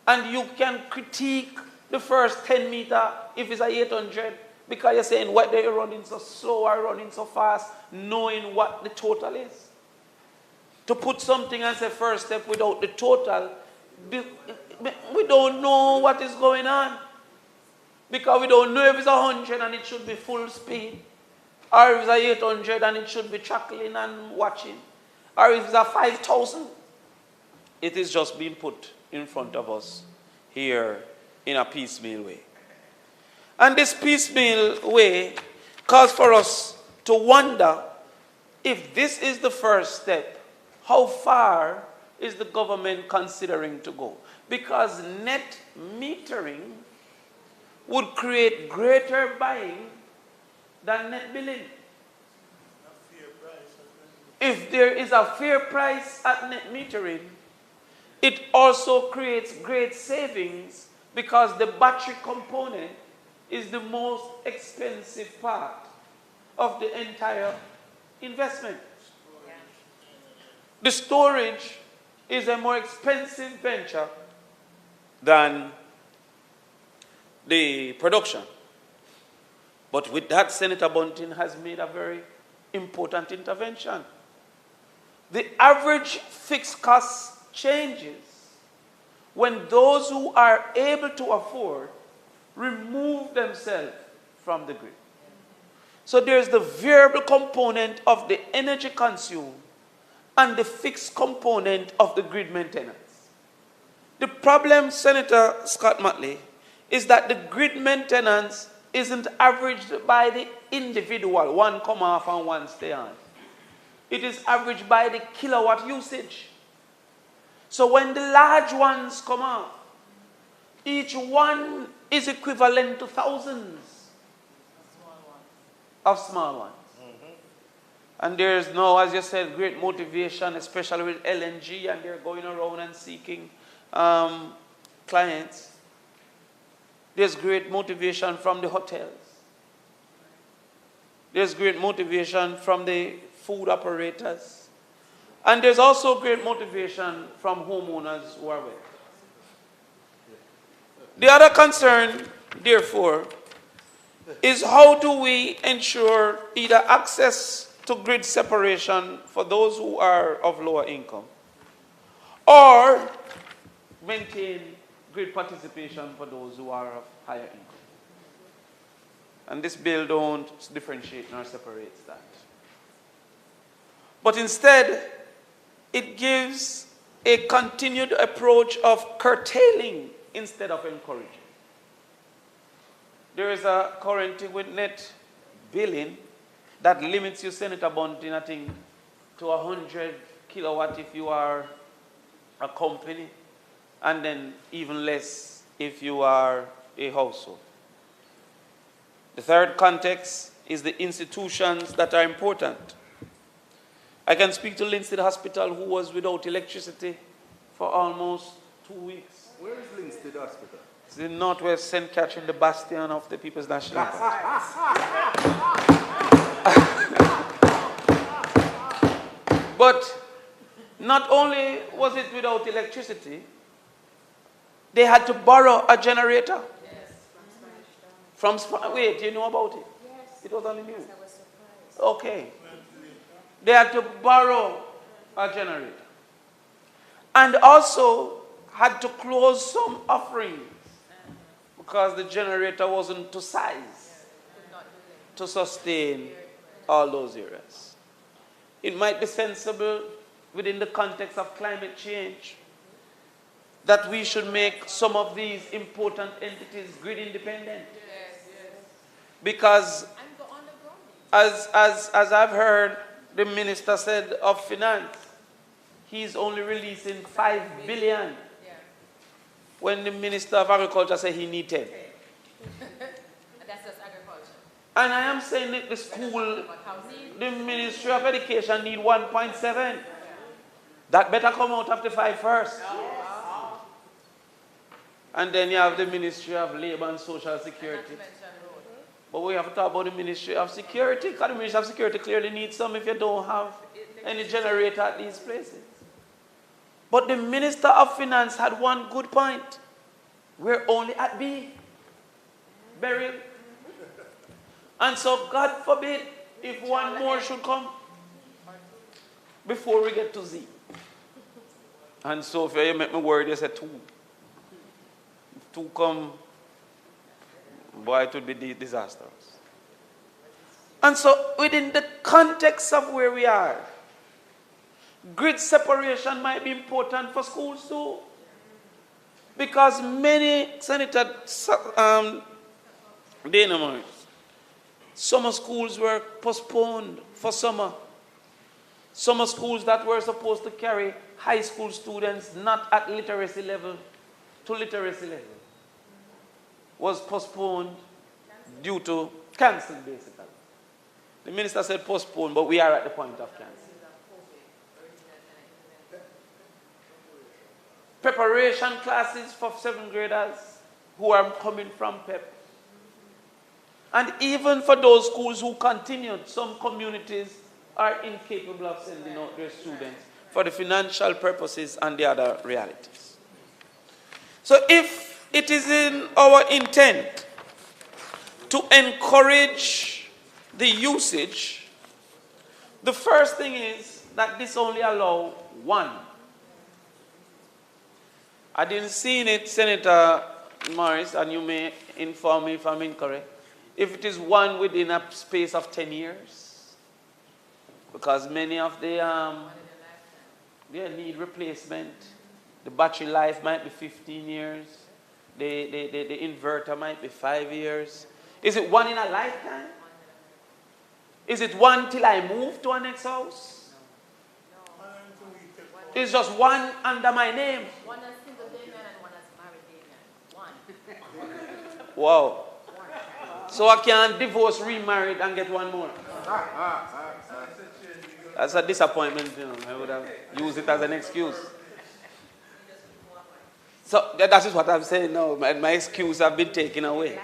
And you can critique the first 10 meter if it's a 800 because you're saying what they're running so slow or running so fast, knowing what the total is. To put something as a first step without the total, we don't know what is going on. Because we don't know if it's 100 and it should be full speed, or if it's a 800 and it should be chuckling and watching, or if it's a 5,000. It is just being put in front of us here in a piecemeal way. And this piecemeal way calls for us to wonder if this is the first step, how far is the government considering to go? Because net metering would create greater buying than net billing. If there is a fair price at net metering, it also creates great savings because the battery component is the most expensive part of the entire investment. The storage is a more expensive venture than the production. But with that, Senator Bunting has made a very important intervention. The average fixed cost changes when those who are able to afford remove themselves from the grid. So there's the variable component of the energy consumed and the fixed component of the grid maintenance. The problem, Senator Scott Motley, is that the grid maintenance isn't averaged by the individual, one come off and one stay on. It is averaged by the kilowatt usage. So when the large ones come off, each one is equivalent to thousands of small ones. And there's no, as you said, great motivation, especially with LNG, and they're going around and seeking clients. There's great motivation from the hotels. There's great motivation from the food operators. And there's also great motivation from homeowners who are with. The other concern, therefore, is how do we ensure either access to grid separation for those who are of lower income, or maintain grid participation for those who are of higher income. And this bill don't differentiate nor separates that. But instead, it gives a continued approach of curtailing instead of encouraging. There is a current thing with net billing that limits you, Senator Bunting, I think, to 100 kilowatt if you are a company, and then even less if you are a household. The third context is the institutions that are important. I can speak to Linstead Hospital, who was without electricity for almost 2 weeks. Where is Linstead Hospital? It's in Northwest St. Catherine, the bastion of the People's National Party. But not only was it without electricity, they had to borrow a generator. From Spanish. Wait, you know about it? Yes. It was only new. I was surprised. Okay. They had to borrow a generator. And also had to close some offerings because the generator wasn't to size to sustain all those areas. It might be sensible within the context of climate change that we should make some of these important entities grid independent. Because as I've heard the Minister said of Finance, he's only releasing 5 billion when the Minister of Agriculture said he needs 10. That's just agriculture. And I am saying that the school, the Ministry of Education need 1.7. That better come out of the 5 first. And then you have the Ministry of Labor and Social Security. But we have to talk about the Ministry of Security, because the Ministry of Security clearly needs some if you don't have any generator at these places. But the Minister of Finance had one good point. We're only at B. Burial. And so God forbid if one more should come before we get to Z. And so if you make me worried, you say 2. If 2 come, boy, it would be disastrous. And so within the context of where we are, grid separation might be important for schools too. Because many, Senator Dana, summer schools were postponed for summer. Summer schools that were supposed to carry high school students not at literacy level to literacy level was postponed due to cancelled, basically. The minister said postponed, but we are at the point of cancel. Preparation classes for 7th graders who are coming from PEP. And even for those schools who continued, some communities are incapable of sending out their students for the financial purposes and the other realities. So if it is in our intent to encourage the usage, the first thing is that this only allows 1. I didn't see it, Senator Morris, and you may inform me if I'm incorrect, if it is 1 within a space of 10 years. Because many of them they need replacement. The battery life might be 15 years. The inverter might be 5 years. Is it 1 in a lifetime? Is it 1 till I move to a next house? It's just 1 under my name. 1 as single day man and 1 as married day man. 1. Wow. So I can divorce, remarried, and get 1 more. That's a disappointment, you know. I would have used it as an excuse. So that is what I'm saying now. My excuse have been taken away.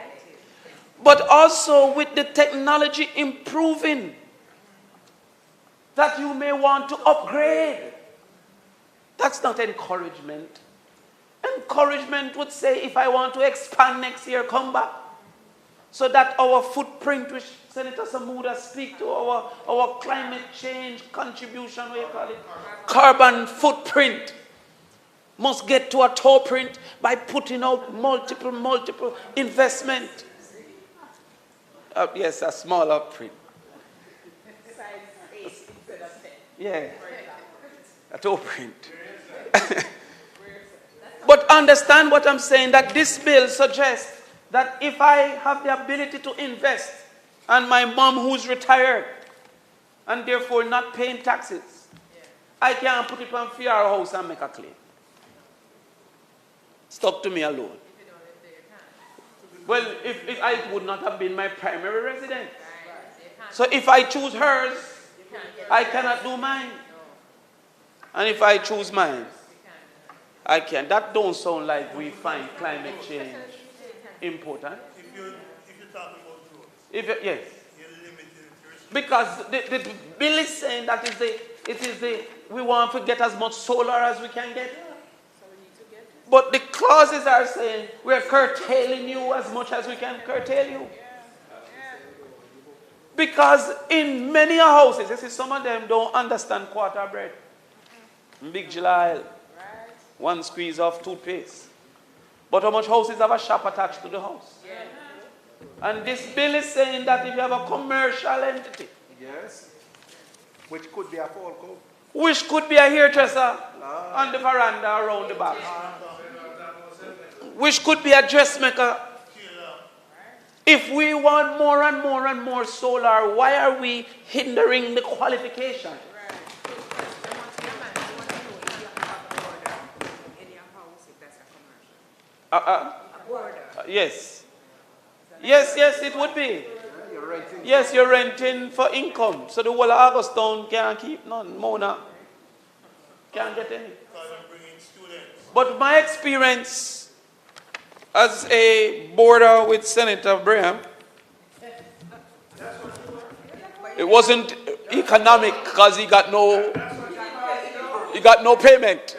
But also with the technology improving, that you may want to upgrade. That's not encouragement. Encouragement would say, if I want to expand next year, come back. So that our footprint, which Senator Samuda speak to, our climate change contribution, what you call it, carbon footprint, must get to a toe print by putting out multiple investment. Yes, a smaller print. Size 8 instead of 10. Yeah, a toe print. But understand what I'm saying, that this bill suggests that if I have the ability to invest, and my mom who's retired, and therefore not paying taxes, I can't put it on for your house and make a claim. Stuck to me alone. Well, if I would not have been my primary residence. So if I choose hers, I cannot do mine. And if I choose mine, I can. That don't sound like we find climate change important. If you're talking about growth. Yes. Because the bill is saying that we want to get as much solar as we can get. But the clauses are saying we're curtailing you as much as we can curtail you. Because in many houses, you see, some of them don't understand quarter bread. Big July, one squeeze of toothpaste. But how much houses have a shop attached to the house? And this bill is saying that if you have a commercial entity, Yes. Which could be a Falco. which could be a hairdresser on the veranda around the back, which could be a dressmaker. If we want more and more and more solar, why are we hindering the qualification? Yes. Yes, it would be. Yes, you're renting for income. So the whole of Augustown can't keep none. Mona can't get any. But my experience as a boarder with Senator Braham, it wasn't economic because he got no payment.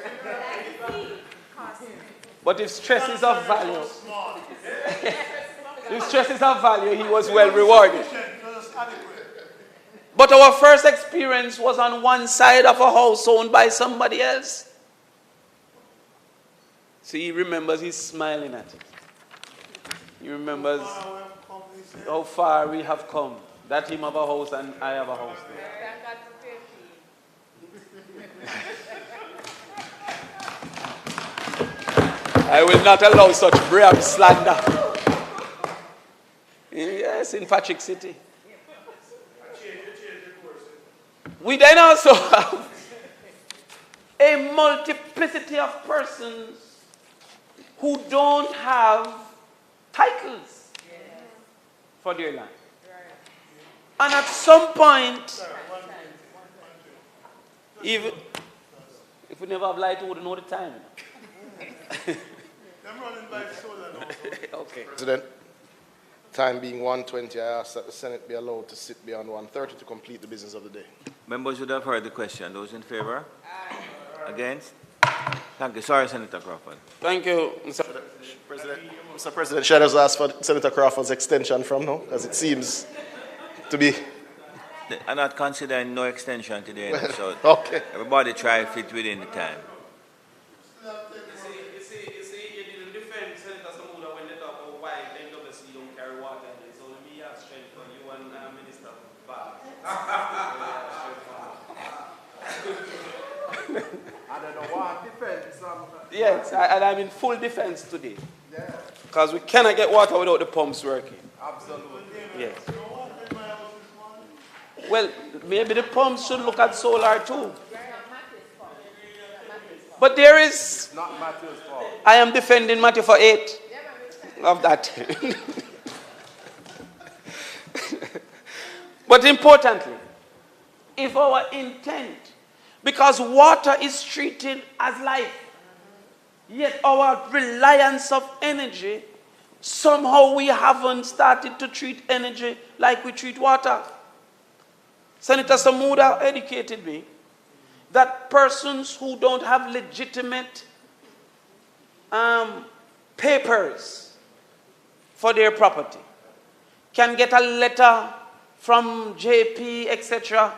But if stress is of value, he was well rewarded. But our first experience was on one side of a house owned by somebody else. See, he remembers, he's smiling at it. He remembers how far we have come. That him have a house and I have a house there. I will not allow such brave slander. Yes, in Patrick City. We then also have a multiplicity of persons who don't have titles for their land. And at some point, even if we never have light, we wouldn't know the time. Okay. President, time being 1:20, I ask that the Senate be allowed to sit beyond 1:30 to complete the business of the day. Members would have heard the question. Those in favor? Against? Thank you. Sorry, Senator Crawford. Thank you, Mr. President. Mr. President, should I just ask for Senator Crawford's extension from now? Because it seems to be... I'm not considering no extension today, so okay. Everybody try to fit within the time. You see, you didn't defend Senator Samuda when they talk about why NWC don't carry water. It's only me have strength for you and Minister Bar. I don't know what defense. Yes, and I'm in full defense today. Yeah. Because we cannot get water without the pumps working. Absolutely. Yes. Well, maybe the pumps should look at solar too. But there is... Not Matthew's fault. I am defending Matthew for 8 of that. But importantly, if our intent, because water is treated as life, yet our reliance of energy, somehow we haven't started to treat energy like we treat water. Senator Samuda educated me that persons who don't have legitimate papers for their property can get a letter from JP, etc.,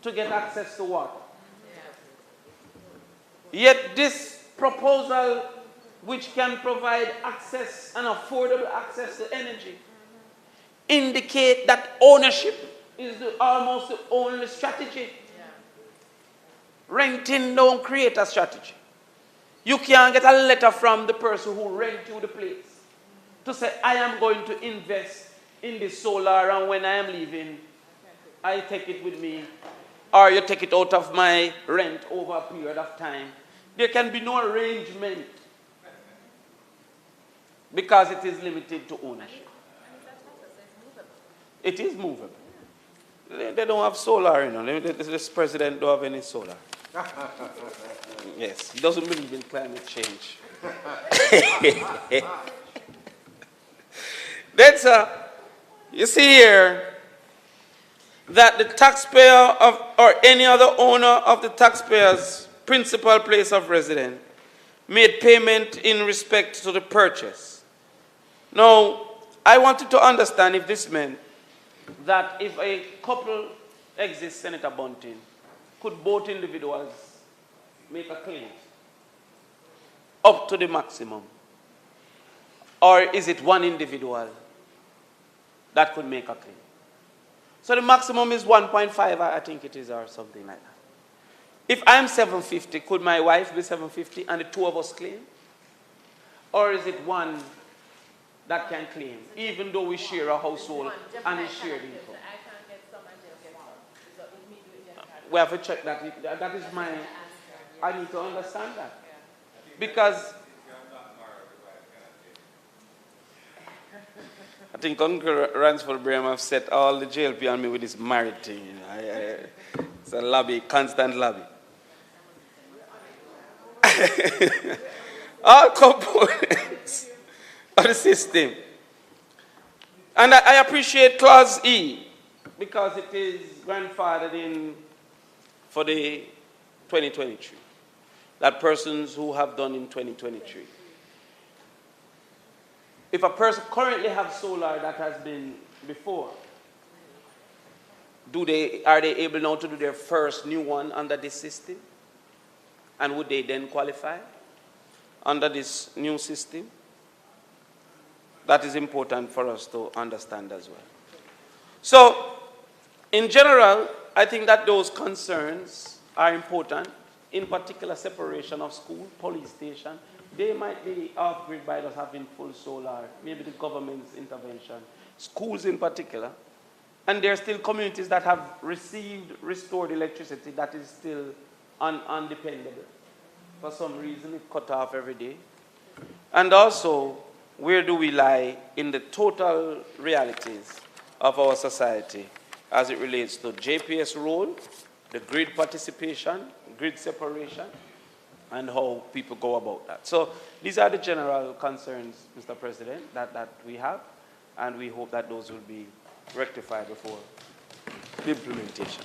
to get access to water. Yet this proposal, which can provide access and affordable access to energy, indicate that ownership is almost the only strategy. Renting don't create a strategy. You can't get a letter from the person who rent you the place to say, I am going to invest in this solar, and when I am leaving, I take it with me or you take it out of my rent over a period of time. There can be no arrangement because it is limited to ownership. It is movable. They don't have solar, you know. This president don't have any solar. Yes, he doesn't believe in climate change. That's you see here that the taxpayer or any other owner of the taxpayer's principal place of residence made payment in respect to the purchase. Now, I wanted to understand if this meant that if a couple exists, Senator Bunting, could both individuals make a claim up to the maximum? Or is it one individual that could make a claim? So the maximum is 1.5, I think it is, or something like that. If I'm 750, could my wife be 750 and the two of us claim? Or is it one that can claim, even though we share a household and we share the income? We have to check that. That is my, I need to understand that. Because I think Uncle Ransford Graham have set all the JLP on me with this married thing. You know. It's a lobby, constant lobby. All components of the system. And I appreciate Clause E because it is grandfathered in for the 2023. That persons who have done in 2023. If a person currently have solar that has been before, are they able now to do their first new one under this system? And would they then qualify under this new system? That is important for us to understand as well. So, in general, I think that those concerns are important. In particular, separation of school, police station. They might be off-grid by us having full solar, maybe the government's intervention, schools in particular. And there are still communities that have received restored electricity that is still undependable. For some reason, it's cut off every day. And also, where do we lie in the total realities of our society as it relates to JPS role, the grid participation, grid separation, and how people go about that. So these are the general concerns, Mr. President, that we have, and we hope that those will be rectified before the implementation.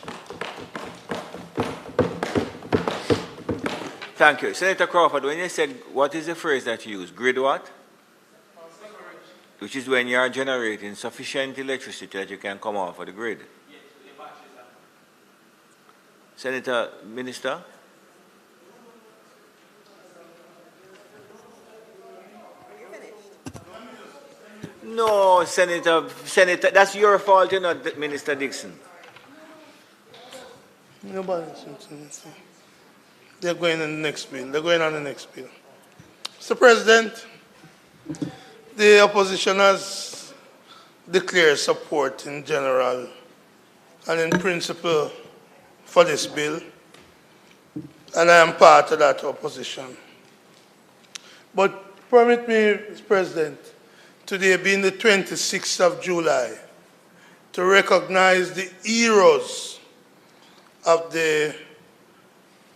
Thank you. Senator Crawford, when you said, what is the phrase that you use? Grid what? Which is when you are generating sufficient electricity that you can come off of the grid. Senator, Minister? No, Senator, that's your fault, you know, Minister Dixon. Nobody. They're going on the next bill. They're going on the next bill. Mr. President, the opposition has declared support in general and in principle for this bill, and I am part of that opposition. But permit me, Mr. President, today being the 26th of July, to recognize the heroes of the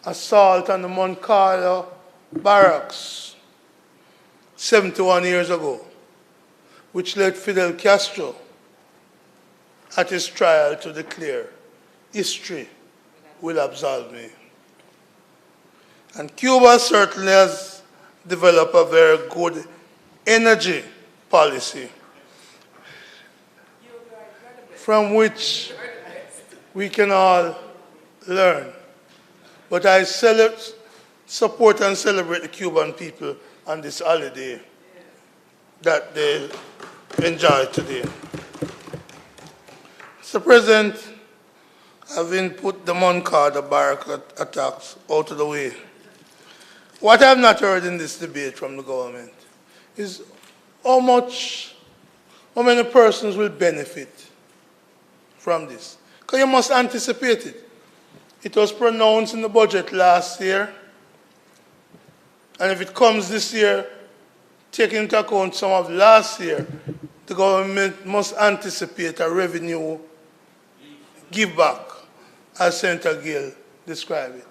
assault on the Moncada barracks 71 years ago, which led Fidel Castro at his trial to declare, history will absolve me. And Cuba certainly has developed a very good energy policy from which we can all learn. But I support and celebrate the Cuban people on this holiday that they enjoy today. Mr. President, having put the Moncada barrack attacks out of the way, what I have not heard in this debate from the government is how many persons will benefit from this. Because you must anticipate it. It was pronounced in the budget last year. And if it comes this year, taking into account some of last year, the government must anticipate a revenue give back, as Senator Gill described it.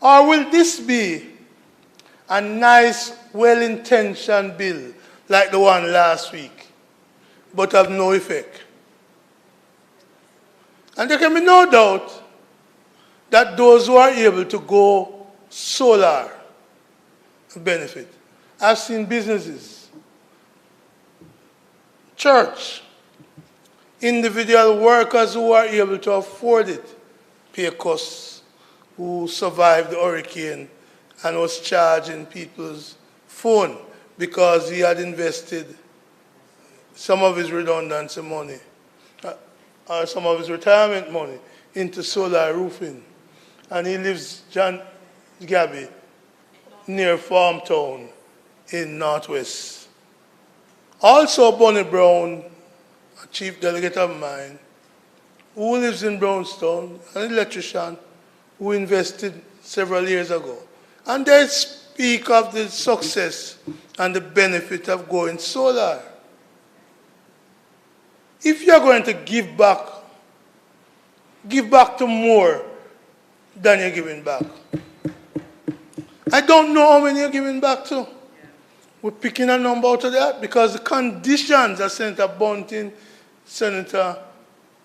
Or will this be a nice, well-intentioned bill like the one last week, but have no effect? And there can be no doubt that those who are able to go solar benefit. I've seen businesses, church, individual workers who are able to afford it, pay costs, who survived the hurricane and was charging people's phone because he had invested some of his redundancy money or some of his retirement money into solar roofing. And he lives, John Gabby, near Farmtown in Northwest. Also, Bonnie Brown, a chief delegate of mine, who lives in Brownstown, an electrician who invested several years ago. And they speak of the success and the benefit of going solar. If you're going to give back to more than you're giving back. I don't know how many you're giving back to. We're picking a number out of that because the conditions that Senator Bunting, Senator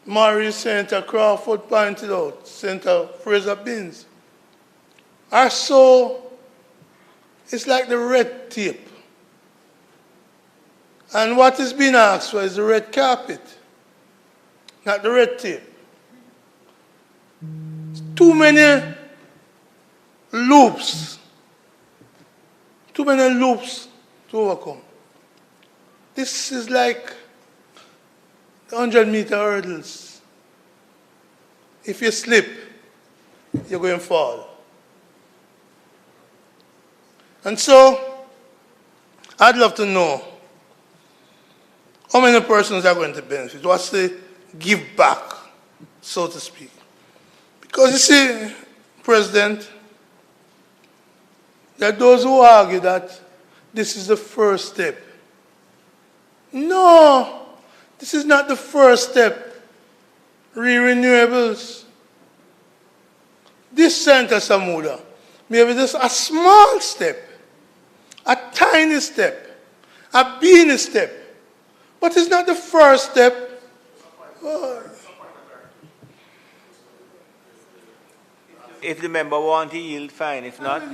Morris, Senator Crawford pointed out, Senator Fraser Binns, are so, it's like the red tape. And what is being asked for is the red carpet, not the red tape. Too many loops to overcome. This is like 100-meter hurdles. If you slip, you're going to fall. And so, I'd love to know how many persons are going to benefit. What's the give back, so to speak? Because you see, President, there are those who argue that this is the first step. No, this is not the first step. Renewables. This Senator Samuda, maybe just a small step, a tiny step, a beanie step, but it's not the first step. Oh. If the member wants to yield, fine. If not,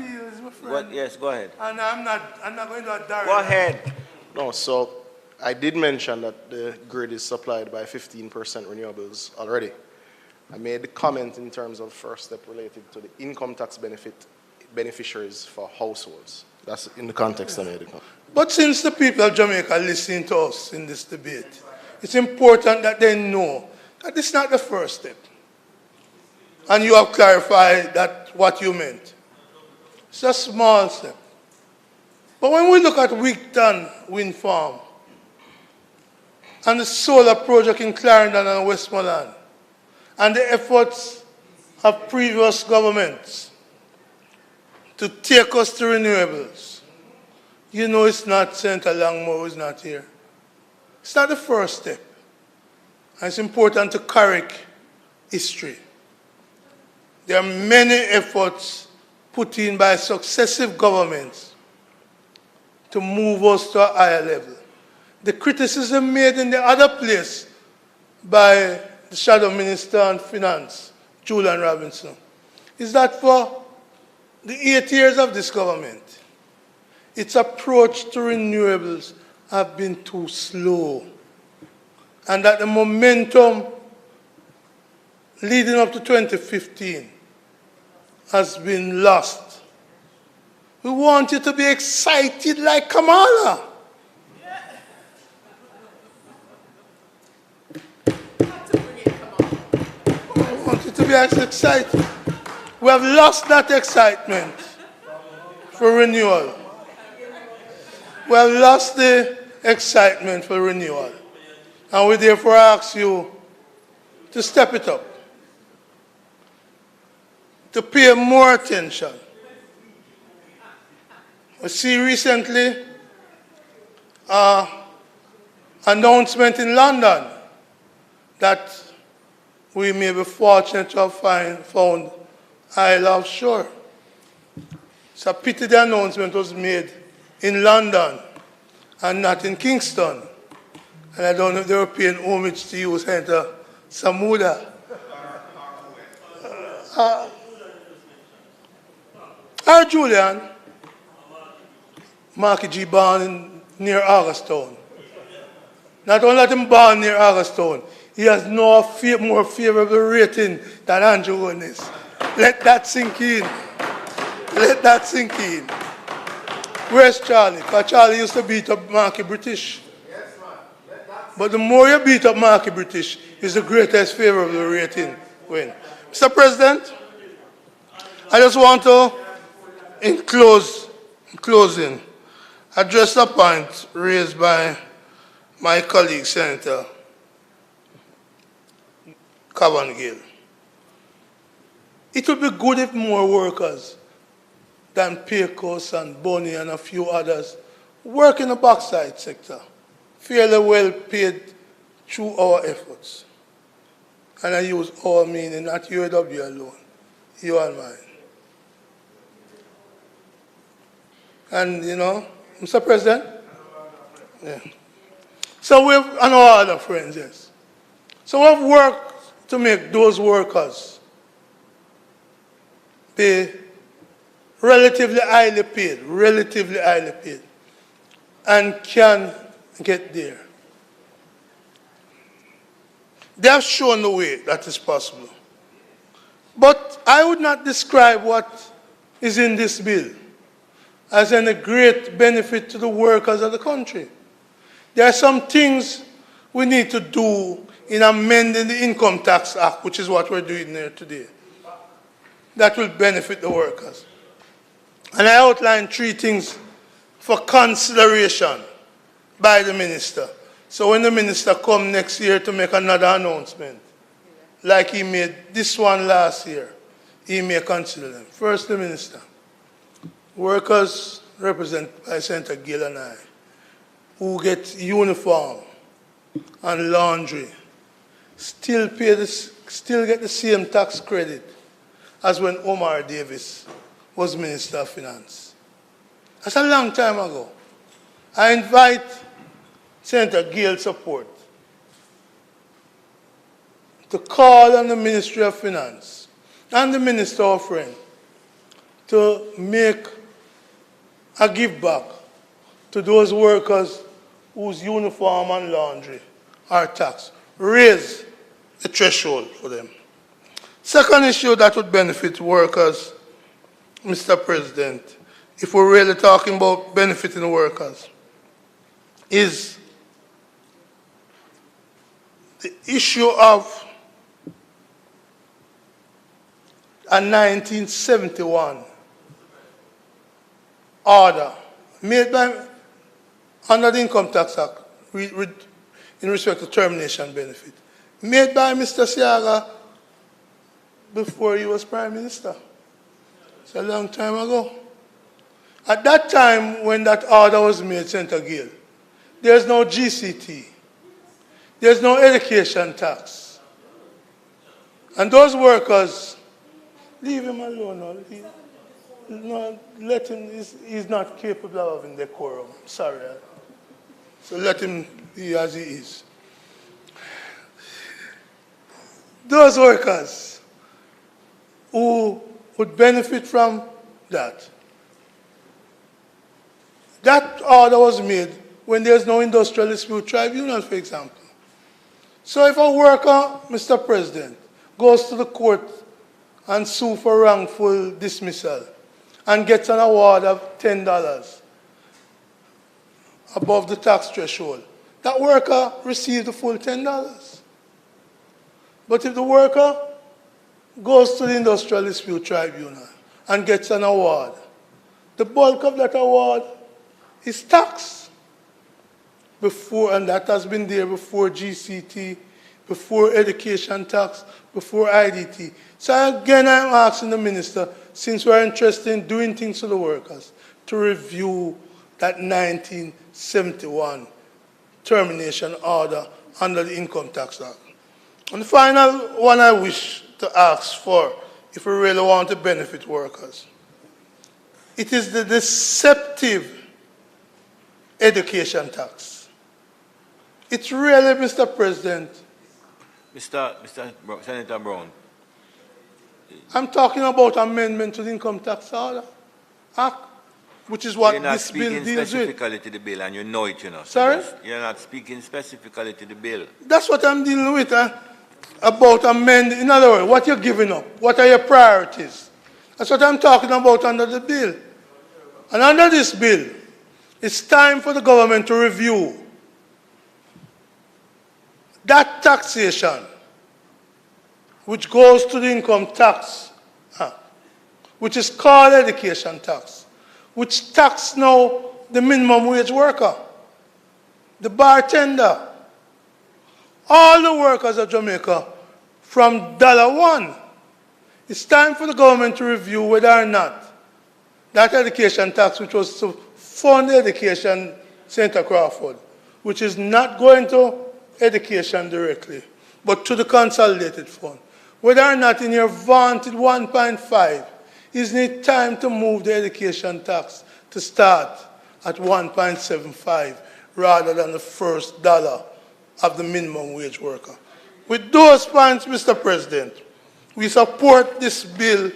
yes, go ahead. And I'm not going to direct. Go ahead. No, so I did mention that the grid is supplied by 15% renewables already. I made the comment in terms of first step related to the income tax beneficiaries for households. That's in the context I made it. But since the people of Jamaica are listening to us in this debate, it's important that they know that this is not the first step. And you have clarified that what you meant. It's a small step. But when we look at Wigton Wind Farm and the solar project in Clarendon and Westmoreland and the efforts of previous governments to take us to renewables, you know it's not Senator Langmore who's not here. It's not the first step. And it's important to correct history. There are many efforts put in by successive governments to move us to a higher level. The criticism made in the other place by the Shadow Minister on Finance, Julian Robinson, is that for the 8 years of this government, its approach to renewables have been too slow, and that the momentum leading up to 2015 has been lost. We want you to be excited like Kamala. We want you to be as excited. We have lost that excitement for renewal. We have lost the excitement for renewal. And we therefore ask you to step it up. to pay more attention. We see recently announcement in London that we may be fortunate to have found Isle of Shore. It's a pity the announcement was made in London and not in Kingston. And I don't know if they were paying homage to you, Senator Samuda. Julian, Marky G born near Augustown. Not only that him born near Augustown, he has no more favorable rating than Andrew Onis. Let that sink in. Let that sink in. Where's Charlie? Because Charlie used to beat up Marky British. But the more you beat up Marky British, is the greatest favorable rating win. Mr. President, I just want to, in closing, address the point raised by my colleague, Senator Cavan-Gill. It would be good if more workers than Pecos and Bonnie and a few others work in the bauxite sector, fairly well paid through our efforts. And I use our meaning, not UAW alone, you and mine. And, you know, Mr. President, yeah. So we have, and our other friends, yes. So we have worked to make those workers be relatively highly paid, and can get there. They have shown the way that is possible. But I would not describe what is in this bill as any great benefit to the workers of the country. There are some things we need to do in amending the Income Tax Act, which is what we're doing here today, that will benefit the workers. And I outlined 3 things for consideration by the minister. So when the minister comes next year to make another announcement, like he made this one last year, he may consider them. First, the minister. Workers represented by Senator Gill and I, who get uniform and laundry, still get the same tax credit as when Omar Davis was Minister of Finance. That's a long time ago. I invite Senator Gill's support to call on the Ministry of Finance and the Minister, our friend, to make a give back to those workers whose uniform and laundry are taxed. Raise the threshold for them. Second issue that would benefit workers, Mr. President, if we're really talking about benefiting workers, is the issue of a 1971 order made by, under the Income Tax Act in respect to termination benefit, made by Mr. Siaga before he was Prime Minister. It's a long time ago. At that time, when that order was made, Senator Gill, there's no GCT. There's no education tax. And those workers, leave him alone. No, let him, he's not capable of having decorum. Sorry. So let him be as he is. Those workers who would benefit from that. That order was made when there's no industrial dispute tribunal, for example. So if a worker, Mr. President, goes to the court and sue for wrongful dismissal and gets an award of $10 above the tax threshold, that worker receives the full $10. But if the worker goes to the industrial dispute tribunal and gets an award, the bulk of that award is taxed before, and that has been there before GCT, before education tax, before IDT. So again, I'm asking the minister, since we're interested in doing things for the workers, to review that 1971 termination order under the Income Tax Act. And the final one I wish to ask for, if we really want to benefit workers, it is the deceptive education tax. It's really, Mr. President. Senator Brown. I'm talking about amendment to the Income Tax Order Act, which is what this bill deals with. You're not speaking specifically to the bill, and you know it, you know. Sorry? You're not speaking specifically to the bill. That's what I'm dealing with, about amending. In other words, what you're giving up. What are your priorities? That's what I'm talking about under the bill. And under this bill, it's time for the government to review that taxation which goes to the income tax, which is called education tax, which tax now the minimum wage worker, the bartender, all the workers of Jamaica from $1. It's time for the government to review whether or not that education tax, which was to fund education, St. Crawford, which is not going to education directly, but to the consolidated fund, whether or not in your vaunted 1.5, isn't it time to move the education tax to start at 1.75 rather than the first dollar of the minimum wage worker? With those points, Mr. President, we support this bill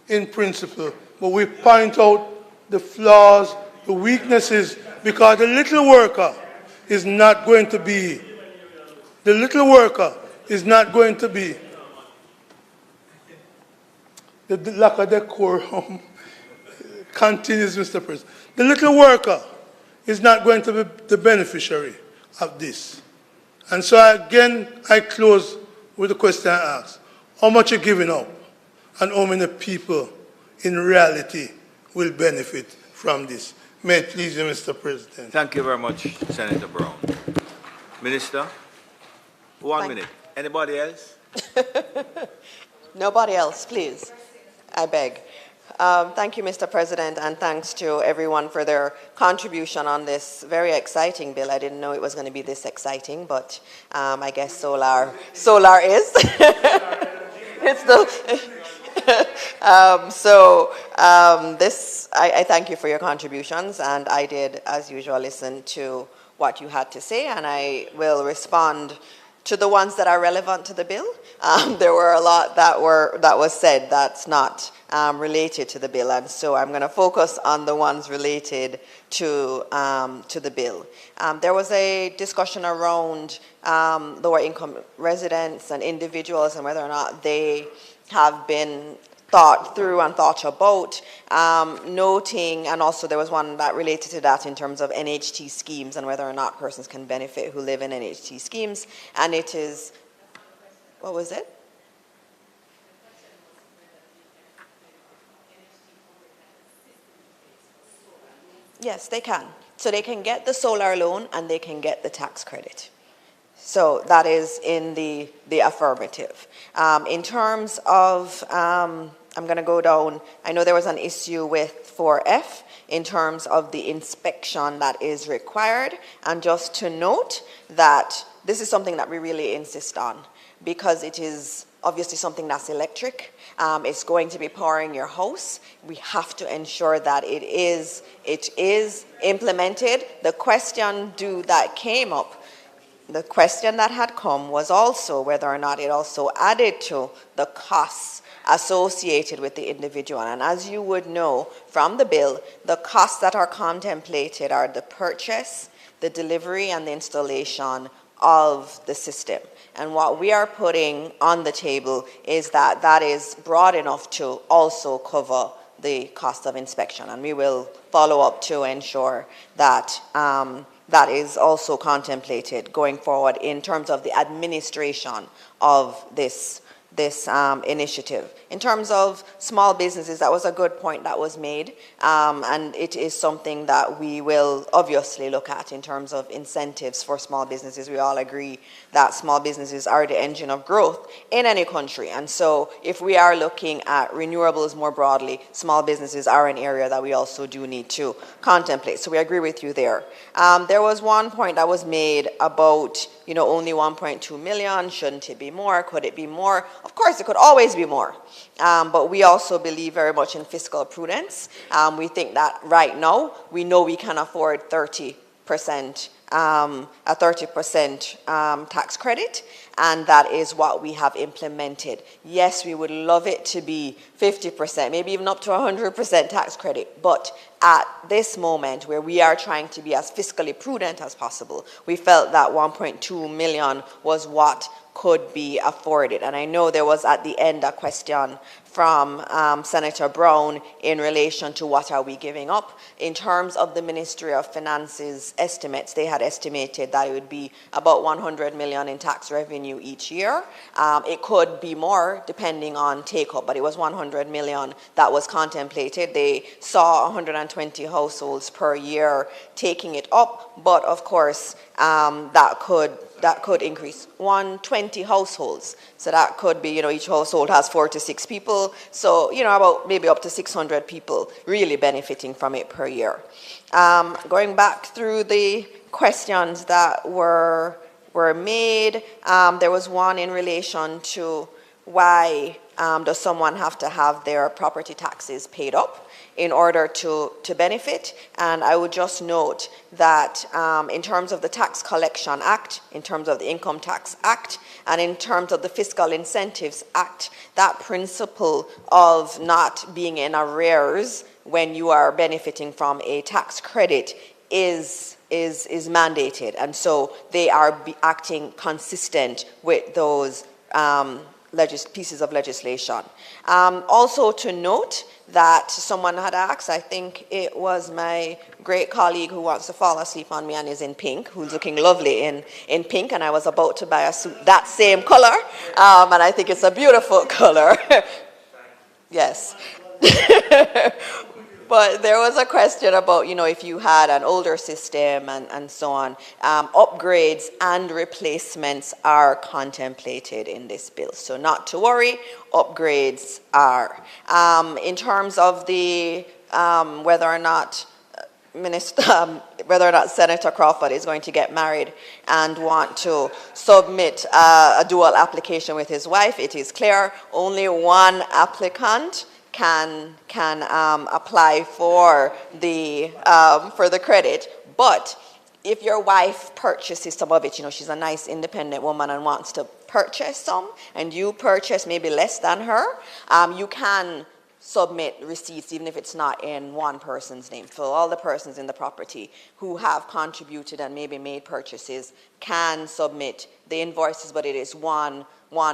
in principle, but we point out the flaws, the weaknesses, because the little worker is not going to be, the little lack of decorum continues, Mr. President. The little worker is not going to be the beneficiary of this. And so again, I close with the question I asked. How much are you giving up? And how many people in reality will benefit from this? May it please you, Mr. President. Thank you very much, Senator Brown. Minister, 1 minute. Anybody else? Nobody else, please. I beg. Thank you, Mr. President, and thanks to everyone for their contribution on this very exciting bill. I didn't know it was going to be this exciting, but I guess solar is. It's the I thank you for your contributions, and I did, as usual, listen to what you had to say, and I will respond to the ones that are relevant to the bill. There were a lot that was said that's not related to the bill, and so I'm going to focus on the ones related to the bill. There was a discussion around lower income residents and individuals and whether or not they have been thought through and thought about, noting, and also there was one that related to that in terms of NHT schemes and whether or not persons can benefit who live in NHT schemes. And it is, what was it? Yes, they can. So they can get the solar loan and they can get the tax credit. So that is in the affirmative. In terms of, I'm going to go down, I know there was an issue with 4F in terms of the inspection that is required. And just to note that this is something that we really insist on because it is obviously something that's electric. It's going to be powering your house. We have to ensure that it is implemented. The question that came up, the question that had come was also whether or not it also added to the costs associated with the individual. And as you would know from the bill, the costs that are contemplated are the purchase, the delivery, and the installation of the system. And what we are putting on the table is that that is broad enough to also cover the cost of inspection. And we will follow up to ensure that that is also contemplated going forward in terms of the administration of this this initiative. In terms of small businesses, that was a good point that was made, and it is something that we will obviously look at in terms of incentives for small businesses. We all agree that small businesses are the engine of growth in any country, and so if we are looking at renewables more broadly, small businesses are an area that we also do need to contemplate. So we agree with you there. There was one point that was made about, you know, only 1.2 million. Shouldn't it be more? Could it be more? Of course, it could always be more. But we also believe very much in fiscal prudence. We think that right now, we know we can afford 30%, a 30% tax credit, and that is what we have implemented. Yes, we would love it to be 50%, maybe even up to 100% tax credit, but at this moment where we are trying to be as fiscally prudent as possible, we felt that 1.2 million was what could be afforded. And I know there was at the end a question from Senator Brown in relation to what are we giving up. In terms of the Ministry of Finance's estimates, they had estimated that it would be about 100 million in tax revenue each year. It could be more depending on take-up, but it was 100 million that was contemplated. They saw 120 households per year taking it up, but of course that could increase. 120 households, so that could be, you know, each household has 4 to 6 people, so, you know, about maybe up to 600 people really benefiting from it per year. Going back through the questions that were made, there was one in relation to why does someone have to have their property taxes paid up in order to benefit. And I would just note that in terms of the Tax Collection Act, in terms of the Income Tax Act, and in terms of the Fiscal Incentives Act, that principle of not being in arrears when you are benefiting from a tax credit is mandated. And so they are acting consistent with those pieces of legislation. Also to note that someone had asked, I think it was my great colleague who wants to fall asleep on me and is in pink, who's looking lovely in pink, and I was about to buy a suit that same color, and I think it's a beautiful color. Yes. But there was a question about, you know, if you had an older system and so on. Upgrades and replacements are contemplated in this bill. So not to worry, upgrades are. In terms of the whether or not Senator Crawford is going to get married and want to submit a dual application with his wife, it is clear only one applicant can apply for the credit. But if your wife purchases some of it, you know, she's a nice independent woman and wants to purchase some, and you purchase maybe less than her, you can submit receipts even if it's not in one person's name. So all the persons in the property who have contributed and maybe made purchases can submit the invoices, but it is one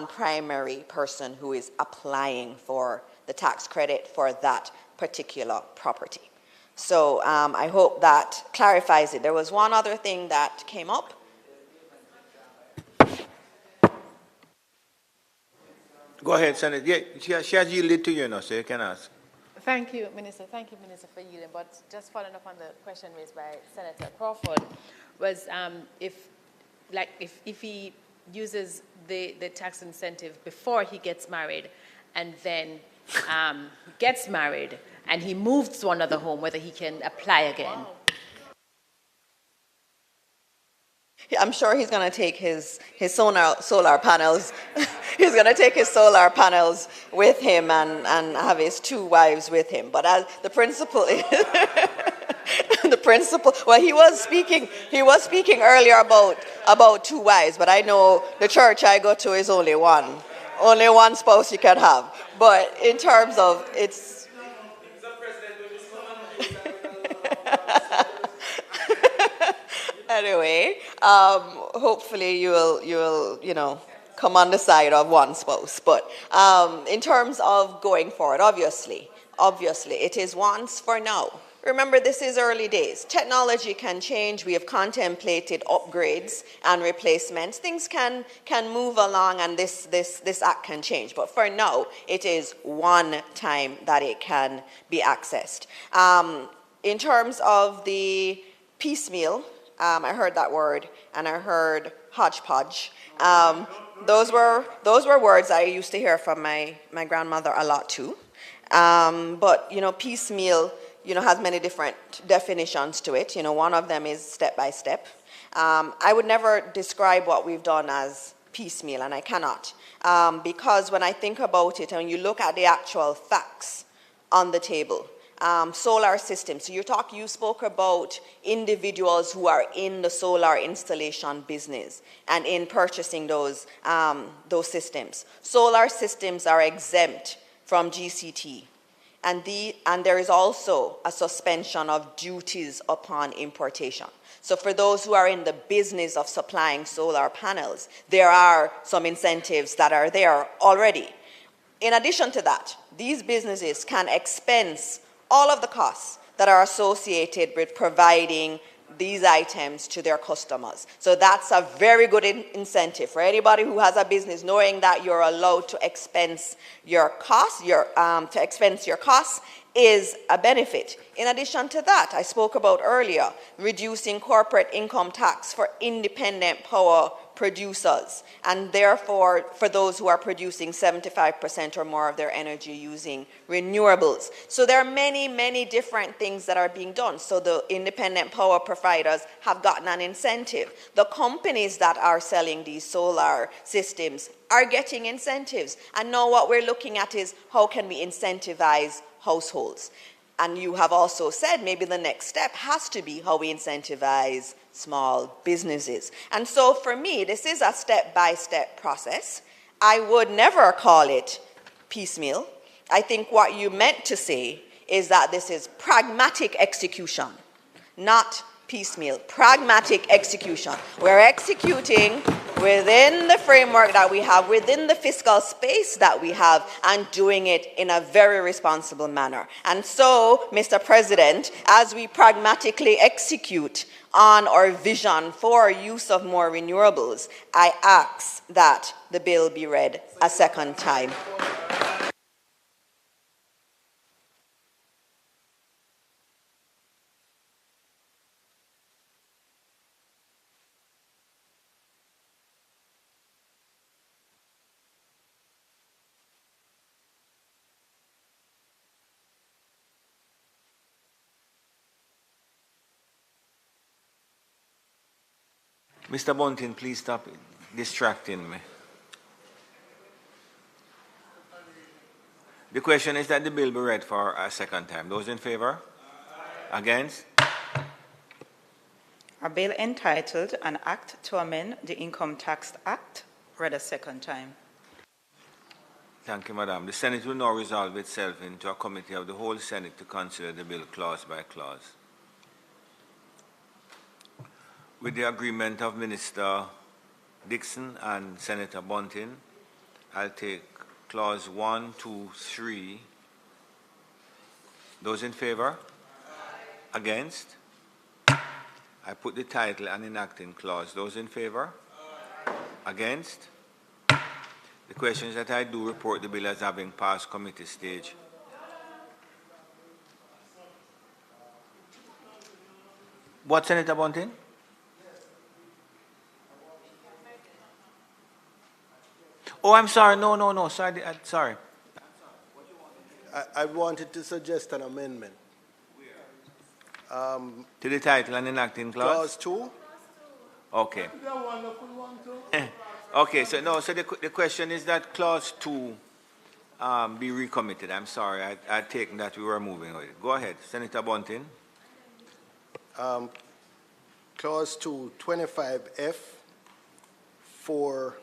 primary person who is applying for the tax credit for that particular property. So I hope that clarifies it. There was one other thing that came up. Go ahead, Senator. Yeah, she has yielded to you now, so you can ask. Thank you, Minister. Thank you, Minister, for yielding. But just following up on the question raised by Senator Crawford, was if he uses the tax incentive before he gets married, and then gets married and he moves to another home, whether he can apply again. I'm sure he's going to take his solar panels. He's going to take his solar panels with him and have his 2 wives with him. But as the principle is, well, he was speaking earlier about 2 wives, but I know the church I go to is only one. Only one spouse you can have. But in terms of it's... Anyway, hopefully you will, you know, come on the side of one spouse. But in terms of going forward, obviously, it is once for now. remember, this is early days. Technology can change. We have contemplated upgrades and replacements. Things can move along, and this act can change. But for now, it is one time that it can be accessed. In terms of the piecemeal, I heard that word, and I heard hodgepodge. Those were words I used to hear from my grandmother a lot too. But, you know, piecemeal, you know, has many different definitions to it. You know, one of them is step by step. I would never describe what we've done as piecemeal, and I cannot. Because when I think about it, and you look at the actual facts on the table, solar systems. So you spoke about individuals who are in the solar installation business and in purchasing those systems. Solar systems are exempt from GCT. And there is also a suspension of duties upon importation. So for those who are in the business of supplying solar panels, there are some incentives that are there already. In addition to that, these businesses can expense all of the costs that are associated with providing these items to their customers. So that's a very good incentive for anybody who has a business, knowing that you're allowed to expense your costs. Is a benefit. In addition to that, I spoke about earlier, reducing corporate income tax for independent power producers, and therefore for those who are producing 75% or more of their energy using renewables. So there are many, many different things that are being done. So the independent power providers have gotten an incentive. The companies that are selling these solar systems are getting incentives. And now what we're looking at is how can we incentivize households. And you have also said maybe the next step has to be how we incentivize small businesses. And so for me, this is a step-by-step process. I would never call it piecemeal. I think what you meant to say is that this is pragmatic execution, not piecemeal. Pragmatic execution. We're executing within the framework that we have, within the fiscal space that we have, and doing it in a very responsible manner. And so, Mr. President, as we pragmatically execute on our vision for use of more renewables, I ask that the bill be read a second time. Mr. Bunting, please stop distracting me. The question is that the bill be read for a second time. Those in favor? Against? A bill entitled An Act to Amend the Income Tax Act, read a second time. Thank you, Madam. The Senate will now resolve itself into a committee of the whole Senate to consider the bill clause by clause. With the agreement of Minister Dixon and Senator Bunting, I'll take clause 1, 2, 3. Those in favor? Against? I put the title and enacting clause. Those in favor? Against? The question is that I do report the bill as having passed committee stage. What, Senator Bunting? Oh, I'm sorry. No. Sorry. Sorry. I wanted to suggest an amendment. To the title and enacting clause? Clause 2. Okay. Okay, so the question is that clause 2 be recommitted. I'm sorry. I take that we were moving on it. Go ahead, Senator Bunting. Clause 2, 25F for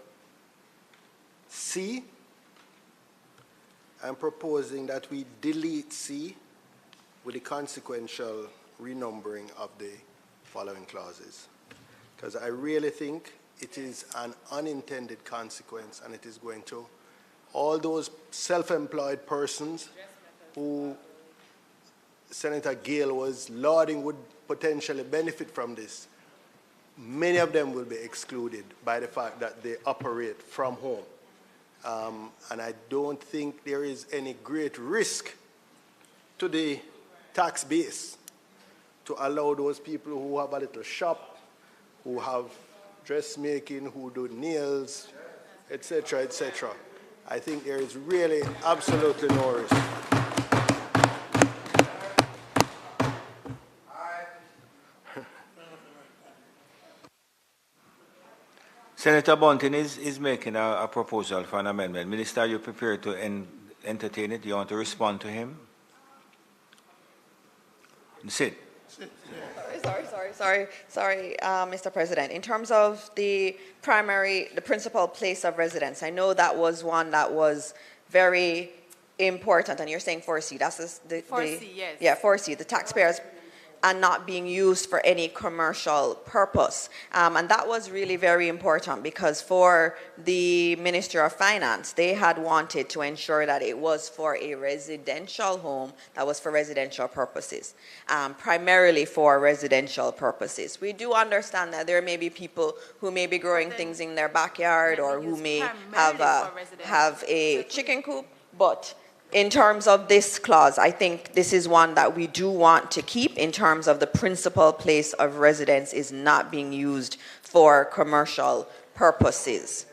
C. I'm proposing that we delete C with the consequential renumbering of the following clauses, because I really think it is an unintended consequence, and it is going to all those self-employed persons who Senator Gale was lauding would potentially benefit from this, many of them will be excluded by the fact that they operate from home. And I don't think there is any great risk to the tax base to allow those people who have a little shop, who have dressmaking, who do nails, etc., etc. I think there is really absolutely no risk. Senator Bunting is making a proposal for an amendment. Minister, are you prepared to entertain it? Do you want to respond to him? Sit. Sorry, Mr. President. In terms of the principal place of residence, I know that was one that was very important, and you're saying 4C. That's the 4C, yes. Yeah, 4C, the taxpayers, and not being used for any commercial purpose. And that was really very important because for the Minister of Finance, they had wanted to ensure that it was for a residential home that was for residential purposes, primarily for residential purposes. We do understand that there may be people who may be growing things in their backyard or who may have a chicken coop, but in terms of this clause, I think this is one that we do want to keep in terms of the principal place of residence is not being used for commercial purposes.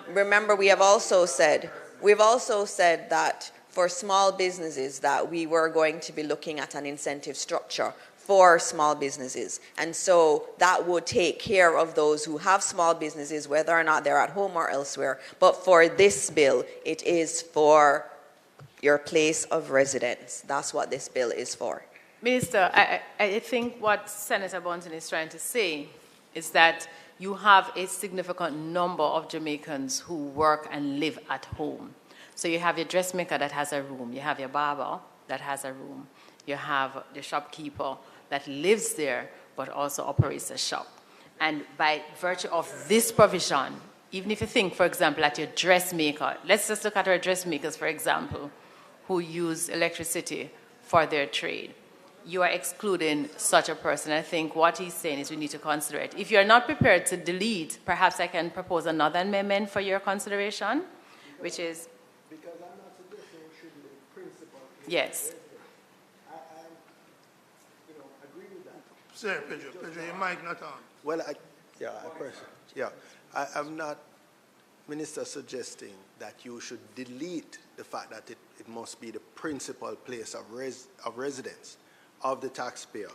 Remember, we've also said that for small businesses that we were going to be looking at an incentive structure for small businesses. And so that would take care of those who have small businesses, whether or not they're at home or elsewhere. But for this bill, it is for your place of residence. That's what this bill is for. Minister, I think what Senator Bunting is trying to say is that you have a significant number of Jamaicans who work and live at home. So you have your dressmaker that has a room, you have your barber that has a room, you have the shopkeeper that lives there but also operates a shop. And by virtue of this provision, even if you think, for example, at your dressmaker, let's just look at our dressmakers, for example, who use electricity for their trade. You are excluding such a person. I think what he's saying is we need to consider it. If you're not prepared to delete, perhaps I can propose another amendment for your consideration, which is... Because I'm not suggesting it should be the principal. Yes. I agree with that. Sir, Pedro, your mic not on. Well, I'm not, Minister, suggesting that you should delete the fact that it must be the principal place of residence of the taxpayer.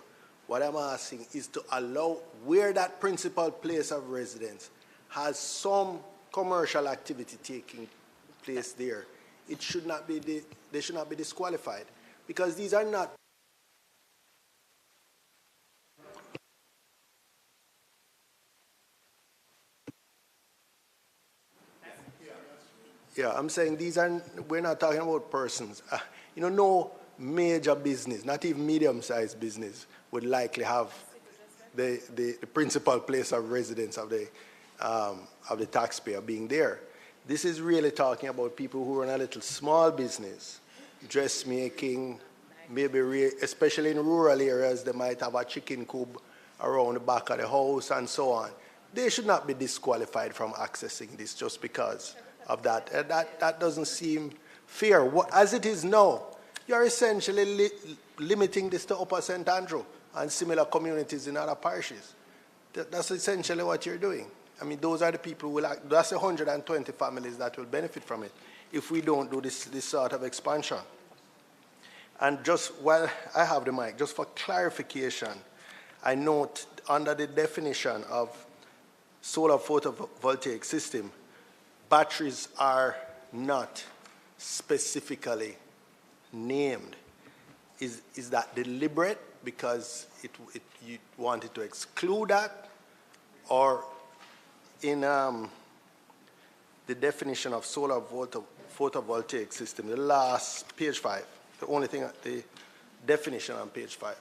What I'm asking is to allow where that principal place of residence has some commercial activity taking place there, it should not be they should not be disqualified, because these are not I'm saying we're not talking about persons. No major business, not even medium-sized business, would likely have the principal place of residence of the taxpayer being there. This is really talking about people who run a little small business, dressmaking, maybe especially in rural areas, they might have a chicken coop around the back of the house and so on. They should not be disqualified from accessing this just because of that. That doesn't seem fair. As it is now, you're essentially limiting this to Upper St. Andrew and similar communities in other parishes. That's essentially what you're doing. I mean, those are the people who that's 120 families that will benefit from it if we don't do this sort of expansion. And just while I have the mic, just for clarification, I note under the definition of solar photovoltaic system, batteries are not specifically named. Is that deliberate because you wanted to exclude that? Or in the definition of solar photovoltaic system, the last page 5, the only thing, the definition on page 5.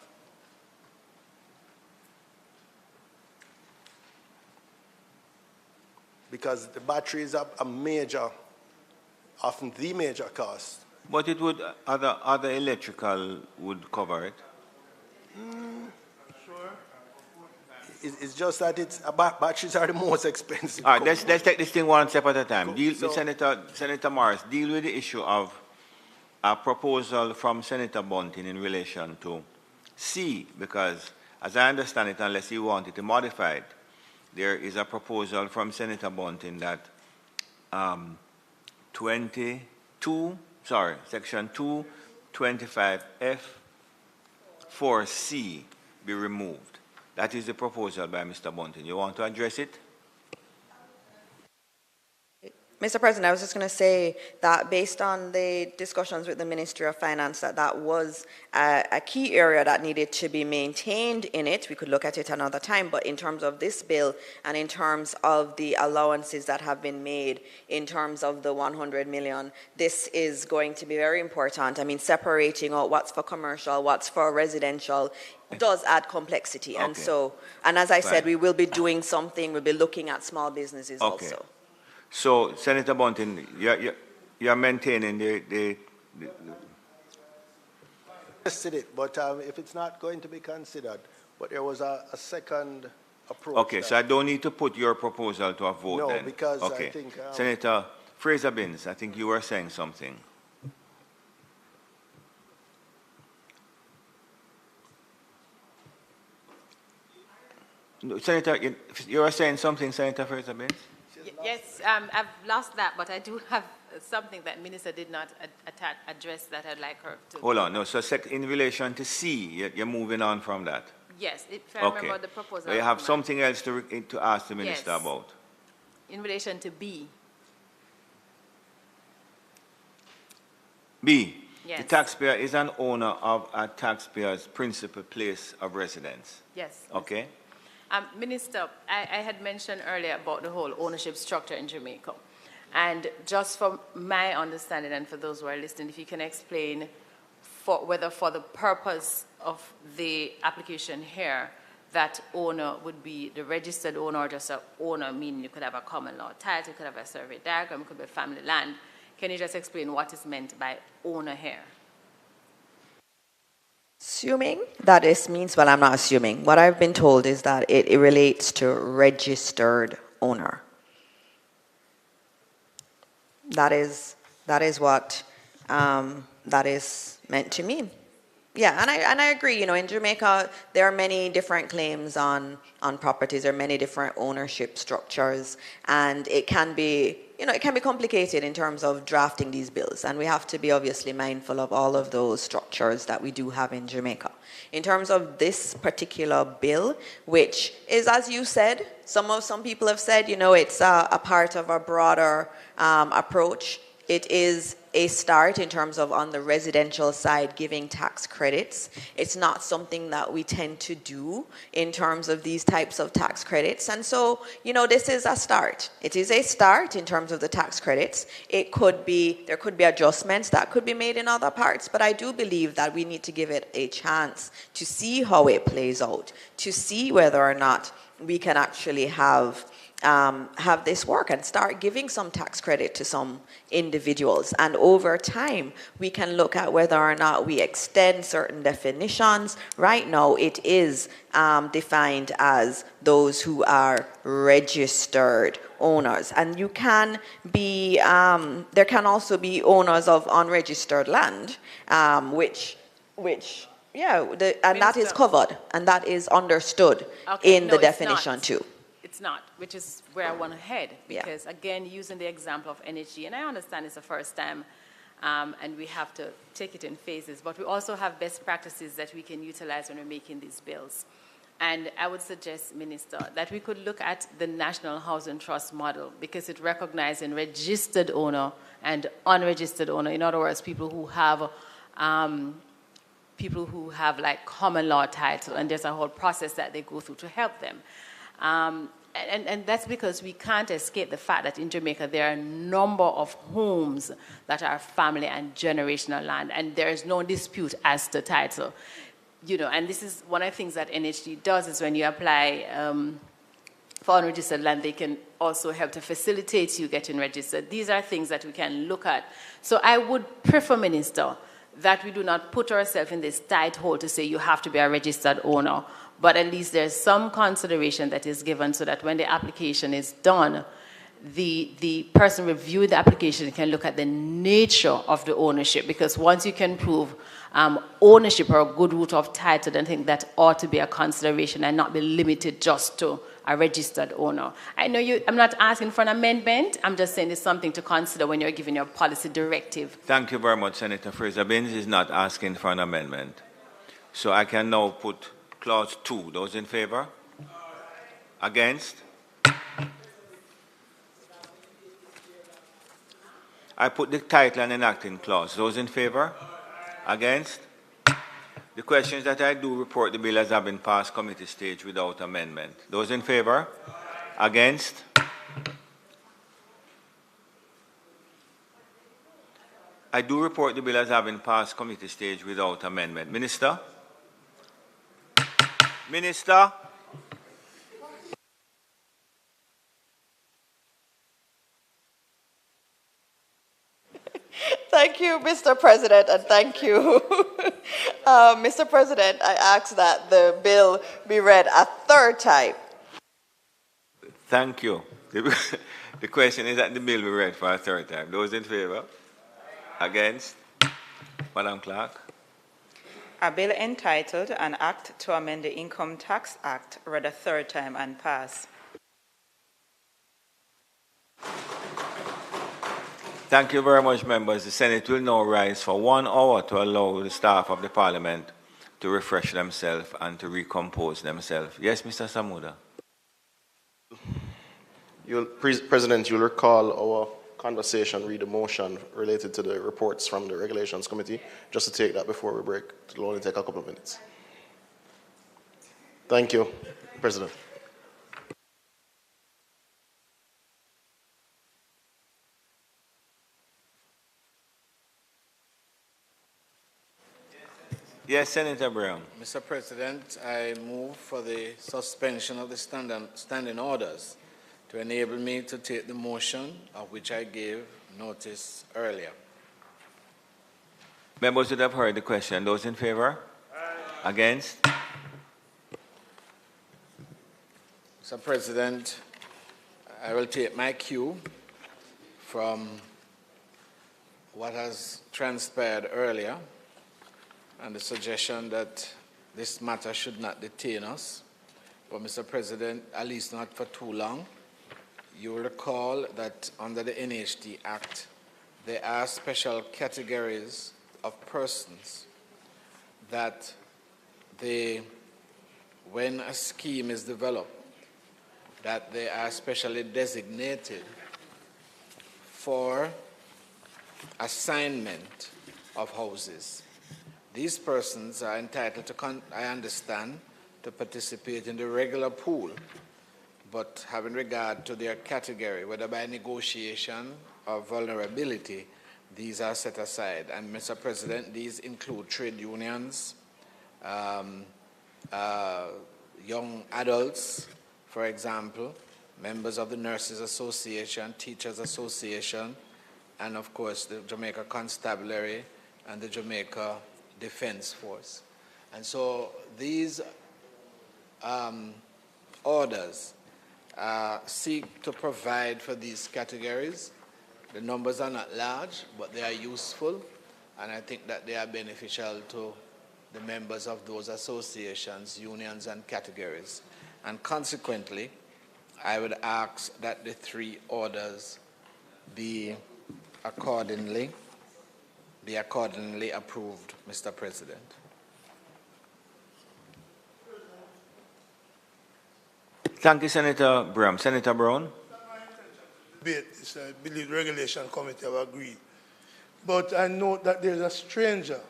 Because the battery is a major, often the major cost But it would, other electrical would cover it. Sure. It's just that batteries are the most expensive. All right, let's take this thing one step at a time. Senator Morris, deal with the issue of a proposal from Senator Bunting in relation to C, because as I understand it, unless you want it to modify it, there is a proposal from Senator Bunting that Section 225F 4C be removed. That is the proposal by Mr. Bunting. You want to address it? Mr. President, I was just going to say that based on the discussions with the Ministry of Finance, that was a key area that needed to be maintained in it. We could look at it another time, but in terms of this bill and in terms of the allowances that have been made in terms of the 100 million, this is going to be very important. I mean, separating out what's for commercial, what's for residential, does add complexity. Okay. And as I said, we will be doing something, we'll be looking at small businesses also. So, Senator Bunting, you're maintaining the it, but if it's not going to be considered, but there was a second approach. Okay, so I don't need to put your proposal to a vote then? No, because okay. I think... Senator Fraser-Binns, I think you were saying something. No, Senator, you were saying something, Senator Fraser-Binns? Yes, I've lost that, but I do have something that Minister did not address that I'd like her to. Hold on, no, so in relation to C, you're moving on from that? Yes, if I remember the proposal. You have something else to ask the Minister about? In relation to B. B, yes. The taxpayer is an owner of a taxpayer's principal place of residence. Yes. Okay. Minister, I had mentioned earlier about the whole ownership structure in Jamaica. And just from my understanding, and for those who are listening, if you can explain whether for the purpose of the application here, that owner would be the registered owner or just an owner, meaning you could have a common law title, you could have a survey diagram, it could be family land. Can you just explain what is meant by owner here? Assuming that this means, well, I'm not assuming. What I've been told is that it relates to registered owner. That is what that is meant to mean. Yeah, and I agree. You know, in Jamaica, there are many different claims on properties. There are many different ownership structures, and it can be, you know, it can be complicated in terms of drafting these bills, and we have to be obviously mindful of all of those structures that we do have in Jamaica. In terms of this particular bill, which is, as you said, some people have said, you know, it's a part of a broader approach. It is a start in terms of on the residential side giving tax credits. It's not something that we tend to do in terms of these types of tax credits. And so, you know, this is a start. It is a start in terms of the tax credits. There could be adjustments that could be made in other parts, but I do believe that we need to give it a chance to see how it plays out, to see whether or not we can actually have this work and start giving some tax credit to some individuals. And over time, we can look at whether or not we extend certain definitions. Right now, it is defined as those who are registered owners. And you can be, there can also be owners of unregistered land, that is covered and that is understood in the definition too. It's not, which is where I want to head, because again, using the example of NHG, and I understand it's the first time, and we have to take it in phases, but we also have best practices that we can utilize when we're making these bills. And I would suggest, Minister, that we could look at the National Housing Trust model, because it recognizes registered owner and unregistered owner. In other words, people who have like common law title, and there's a whole process that they go through to help them. And that's because we can't escape the fact that in Jamaica there are a number of homes that are family and generational land, and there is no dispute as to title. You know, and this is one of the things that NHD does, is when you apply for unregistered land, they can also help to facilitate you getting registered. These are things that we can look at. So I would prefer, Minister, that we do not put ourselves in this tight hole to say you have to be a registered owner, but at least there's some consideration that is given so that when the application is done, the person reviewing the application can look at the nature of the ownership, because once you can prove ownership or a good root of title, then I think that ought to be a consideration and not be limited just to a registered owner. I know I'm not asking for an amendment, I'm just saying it's something to consider when you're giving your policy directive. Thank you very much, Senator Fraser-Binns is not asking for an amendment. So I can now put clause 2. Those in favor? Against? I put the title and enacting clause. Those in favor? Against? The questions that I do report the bill as have been passed committee stage without amendment. Those in favor? Against? I do report the bill as having passed committee stage without amendment. Minister? Minister? Thank you, Mr. President, and thank you. Mr. President, I ask that the bill be read a third time. Thank you. The question is that the bill be read for a third time. Those in favor? Against? Madam Clerk? A bill entitled An Act to Amend the Income Tax Act read a third time and pass. Thank you very much, members. The Senate will now rise for 1 hour to allow the staff of the Parliament to refresh themselves and to recompose themselves. Yes, Mr. Samuda. President, you'll recall our conversation, read a motion related to the reports from the Regulations Committee. Just to take that before we break. It'll only take a couple of minutes. Thank you, President. Yes, Senator Brown. Mr. President, I move for the suspension of the standing orders to enable me to take the motion of which I gave notice earlier. Members would have heard the question. Those in favor? Against? Mr. President, I will take my cue from what has transpired earlier and the suggestion that this matter should not detain us. But, Mr. President, at least not for too long. You will recall that under the NHT Act, there are special categories of persons that when a scheme is developed, that they are specially designated for assignment of houses. These persons are entitled to, I understand, to participate in the regular pool, but having regard to their category, whether by negotiation or vulnerability, these are set aside. And, Mr. President, these include trade unions, young adults, for example, members of the Nurses Association, Teachers Association, and, of course, the Jamaica Constabulary and the Jamaica Defense Force. And so these orders seek to provide for these categories. The numbers are not large, but they are useful, and I think that they are beneficial to the members of those associations, unions, and categories. And consequently, I would ask that the three orders be accordingly approved, Mr. President. Thank you, Senator Brown. Senator Brown? I believe the Regulation Committee have agreed. But I note that there's a stranger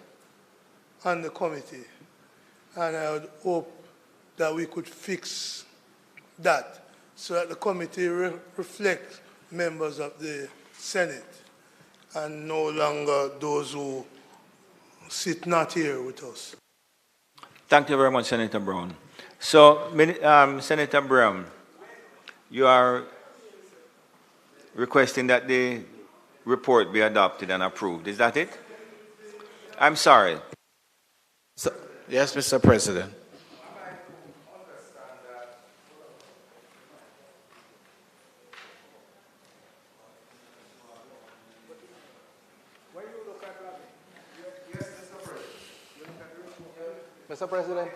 on the committee, and I would hope that we could fix that so that the committee reflects members of the Senate and no longer those who sit not here with us. Thank you very much, Senator Brown. So, Senator Brown, You are requesting that the report be adopted and approved. Is that it? I'm sorry. So, yes, Mr. President. Mr. President,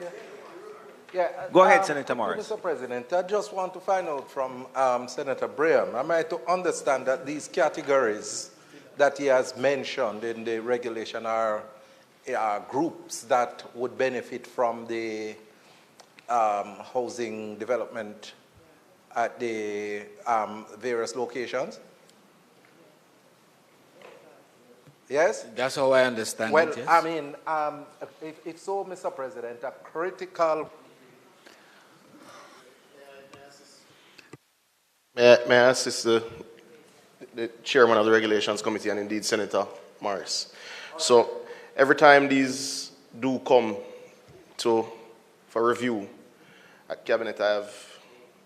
yeah. Go ahead, Senator Morris. Mr. President, I just want to find out from Senator Braham, am I to understand that these categories that he has mentioned in the regulation are groups that would benefit from the housing development at the various locations? Yes? That's how I understand well, it, yes? I mean, if so, Mr. President, a critical... May I assist the chairman of the Regulations Committee and indeed Senator Morris? So every time these do come for review at Cabinet, I have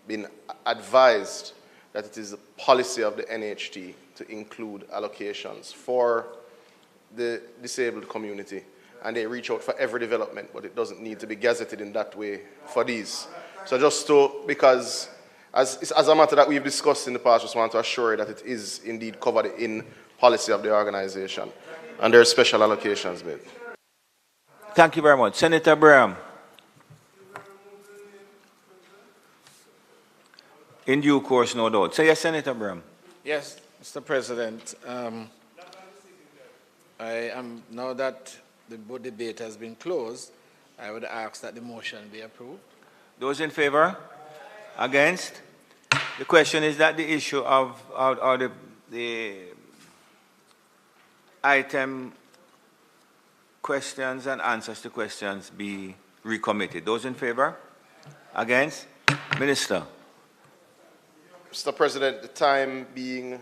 been advised that it is the policy of the NHT to include allocations for the disabled community, and they reach out for every development, but it doesn't need to be gazetted in that way for these. So just because as a matter that we've discussed in the past, just want to assure you that it is indeed covered in policy of the organization, and there are special allocations made. Thank you very much. Senator Braham. In due course, no doubt. So yes, Senator Braham. Yes, Mr. President. Now that the debate has been closed, I would ask that the motion be approved. Those in favor? Against? The question is that the issue of the item questions and answers to questions be recommitted. Those in favor? Against? Minister. Mr. President, the time being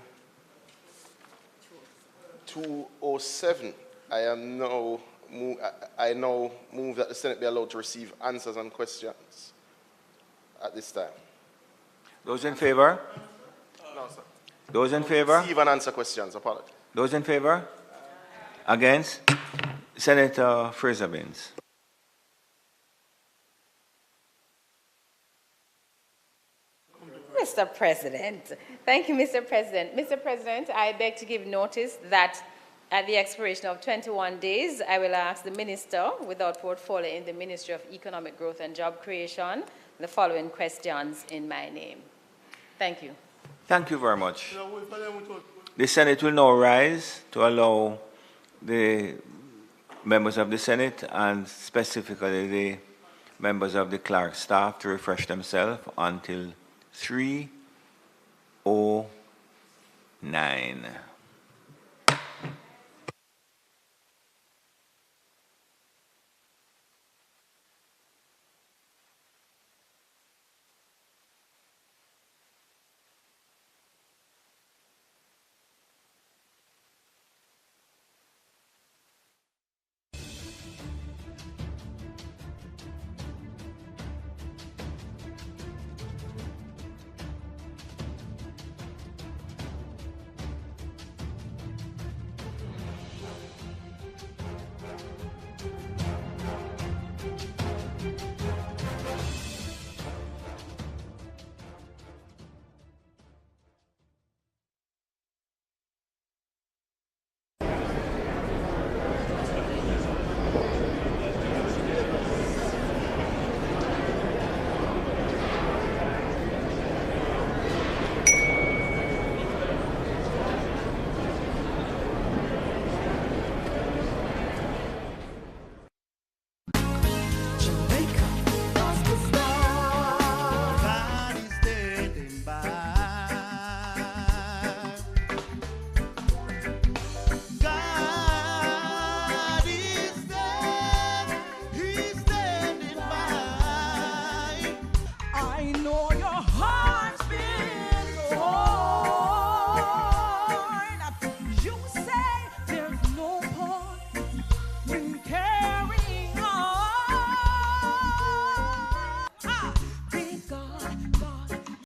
2:07, I now move that the Senate be allowed to receive answers and questions at this time. Those in favor? No, sir. Those in favor? Receive and answer questions. Apologies. Those in favor? Against? Senator Fraser-Binns. Mr. President. Thank you, Mr. President. Mr. President, I beg to give notice that at the expiration of 21 days, I will ask the Minister without portfolio in the Ministry of Economic Growth and Job Creation the following questions in my name. Thank you. Thank you very much. The Senate will now rise to allow the members of the Senate and specifically the members of the clerk staff to refresh themselves until 3:09.